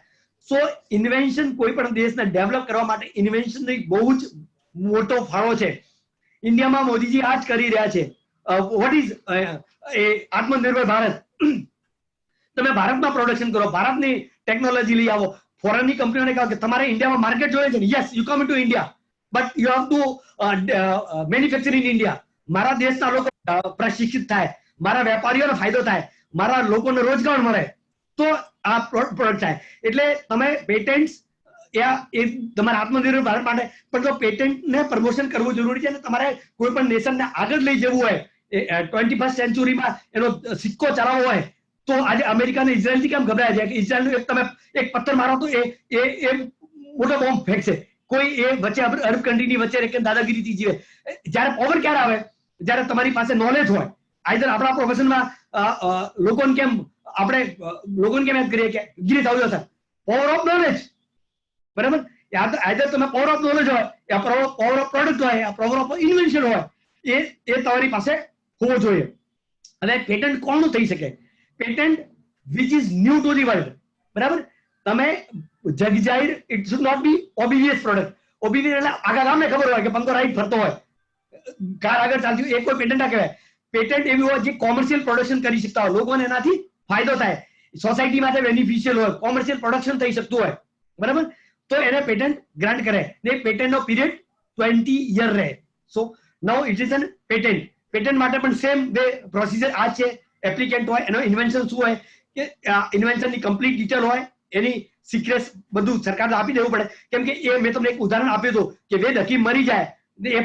સો ઇન્વેન્શન કોઈ પણ દેશને ડેવલપ કરવા માટે ઇન્વેન્શનનો બહુ જ મોટો ફાળો છે. ઇન્ડિયામાં મોદીજી આ જ કરી રહ્યા છે. વોટ ઇઝ આત્મનિર્ભર ભારત. તમે ભારતમાં પ્રોડક્શન કરો, ભારતની ટેકનોલોજી લઈ આવો. ફોરેનની કંપનીઓને કહો કે તમારે ઇન્ડિયામાં માર્કેટ જોઈએ છે, yes you come to India but you have to manufacture in India. મારા દેશના લોકો પ્રશિક્ષિત થાય, મારા વેપારીઓને ફાયદો થાય, મારા લોકોને રોજગાર મળે તો આ પ્રોડક્ટ થાય. એટલે તમે પેટન્ટ એ તમારા આત્મનિર્ભર ભારત માટે પણ જો પેટન્ટને પ્રમોશન કરવું જરૂરી છે અને તમારે કોઈ પણ નેશનને આગળ લઈ જવું હોય 21st સેન્ચુરીમાં એનો સિક્કો ચલાવવો હોય તો આજે અમેરિકા અને ઇઝરાયલથી કેમ ગભરાય છે કે ઇઝરાયલ તમે એક પથ્થર મારો તો એ મોટો બોમ્બ ફેંકશે. કોઈ એ વચ્ચે અરબ કન્ટ્રીની વચ્ચે દાદાગીરીથી જીવે. જ્યારે પાવર ક્યારે આવે? જ્યારે તમારી પાસે નોલેજ હોય. આઈધર આપણા પ્રોફેશનમાં લોકોને કેમ યાદ કરીએ કે ગીરી થાવ સર પાવર ઓફ નોલેજ, બરાબર? આઈધર તમે પાવર ઓફ નોલેજ હોય યા પાવર ઓફ પ્રોડક્ટ હોય યા પાવર ઓફ ઇન્વેન્શન હોય એ તમારી પાસે હોવો જોઈએ. અને પેટન્ટ કોનું થઈ શકે? Patent which is new to the world, બરાબર? તમે જગજાહેર it should not be obvious product. Obvious એટલે આખા ગામને ખબર હોય કે પંખો રાઈટ ફરતો હોય, કાર આગળ ચાલતી હોય, એ કોઈ પેટન્ટ ના કહેવાય. પેટન્ટ એવી હોય જે કોમર્શિયલ પ્રોડક્શન કરી શકતા હોય, લોકોને એનાથી ફાયદો થાય, સોસાયટી માટે બેનિફિશિયલ હોય, કોમર્શિયલ પ્રોડક્શન થઈ શકતું હોય, બરાબર? તો એને પેટન્ટ ગ્રાન્ટ કરે ને પેટન્ટનો પીરિયડ 20 યર રહે. So now it is an patent. Patent માટે પણ સેમ વે પ્રોસિજર આ છે. એપ્લિકેન્ટ હોય, એનો ઇન્વેન્શન શું હોય કે ઇન્વેન્શનની કમ્પ્લીટ ડિટેલ હોય, એની સિક્રેટ બધું સરકારને આપી દેવું પડે. કેમ કે એ મેં તમને એક ઉદાહરણ આપ્યું હતું કે વેદ હકીમ મરી જાય એ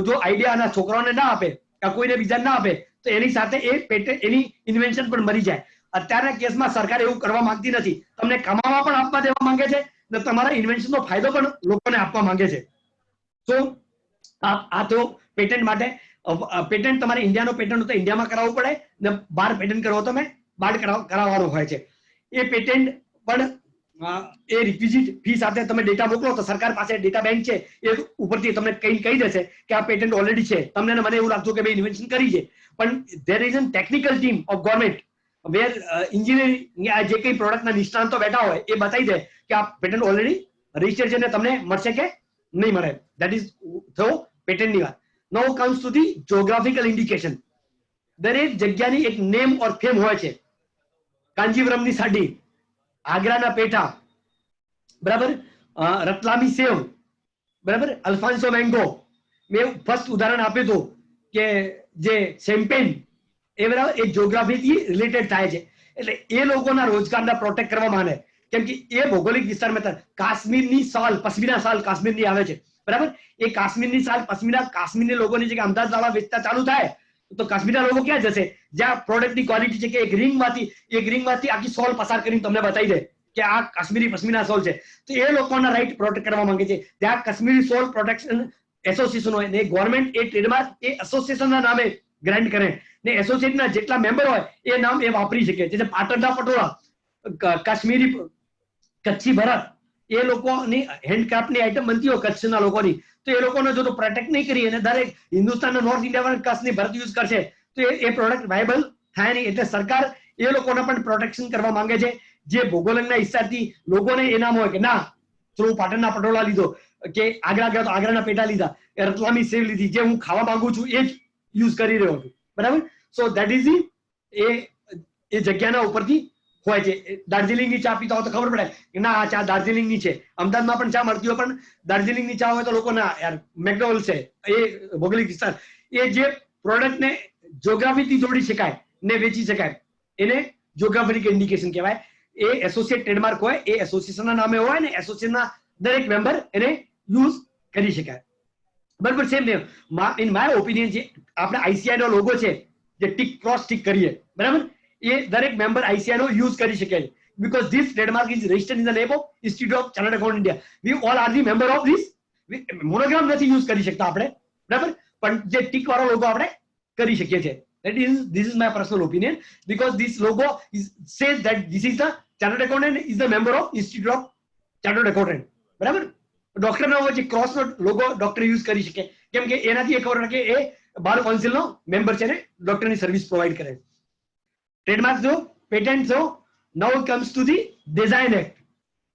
જો આઈડિયા આના છોકરાઓને ના આપે કે કોઈને બીજાને ના આપે તો એની સાથે એ પેટન્ટ એની ઇન્વેન્શન પણ મરી જાય. અત્યારના કેસમાં સરકાર એવું કરવા માંગતી નથી. તમને કમાવા પણ આપવા દેવા માંગે છે ને તમારા ઇન્વેન્શનનો ફાયદો પણ લોકોને આપવા માંગે છે. તો આ તો પેટન્ટ માટે પેટન્ટ તમારે ઇન્ડિયાનો પેટન્ટ તો ઇન્ડિયામાં કરાવવું પડે ને બહાર પેટન્ટ કરવો તમે બહાર કરાવવાનું હોય છે. એ પેટન્ટ પણ એ રિક્વિઝિટ ફી સાથે તમે ડેટા મોકલો તો સરકાર પાસે ડેટા બેંક છે એ ઉપરથી તમને કહી દેશે કે આ પેટન્ટ ઓલરેડી છે. તમને મને એવું લાગતું કે ભાઈ ઇન્વેન્શન કરી છે પણ there is an technical team of government where engineering જે કઈ પ્રોડક્ટના નિષ્ણાંતો બેઠા હોય એ બતાવી દે કે આ પેટન્ટ ઓલરેડી રજીસ્ટર્ડ છે ને તમને મળશે કે નહીં મળે. દેટ ઇઝ થયો પેટન્ટની વાત. Now comes to the geographical indication. દરેક જગ્યાની એક નેમ ઓર ફેમ હોય છે. કાંજીવરમની સાડી, આગ્રાના પેઠા, બરાબર, રતલામી સેવ, બરાબર, અલ્ફાન્સો મેંગો. મેં ફર્સ્ટ ઉદાહરણ આપ્યું હતું કે જે શેમ્પેન એ બરાબર એ જ્યોગ્રાફીથી રિલેટેડ થાય છે. એટલે એ લોકોના રોજગારના પ્રોટેક્ટ કરવા માંગે કેમ કે એ ભૌગોલિક વિસ્તારમાં કાશ્મીરની સાલ પશ્મિના સાલ કાશ્મીરની આવે છે, બરાબર? એ કાશ્મીરની સાલ કાશ્મીરની લોકોની જગ્યાએ અમદાવાદ વાળા વેચતા ચાલુ થાય તો કાશ્મીરના લોકો ક્યાં જશે? જ્યાં પ્રોડક્ટની ક્વોલિટી છે કે એક રિંગમાંથી આખી સોલ પસાર કરીને તમને બતાવી દે કે આ કાશ્મીરી પશ્મિના સોલ છે. તો એ લોકોના રાઈટ પ્રોટેક્ટ કરવા માંગે છે. ત્યાં કાશ્મીરી સોલ પ્રોટેક્શન એસોસિએશન હોય ને ગવર્મેન્ટ એ ટ્રેડમાર્ક એ એસોસિએશનના નામે ગ્રાન્ટ કરે ને એસોસિએશનના જેટલા મેમ્બર હોય એ નામ એ વાપરી શકે. જે પાટણના પટોળા, કાશ્મીરી કચ્છી ભરત એ લોકોની હેન્ડક્રાફ્ટની આઈટમ બનતી હોય કચ્છના લોકોની તો એ લોકોને જો પ્રોટેક્ટ નહીં કરી અને દરેક હિન્દુસ્તાનના નોર્થ ઇન્ડિયા કચ્છની ભરત યુઝ કરશે તો એ પ્રોડક્ટ વાયબલ થાય નહીં. એટલે સરકાર એ લોકોને પણ પ્રોટેક્શન કરવા માંગે છે જે ભૌગોલિકના હિસાબથી લોકોને એનામ હોય કે ના ચલો હું પાટણના પટોળા લીધો કે આગ્રા ગયા તો આગ્રાના પેટા લીધા, રતલામી સેવ લીધી, જે હું ખાવા માંગુ છું એ જ યુઝ કરી રહ્યો છું. બરાબર. સો દેટ ઇઝ એ જગ્યાના ઉપરથી હોય છે. દાર્જિલિંગની ચા પીતા હોય તો ખબર પડે કે ના આ ચા દાર્જિલિંગની છે. અમદાવાદમાં પણ ચા મળતી હોય પણ દાર્જિલિંગની ચા હોય તો લોકો ના યાર મેકડોનલ્ડ છે, એ ભૌગોલિક વિસ્તાર. એ જે પ્રોડક્ટને જ્યોગ્રાફીથી જોડી શકાય ને વેચી શકાય એને જ્યોગ્રાફિક ઇન્ડિકેશન કહેવાય. એ એસોસિએટ ટ્રેડમાર્ક હોય, એ એસોસિએશનના નામે હોય ને એસોસિએશનના દરેક મેમ્બર એને યુઝ કરી શકાય. બરાબર. સેમ ઇન માય ઓપિનિયન છે આપણે આઈસીઆઈ નો લોગો છે જે ટીક ક્રોસ ટીક કરીએ, બરાબર, એ દરેક મેમ્બર આઈસીઆઈ નો યુઝ કરી શકે છે. because this trademark is registered in the name of Institute of Chartered Accountants India. We all are the member of this. Monogram નથી યુઝ કરી શકતા આપણે, બરાબર, પણ જે ટીક વાળો લોગો આપણે કરી શકીએ છીએ. This is my personal opinion because this logo says that this is the Chartered Accountant is the member of Institute of Chartered Accountant. બરાબર. ડોક્ટર નો જે ક્રોસ નો લોગો ડોક્ટર યુઝ કરી શકે કેમ કે એનાથી એ ખબર કે એ બાર કાઉન્સિલ નો મેમ્બર છે ને ડોક્ટરની સર્વિસ પ્રોવાઈડ કરે. ટ્રેડમાર્ક જો પેટન્ટ જો now it comes to the design act.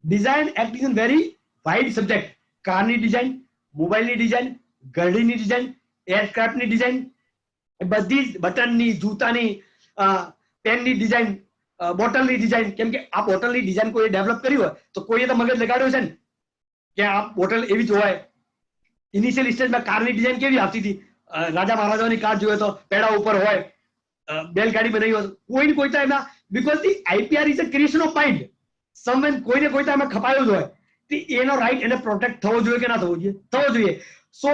Design act is a very wide subject. કારની ડિઝાઇન, મોબાઈલની ડિઝાઇન, ઘડીની ડિઝાઇન, એરક્રાફ્ટની ડિઝાઇન, બધી જ બટનની, જૂતાની, પેનની ડિઝાઇન, બોટલની ડિઝાઇન. કેમ કે આ બોટલની ડિઝાઇન કોઈ ડેવલપ કરી હોય તો કોઈએ તો મગજ લગાડ્યો છે ને કે આ બોટલ એવી જ હોય. ઇનિશિયલ સ્ટેજમાં કારની ડિઝાઇન કેવી આવતી હતી, રાજા મહારાજાની કાર જોઈએ તો પેડા ઉપર હોય, બેલગાડી બનાવી હોય, કોઈ ને કોઈ તો એમાં because the IPR is a creation of mind. Someone કોઈને કોઈ તો એમાં ખપાયો જ હોય એનો રાઈટ એને પ્રોટેક્ટ થવો જોઈએ કે ના થવો જોઈએ? થવો જોઈએ. સો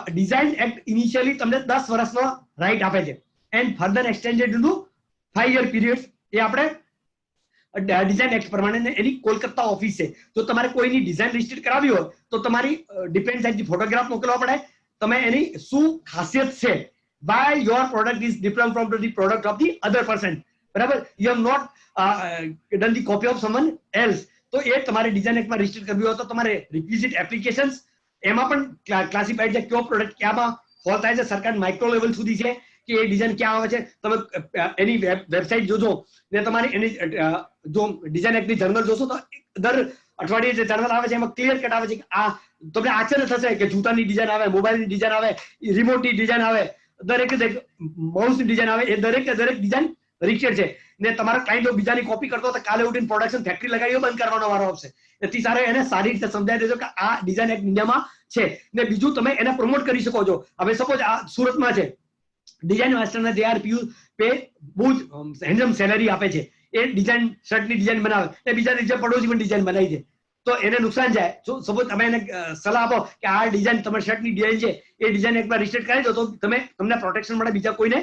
ડિઝાઇન એક્ટ ઇનિશિયલી તમને 10 વર્ષનો રાઈટ આપે છે and further extended to 5 year period. એ આપણે ડિઝાઇન એક્ટ પ્રમાણે એની કોલકાતા ઓફિસ છે. જો તમારે કોઈની ડિઝાઇન રજિસ્ટર કરાવી હોય તો તમારી ડિપેન્ડ સાઇઝની ફોટોગ્રાફ મોકલવા પડે. તમે એની શું ખાસિયત છે, why your product is different from the product of the other person. બરાબર. You have not done the copy of someone else. તો એ તમારે ડિઝાઇન એક્ટમાં રજિસ્ટર કરવી હોય તો તમારે રિક્વિઝિટ એપ્લિકેશન્સ એમાં પણ ક્લાસિફાઈડ છે કયો પ્રોડક્ટ ક્યાંમાં ફોલ થાય છે. સરકાર માઇક્રો લેવલ સુધી છે કે એ ડિઝાઇન ક્યાં આવે છે. તમે એની વેબસાઇટ જોજો ને તમારી એની જો ડિઝાઇન એક્ટની જર્નલ જોશો તો દર અઠવાડિયે જે જર્નલ આવે છે એમાં ક્લિયર કટ આવે છે કે આ તમને આશ્ચર્ય થશે કે જૂતાની ડિઝાઇન આવે, મોબાઈલની ડિઝાઇન આવે, રિમોટની ડિઝાઇન આવે, દરેક માઉસની ડિઝાઇન આવે. એ દરેક ડિઝાઇન રિચેડ છે ને તમારા ક્લાયન્ટ બીજાની કોપી કરતો તો કાલે ઉઠીને પ્રોડક્શન ફેક્ટરી લગાવી બંધ કરવાનો વારો આવશે. એથી સારો એને સારી રીતે સમજાવી દેજો કે આ ડિઝાઇન એક્ટ ઇન્ડિયામાં છે ને બીજું તમે એને પ્રમોટ કરી શકો છો. હવે સપોઝ આ સુરતમાં છે, ડિઝાઇન માસ્ટરના જે આર પીયુ પે બહુ જ હેન્ડસમ સેલરી આપે છે. એ ડિઝાઇન શર્ટની ડિઝાઇન બનાવે એ બીજા નીચે પડોશી પણ ડિઝાઇન બનાવી છે તો એને નુકસાન જાય. સપોઝ તમે એને સલાહ આપો કે આ ડિઝાઇન તમારી શર્ટની ડિઝાઇન છે એ ડિઝાઇન એકવાર રજિસ્ટર કરાવી દો તો તમને પ્રોટેક્શન મળે, બીજા કોઈને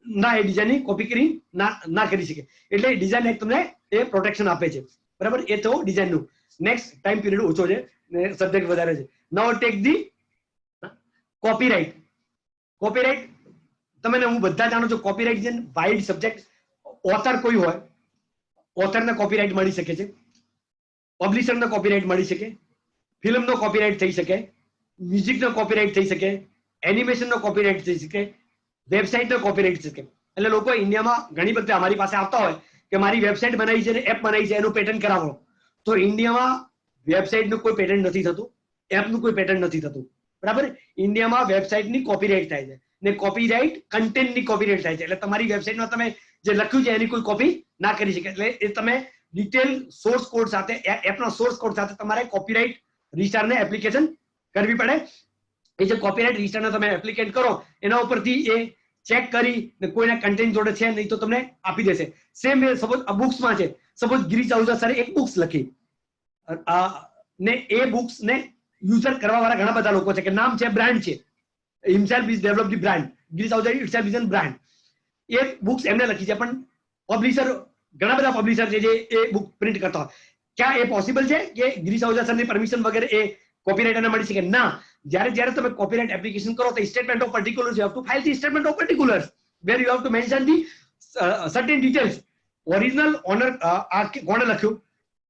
ના એ ડિઝાઇનની કોપી કરી ના કરી શકે. એટલે ડિઝાઇન એક્ટ તમને એ પ્રોટેક્શન આપે છે. બરાબર. એ તો ડિઝાઇનનું. નેક્સ્ટ ટાઈમ પીરિયડ ઓછો છે ને સબ્જેક્ટ વધારે છે. નાઉ ટેક ધી કોપીરાઇટ. કોપીરાઇટ તમે હું બધા જાણો છો કોપીરાઇટ છે વાઇડ સબ્જેક્ટ. ઓથર કોઈ હોય, ઓથરને કોપીરાઇટ મળી શકે છે, પબ્લિશરને કોપીરાઇટ મળી શકે, ફિલ્મનો કોપીરાઇટ થઈ શકે, મ્યુઝિકનો કોપીરાઇટ થઈ શકે, એનિમેશનનો કોપીરાઇટ થઈ શકે, વેબસાઇટનો કોપીરાઇટ થઈ શકે. એટલે લોકો ઇન્ડિયામાં ઘણી બધી અમારી પાસે આવતા હોય કે મારી વેબસાઇટ બનાવી છે ને એપ બનાવી છે એનું પેટન્ટ કરાવો. તો ઇન્ડિયામાં વેબસાઇટનું કોઈ પેટન્ટ નથી થતું, એપનું કોઈ પેટન્ટ નથી થતું. બરાબર. ઇન્ડિયામાં વેબસાઇટની કોપીરાઇટ થાય છે ને કોપીરાઇટ કન્ટેન્ટની કોપીરાઇટ થાય છે. એટલે તમારી વેબસાઇટમાં તમે જે લખ્યું છે એની કોઈ કોપી ના કરી શકે. એટલે એ તમે ડિટેલ સોર્સ કોડ સાથે એપના સોર્સ કોડ સાથે તમારે કોપીરાઇટ રજિસ્ટરને એપ્લિકેશન કરવી પડે. એ જે કોપીરાઇટ રજિસ્ટરને તમે એપ્લિકેટ કરો એના ઉપરથી એ ચેક કરી ને કોઈના કન્ટેન્ટ જોડે છે નહીં તો તમને આપી દેશે. સેમ સપોઝ બુક્સમાં છે, સપોઝ ગિરીશ આહુજા સરે એક બુક્સ લખી ને એ બુક્સ ને યુઝર કરવા વાળા ઘણા બધા લોકો છે કે નામ છે બ્રાન્ડ છે, himself is develop the brand, Girish Ahuja itself is a brand. A books એમને લખી છે પણ પબ્લિશર ઘણા બધા પબ્લિશર છે જે એ બુક પ્રિન્ટ કરતા હોય. ક્યાં એ પોસિબલ છે કે ગિરીશ આહુજા સરની પરમિશન વગેરે એ કોપીરાઇટ એને મળી શકે? ના. જ્યારે તમે કોપીરાઇટ એપ્લિકેશન કરો તો statement of particulars you have to file the statement of particulars where you have to mention the certain details. Original owner કોણે લખ્યું,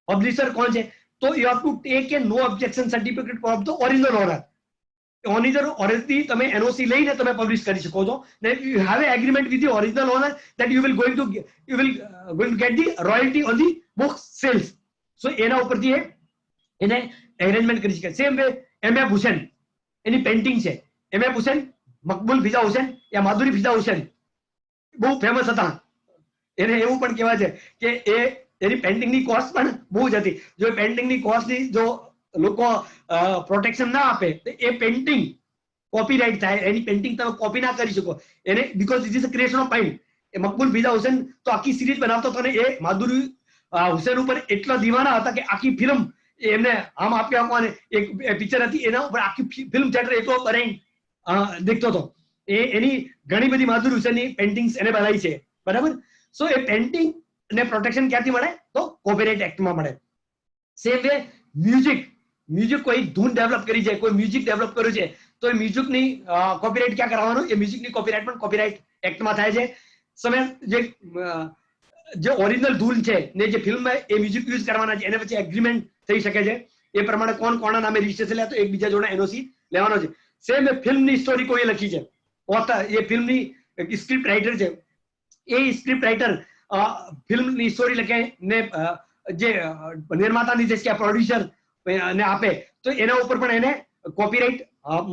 પબ્લિશર કોણ છે, તો you have to take a no objection certificate of the original owner. On either originally તમે NOC લઈને તમે publish કરી શકો છો ને you have a agreement with the original owner that you will going to get the royalty on the book sales. So એના ઉપરથી એને એરેન્જમેન્ટ કરી શકે. Same way M F. હુસેન એની પેઇન્ટિંગ છે. એમ.એફ. હુસેન, મકબૂલ ફિઝા હુસેન યા માધુરી ફિઝા હુસેન બહુ ફેમસ હતા. એને એવું પણ કહેવાય છે કે એની પેઇન્ટિંગની કોસ્ટ પણ બહુ જ હતી. જો પેઇન્ટિંગની કોસ્ટની જો લોકો પ્રોટેક્શન ના આપે તો એ પેઇન્ટિંગ કોપીરાઇટ થાય. એની પેઇન્ટિંગ તમે કોપી ના કરી શકો એને, because it is a creation of mind. એ મકબૂલ ફિઝા હુસેન તો આખી સિરીઝ બનાવતો હતો ને એ માધુરી હુસેન ઉપર એટલા દીવાના હતા કે આખી ફિલ્મ એમને આમ આપ્યા આપવાને એક પિક્ચર હતી એના ઉપર આખી ફિલ્મ થિયેટર એટલો બનાવી દેખતો હતો. એની ઘણી બધી માધુરી હુસેનની પેઇન્ટિંગ્સ એને બનાવી છે. બરાબર. સો એ પેઇન્ટિંગ ને પ્રોટેક્શન ક્યાંથી મળે તો કોપીરાઇટ એક્ટમાં મળે. સેમ વે મ્યુઝિક કોઈ ધૂન ડેવલપ કરી છે, કોઈ મ્યુઝિક ડેવલપ કર્યું છે તો એ મ્યુઝિકની કોપીરાઇટ ક્યાં કરવાનું? એ મ્યુઝિકની કોપીરાઇટ પણ કોપીરાઇટ એક્ટમાં થાય છે. સમય જે ઓરિજિનલ ધૂન છે ને જે ફિલ્મમાં એ મ્યુઝિક યુઝ કરવાના છે એને પછી એગ્રીમેન્ટ થઈ શકે છે. એ પ્રમાણે કોણ કોના નામે રજીસ્ટ્રેશન લે તો એકબીજા જોડે એનઓસી લેવાનો છે. સેમ ફિલ્મની સ્ટોરી કોઈ લખી છે, ઓથર એ ફિલ્મની સ્ક્રિપ્ટ રાઇટર છે, એ સ્ક્રિપ્ટ રાઇટર ફિલ્મની સ્ટોરી લખે ને જે નિર્માતાની જે પ્રોડ્યુસર ને આપે તો એના ઉપર પણ એને કોપીરાઇટ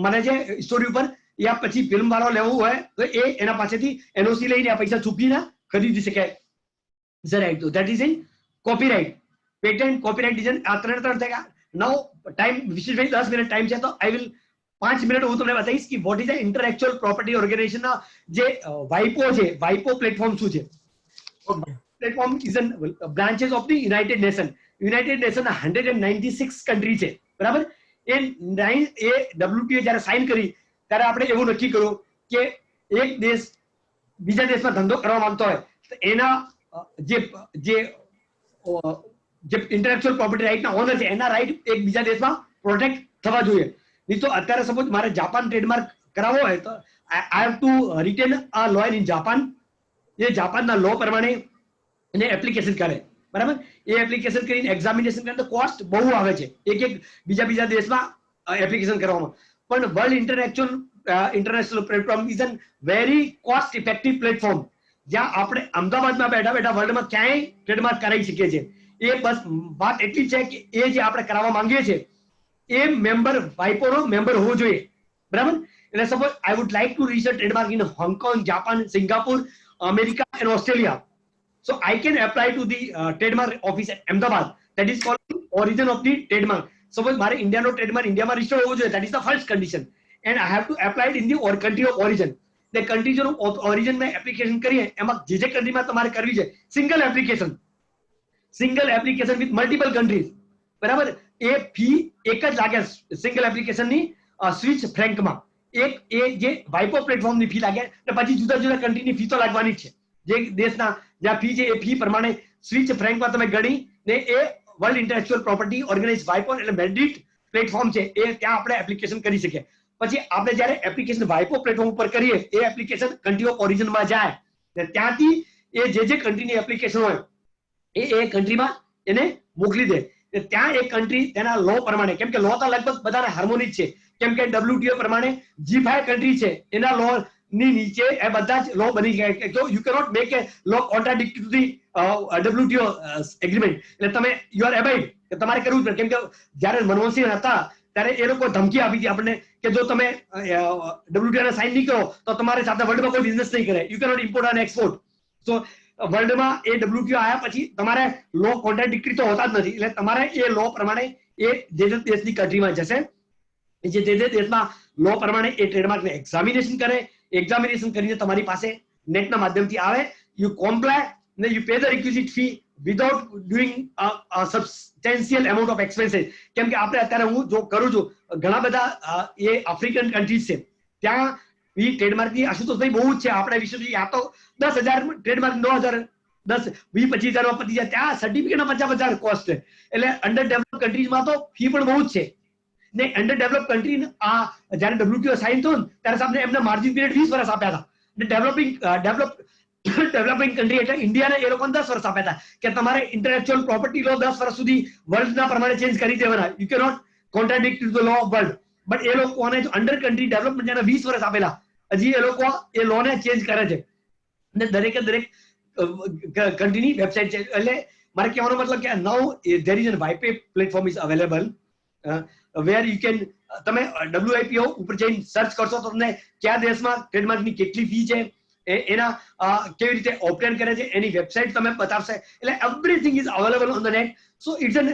મળે છે સ્ટોરી ઉપર. યા પછી ફિલ્મ વાળો લેવું હોય તો એ એના પાસેથી એનઓસી લઈને આ પૈસા ચૂકવીને ખરીદી શકે. રાઈટ. તો that is in copyright. Patent, copyright design આ ત્રણ થયા. નાઉ ટાઈમ વિશેષભાઈ 10 મિનિટ ટાઈમ છે તો આઈ વિલ 5 મિનિટ હું તમને બતાવીશ કે what is the intellectual property ઓર્ગેનાઇઝેશનના જે વાઇપો છે, વાઇપો પ્લેટફોર્મ શું છે? Platform is an branches of the united nation. United nation 196 country છે. બરાબર. એ WTO જયારે સાઇન કરી ત્યારે આપણે એવું નક્કી કર્યું કે એક દેશ બીજા દેશમાં ધંધો કરવા માંગતો હોય તો એના જે ઇન્ટેલેક્ચ્યુઅલ પ્રોપર્ટી રાઇટના ઓનર છે એના રાઇટ એક બીજા દેશમાં પ્રોટેક્ટ થવા જોઈએ. નહીં તો અત્યારે સપોઝ મારે જાપાન ટ્રેડમાર્ક કરાવવો હોય તો I have to retain a lawyer in Japan. એ જાપાનના લો પ્રમાણે એને એપ્લિકેશન કરે. બરાબર. એ એપ્લિકેશન કરીને એક્ઝામિનેશન કરે તો કોસ્ટ બહુ આવે છે એક બીજા દેશમાં એપ્લિકેશન કરવામાં. પણ world international platform is N very cost effective platform જ્યાં આપણે અમદાવાદમાં બેઠા બેઠા વર્લ્ડમાં ક્યાંય ટ્રેડમાર્ક કરાવી શકીએ છીએ. એ બસ વાત એટલી છે કે એ જે આપણે કરાવવા માંગીએ છીએ એ મેમ્બર વાઇપોનો મેમ્બર હોવો જોઈએ. બરાબર. એટલે suppose I would like to register trademark in Hong Kong, Japan, Singapore, America and Australia. So I can apply to the trademark office at Ahmedabad. That is called origin of the trademark. Suppose મારે ઇન્ડિયાનો trademark ઇન્ડિયામાં register હોવો જોઈએ. That is the first condition. And I have to apply it in the country of origin. The country of origin में application કરીએ એમાં જે કન્ટ્રીમાં તમારે કરવી છે single application with multiple countries. બરાબર. એ ફી એક જ લાગે સિંગલ એપ્લિકેશનની સ્વિચ ફ્રેન્કમાં. એ જે વાઇપો પ્લેટફોર્મની ફી લાગે ને પછી જુદા જુદા કન્ટ્રીની ફી તો લાગવાની જ છે. જે દેશના જ્યાં ફી છે એ ફી પ્રમાણે સ્વિચ ફ્રેન્કમાં તમે ગણી ને એ વર્લ્ડ ઇન્ટેલેક્ચ્યુઅલ પ્રોપર્ટી ઓર્ગેનાઇઝ વાઇપો એટલે મેન્ડેટ પ્લેટફોર્મ છે એ ત્યાં આપણે એપ્લિકેશન કરી શકીએ. પછી આપણે જ્યારે એપ્લિકેશન વાઇપો પ્લેટફોર્મ ઉપર કરીએ એ એપ્લિકેશન કન્ટ્રી ઓફ ઓરિજિનમાં જાય ને ત્યાંથી એ જે કન્ટ્રીની એપ્લિકેશન હોય એ કન્ટ્રીમાં એને મોકલી દે. ત્યાં એ કન્ટ્રી તેના લો પ્રમાણે, કેમ કે લો તો લગભગ બધાના હાર્મોનિક છે, કેમ કે WTO પ્રમાણે G5 કન્ટ્રી છે એના લો ની નીચે એ બધા જ લો બની ગયા. તો you cannot make a law contradict to the WTO agreement. એટલે તમે યુ આર એબાઇડ કે તમારે કરવું જ પડે. કેમ કે જ્યારે મનમોહનસિંહ હતા ત્યારે એ લોકો ધમકી આપી હતી આપણને કે જો તમે WTO ને સાઇન નહીં કરો તો તમારી સાથે વર્લ્ડમાં કોઈ બિઝનેસ નહીં કરે. You cannot import and export. So વર્લ્ડમાં એ WTO આવ્યા પછી તમારે લો કોન્ટ્રાડિક્ટરી તો હોતા જ નથી. એટલે તમારે એ લો પ્રમાણે એ જે દેશની કન્ટ્રીમાં જશે જે દેશમાં લો પ્રમાણે એ ટ્રેડમાર્કને એક્ઝામિનેશન કરે. એક્ઝામિનેશન કરીને તમારી પાસે નેટના માધ્યમથી આવે. યુ કોમ્પ્લાય ને you pay the requisite fee without doing substantial amount of expenses. કેમ કે આપણે અત્યારે હું જો કરું છું ઘણા બધા એ આફ્રિકન કન્ટ્રીઝ છે ત્યાં એ ટ્રેડમાર્કની આશુતોષભાઈ બહુ જ છે. આપણે વિશે આ તો 10,000 ટ્રેડમાર્ક 9,000 10-20-25,000 પતી જાય. ત્યાં સર્ટિફિકેટના 50,000 કોસ્ટ છે. એટલે અંડર ડેવલપ કન્ટ્રીઝમાં તો ફી પણ બહુ જ છે ને. અંડર ડેવલપ કન્ટ્રી જયારે WTO સાઇન થયું ત્યારે સામે એમને માર્જિન પીરિયડ 20 વર્ષ આપ્યા હતા. ડેવલપિંગ કન્ટ્રી એટલે ઇન્ડિયાને એ લોકોને 10 વર્ષ આપ્યા હતા કે તમારે ઇન્ટેલેક્ચ્યુઅલ પ્રોપર્ટી લો 10 વર્ષ સુધી વર્લ્ડના પ્રમાણે ચેન્જ કરી દેવાના. You cannot contradict to the law of world. But એ લોકોને જો અંડર કન્ટ્રી ડેવલપમેન્ટ જેના 20 વર્ષ આપેલા હજી એ લોકો એ લોને ચેન્જ કરે છે અને દરેકે દરેક કન્ટ્રીની વેબસાઇટ છે. એટલે મારે કહેવાનો મતલબ કે નાઉ ધેર ઇઝ અ વાઇપે platform is available where you can તમે WIPO ઉપર જઈને સર્ચ કરશો તો તમને કયા દેશમાં ટ્રેડમાર્કની કેટલી ફી છે એના કેવી રીતે ઓપ્ટેન કરે છે એની વેબસાઇટ તમે બતાવશે. એટલે everything is available on the net. So it's an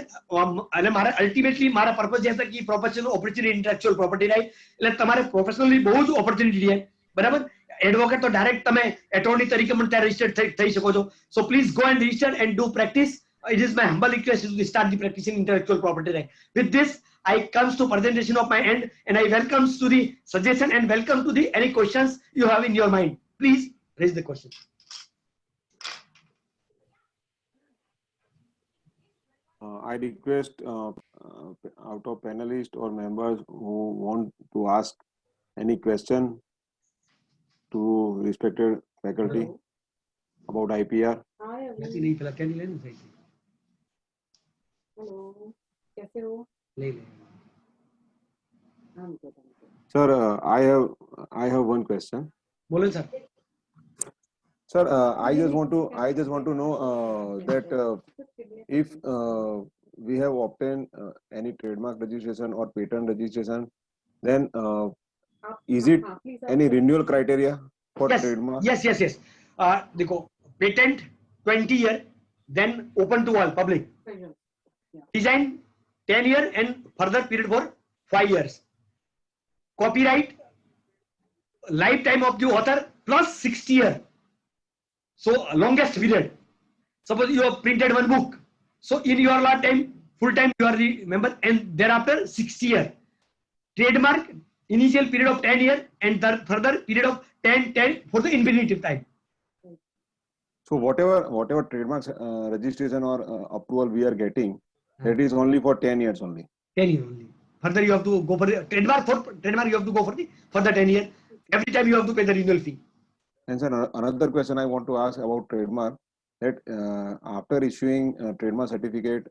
અને મારે અલ્ટિમેટલી મારા પર્પઝ જે હતા કે professional opportunity intellectual property right એટલે તમારે પ્રોફેશનલી બહુ જ ઓપોર્ચ્યુનિટી છે બરાબર. એડવોકેટ તો ડાયરેક્ટ તમે એટોર્ની તરીકે પણ ત્યાં રજિસ્ટર્ડ થઈ શકો છો. So please go and register and do practice. It is my humble request to start the practice in intellectual property right. With this, I comes to presentation of my end and I welcomes to the suggestion and welcome to the any questions you have in your mind. Please raise the question. I request out of panelists or members who want to ask any question to respected faculty about IPR. Hello कैसे हो? Sir, I have one question. बोलो sir. Sir, I just want to know that if we have obtained any trademark registration or patent registration, then is it any renewal criteria for Yes, trademark? yes. देखो patent 20 year, then open to all public. Design 10 year and further period for 5 years. Copyright lifetime of the author plus 60 year. So longest period. Suppose you have printed one book. So in your lifetime, full time you are the member and thereafter 60 year. Trademark initial period of 10 year and the further period of 10 for the infinitive time. So whatever trademark registration or approval we are getting, that is only for 10 years only. 10 year only. Further you have to go for the trademark you have to go for the further 10 year. Every time you have to pay the renewal fee. And sir, another question I want to ask about trademark, that after issuing trademark certificate,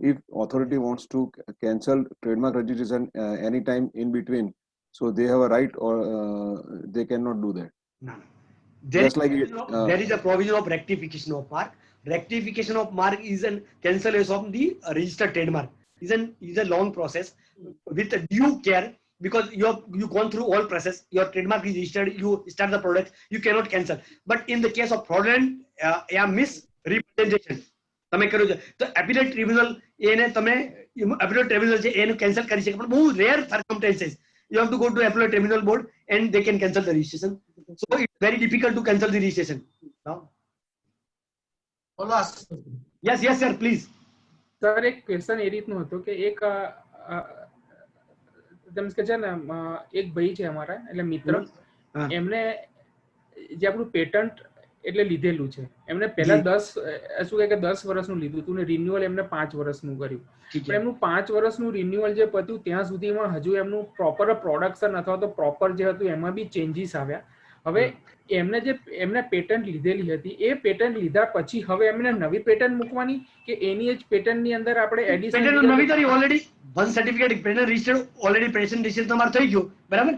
if authority wants to cancel trademark registration anytime in between, so they have a right or they cannot do that. No. There is a provision of rectification of mark. Rectification of mark is a cancellation of the registered trademark. Is a long process with a due care. Because you gone through all process, your trademark is registered, you start the product, you cannot cancel. But in the case of fraudulent misrepresentation, તમે કર્યું છે તો એપીલેટ tribunal એને તમે એપીલેટ tribunal છે એને cancel કરી શકે પણ બહુ rare circumstances you have to go to appellate tribunal board and they can cancel the registration. So it's very difficult to cancel the registration now. Yes sir, please. Sir એક question એ રીતનું હતું કે એક કે છે ને એક ભાઈ છે અમારા એટલે મિત્ર એમને જે આપણું પેટન્ટ એટલે લીધેલું છે એમને પહેલા 10 વર્ષનું લીધું હતું ને રિન્યુઅલ એમને 5 વર્ષનું કર્યું પણ એમનું 5 વર્ષનું રિન્યુઅલ જે પત્યું ત્યાં સુધીમાં હજુ એમનું પ્રોપર પ્રોડક્શન અથવા તો પ્રોપર જે હતું એમાં બી ચેન્જીસ આવ્યા. હવે એમને પેટન્ટ લીધેલી હતી એ પેટન્ટ લીધા પછી હવે એમને નવી પેટન્ટ મૂકવાની કે એની જ પેટન્ટની અંદર આપણે એડિશનલ પેટન્ટ નવી કરી already one certificate patent registered already patent register તમારું થઈ ગયું બરાબર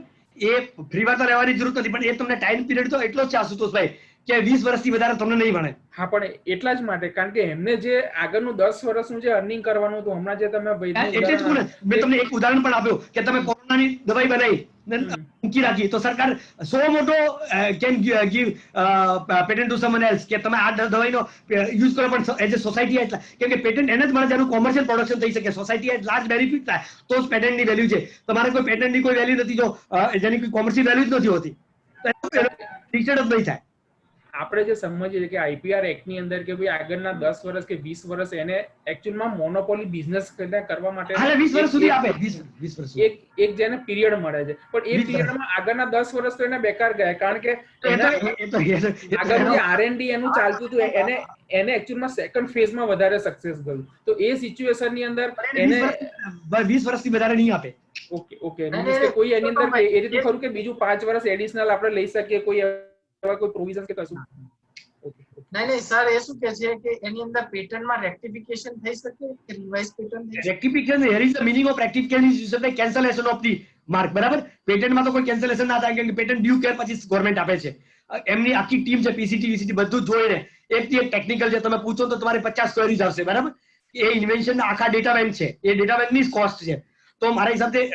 એ ફ્રીમાં તો રહેવાની જરૂર નથી પણ એ તમને ટાઈમ પીરિયડ તો એટલો જ છે આશુતોષભાઈ કે 20 વર્ષથી વધારે તમને નહીં ભણે. હા પણ એટલા જ માટે કારણ કે એમને જે આગળનું 10 વર્ષનું જે અર્નિંગ કરવાનું હતું હમણાં જે તમે એટલે જ મેં તમને એક ઉદાહરણ પણ આપ્યું કે તમે કોરોનાની દવાઈ બનાવી મૂકી રાખી તો સરકાર suo motu can give patent to someone else કે તમે આ દવાઈનો યુઝ કરો પણ એઝ અ સોસાયટી એટલા કેમ કે પેટન્ટ એને જ મળે જેનું કોમર્શિયલ પ્રોડક્શન થઈ શકે સોસાયટી એટ લાર્જ બેનિફિટ થાય તો જ પેટન્ટની વેલ્યુ છે. તમારે કોઈ પેટન્ટની કોઈ વેલ્યુ નથી જો જેની કોઈ કોમર્શિયલ વેલ્યુ જ નથી હોતી તો રજિસ્ટર્ડ જ નહીં થાય. આપણે જે સમજીએ કે આઈપીઆર એક્ટ ની અંદર કે ભાઈ આગળના 10 વર્ષ કે 20 વર્ષ એને એકચ્યુઅલમાં મોનોપોલી બિઝનેસ કરવા માટે 20 વર્ષ સુધી આપે 20 વર્ષ એક જેને પીરિયડ મળે છે પણ એ પીરિયડમાં આગળના 10 વર્ષ તો એને બેકાર ગયા કારણ કે આગળ જે આરએનડી એનું ચાલતું હતું એને એકચ્યુઅલમાં સેકન્ડ ફેઝમાં વધારે સક્સેસ ગયું તો એ સિચ્યુએશન ની અંદર એને 20 વર્ષથી વધારે નહીં આપે. ઓકે કોઈ એની અંદર એ રીતે ખરું કે બીજું 5 વર્ષ એડિશનલ આપણે લઈ શકીએ કોઈ પ્રોવિઝન કે કશું. નહીં સર એ શું કે છે કે એની અંદર પેટર્નમાં રેક્ટિફિકેશન થઈ શકે કે રિવાઇઝ પેટર્ન થઈ શકે? Rectification here is the meaning of rectification is the cancellation of the mark. બરાબર, પેટન્ટમાં તો કોઈ કેન્સલેશન ના થાય, કે પેટન્ટ ડ્યુ કેર પછી ગવર્મેન્ટ આપે છે. એમની આખી ટીમ છે, પીસીટી વીસીટી બધું જોઈને એકથી એક ટેકનિકલ છે, તમે પૂછો તો તમારે 50 ક્વેરીઝ આવશે. બરાબર, એ ઇન્વેન્શન આખા ડેટા બેંક છે, એ ડેટા બેંકની કોસ્ટ છે. તો મારા હિસાબથી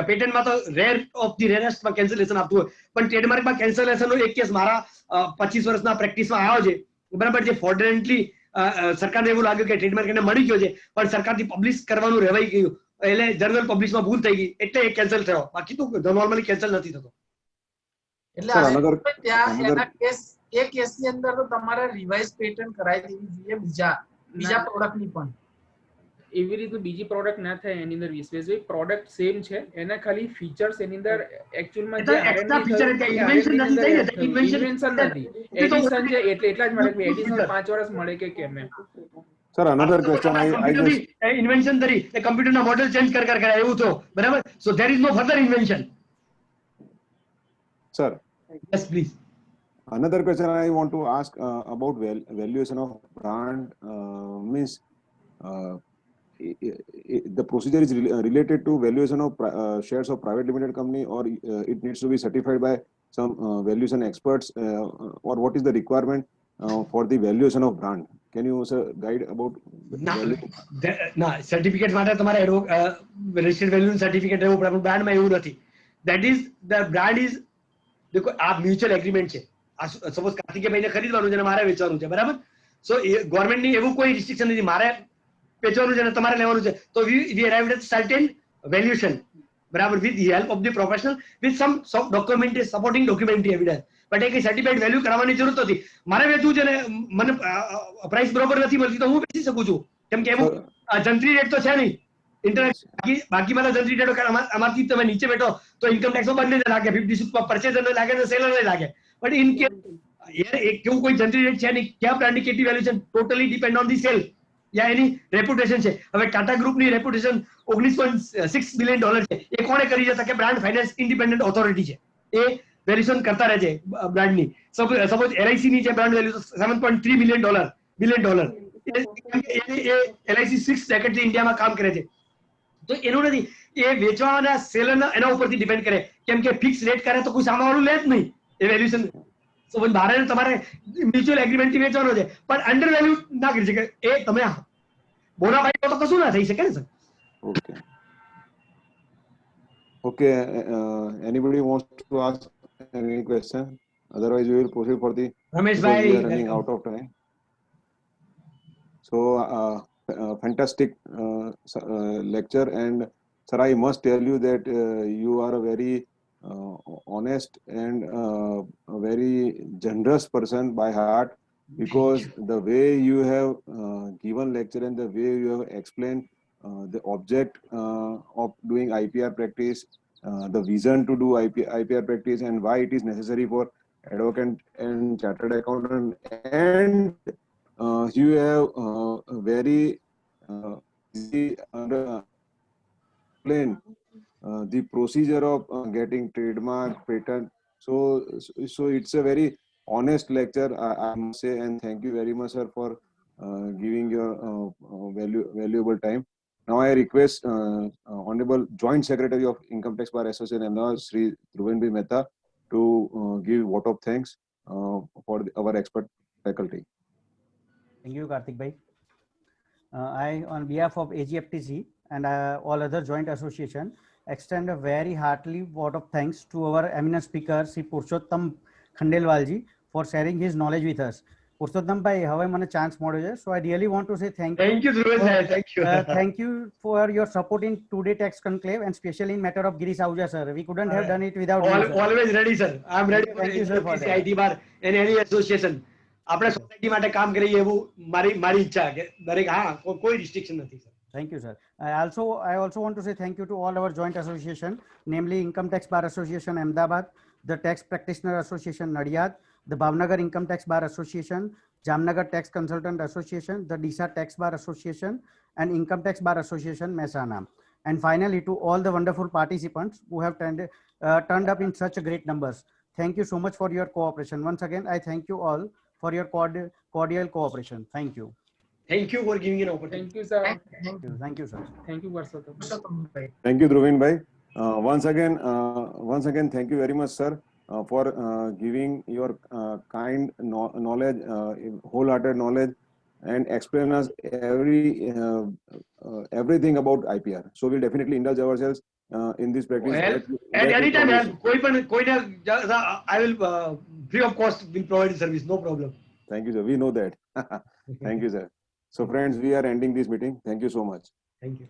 પેટન્ટમાં તો રેર ઓફ ધી રેરેસ્ટમાં કેન્સલેશન આપતું હોય, પણ ટ્રેડમાર્કમાં કેન્સલેશનનો એક કેસ મારા 25 વર્ષના પ્રેક્ટિસમાં આવ્યો છે. બરાબર, જે ફોર્ડરન્ટલી સરકારને એવું લાગ્યું કે ટ્રેડમાર્ક એને મળી ગયો છે, પણ સરકારથી પબ્લિશ કરવાનું રહેવાઈ ગયું, એટલે જનરલ પબ્લિશમાં ભૂલ થઈ ગઈ, એટલે એ કેન્સલ થયો. બાકી તો નોર્મલી કેન્સલ નથી થતો. એટલે Sir, આને another- ત્યાં another- એના કેસ એ કેસની અંદર તો તમારે રિવાઇઝ પેટર્ન કરાવી દેવી જોઈએ બીજા પ્રોડક્ટની પણ. એવી રીતનું બીજી પ્રોડક્ટ ના થાય એની અંદર વિશેષ પ્રોડક્ટ સેમ છે, એના ખાલી ફીચર્સ એની અંદર એકચ્યુઅલમાં એટલે જે extra R&D feature થયું, એટલે invention R&D નથી થઈ ને, થયું. invention Invention નથી, એ તો એડિશન છે, એટલા જ મળે કે એડિશનલ feature. 5 વર્ષ મળે કે કેમ એમ. Sir, another question I just invention કરી એ કમ્પ્યુટરના મોડેલ ચેન્જ કર એવું તો. બરાબર, so there is no further invention. sir, yes please. another question I want to ask about valuation of brand means uh, the procedure is related to valuation of shares of private limited company, or it needs to be certified by some valuation experts, or what is the requirement for the valuation of brand? Can you sir guide about ના, certificate માટે તમારે registered value certificate રહેવું પડે, પણ બ્રાન્ડમાં એવું નથી. That is the brand is, દેખો આ મ્યુચ્યુઅલ એગ્રીમેન્ટ છે. આ સપોઝ કાર્તિકેયભાઈને ખરીદવાનું છે અને મારે વેચવાનું છે. બરાબર, સો ગવર્મેન્ટની એવું કોઈ રિસ્ટ્રિક્શન નથી, મારે વેચવાનું છે અને તમારે લેવાનું છે. તો we arrived at certain valuation. બરાબર, with the help of the professional, with some document supporting documentary evidence. But એ કઈ સર્ટિફાઈડ વેલ્યુ કરાવવાની જરૂર નથી. મારે વેચવું છે ને મને પ્રાઇસ બરોબર નથી મળતી, તો હું વેચી શકું છું, કેમ કે એવું જંત્રી રેટ તો છે નહીં. ઇન્ટરનેટ બાકીમાં તો જંત્રી રેટ અમારથી તમે નીચે બેઠો તો ઇન્કમ ટેક્સ બંને લાગે, 50 પરચેઝર લાગે ને સેલર લાગે. બટ ઇન કેસ કેવું કોઈ જંત્રી રેટ છે નહીં, ક્યાં બ્રાન્ડની કેટલી વેલ્યુ છે, totally depend on the cell yeah any reputation છે. હવે ટાટા ગ્રુપની રેપ્યુટેશન $19.6 બિલિયન છે. એ કોણે કરી છે? કે બ્રાન્ડ ફાઇનાન્સ ઇન્ડિપેન્ડન્ટ ઓથોરિટી છે, એ વેલ્યુએશન કરતા રહે છે બ્રાન્ડની. સપોઝ LIC ની જે બ્રાન્ડ વેલ્યુ $7.3 બિલિયન. LIC 6 ડેકેડથી ઇન્ડિયામાં કામ કરે છે. તો એનું નથી, એ વેચવાના સેલરના એના ઉપરથી ડિપેન્ડ કરે, કેમ કે ફિક્સ રેટ કરે તો કોઈ સામેવાળું લે જ નહીં એ વેલ્યુએશન. સપોઝ મારે તમારે મ્યુચ્યુઅલ એગ્રીમેન્ટથી વેચવાનો છે, પણ અંડર વેલ્યુ ના કરી શકે, એ તમે બોનાફાઇડ તો કશું ના થઈ શકે ને sir. okay? Okay, anybody wants to ask any question? Otherwise, we will proceed for the, Ramesh because we bhai, are running out of time. So, fantastic lecture, and sir, I must tell you that you are a very honest and a very generous person by heart, because the way you have given lecture and the way you have explained the object of doing IPR practice, the vision to do IPR practice, and why it is necessary for advocate and chartered accountant, and you have very explain the procedure of getting trademark, patent. So it's a very honest lecture, I must say, and thank you very much, sir, for giving your valuable time. Now I request Honorable Joint Secretary of Income Tax Bar Association, Ahmedabad, Sri Dhruven B. Mehta, to give vote of thanks for our expert faculty. Thank you, Karthik bhai. I, on behalf of AGFTC and all other joint association, extend a very heartily vote of thanks to our eminent speaker, Sri Purushottam Khandelwalji, for sharing his knowledge with us. Purushottam bhai, હવે મને chance મળ્યો છે, so I really want to say thank you. Thank you, Dhruvesh bhai. Thank you. Thank you for your support in today tax conclave, and especially in matter of Girish Ahuja sir. We couldn't have done it without you, sir. Always ready, sir. I'm ready for Thank you, sir, for that. IT bar and any association. આપણે society માટે કામ કરીએ એવું મારી ઈચ્છા કે દરેક, હા, કોઈ રિસ્ટ્રિક્શન નથી sir. Thank you, sir. I also want to say thank you to all our joint association, namely Income Tax Bar Association Ahmedabad, the Tax Practitioner Association Nadiyad, the Bhavnagar Income Tax Bar Association, Jamnagar Tax Consultant Association, the DISA Tax Bar Association, and Income Tax Bar Association Mehsana. And finally, to all the wonderful participants who have turned up in such great numbers. Thank you so much for your cooperation. Once again, I thank you all for your cordial cooperation. Thank you. Thank you for giving an opportunity. Thank you, sir. Thank you, sir. Thank you, Purushottam. Purushottambhai. Thank you, Dhruvin bhai. Once again, thank you very much, sir, for giving your kind knowledge, wholehearted knowledge, and explain us everything about IPR. So we'll definitely indulge ourselves in this practice. Well, that at we any time, promise. I will free of cost will provide service, no problem. Thank you, sir. We know that. Thank you, sir. So, friends, we are ending this meeting. Thank you so much. Thank you.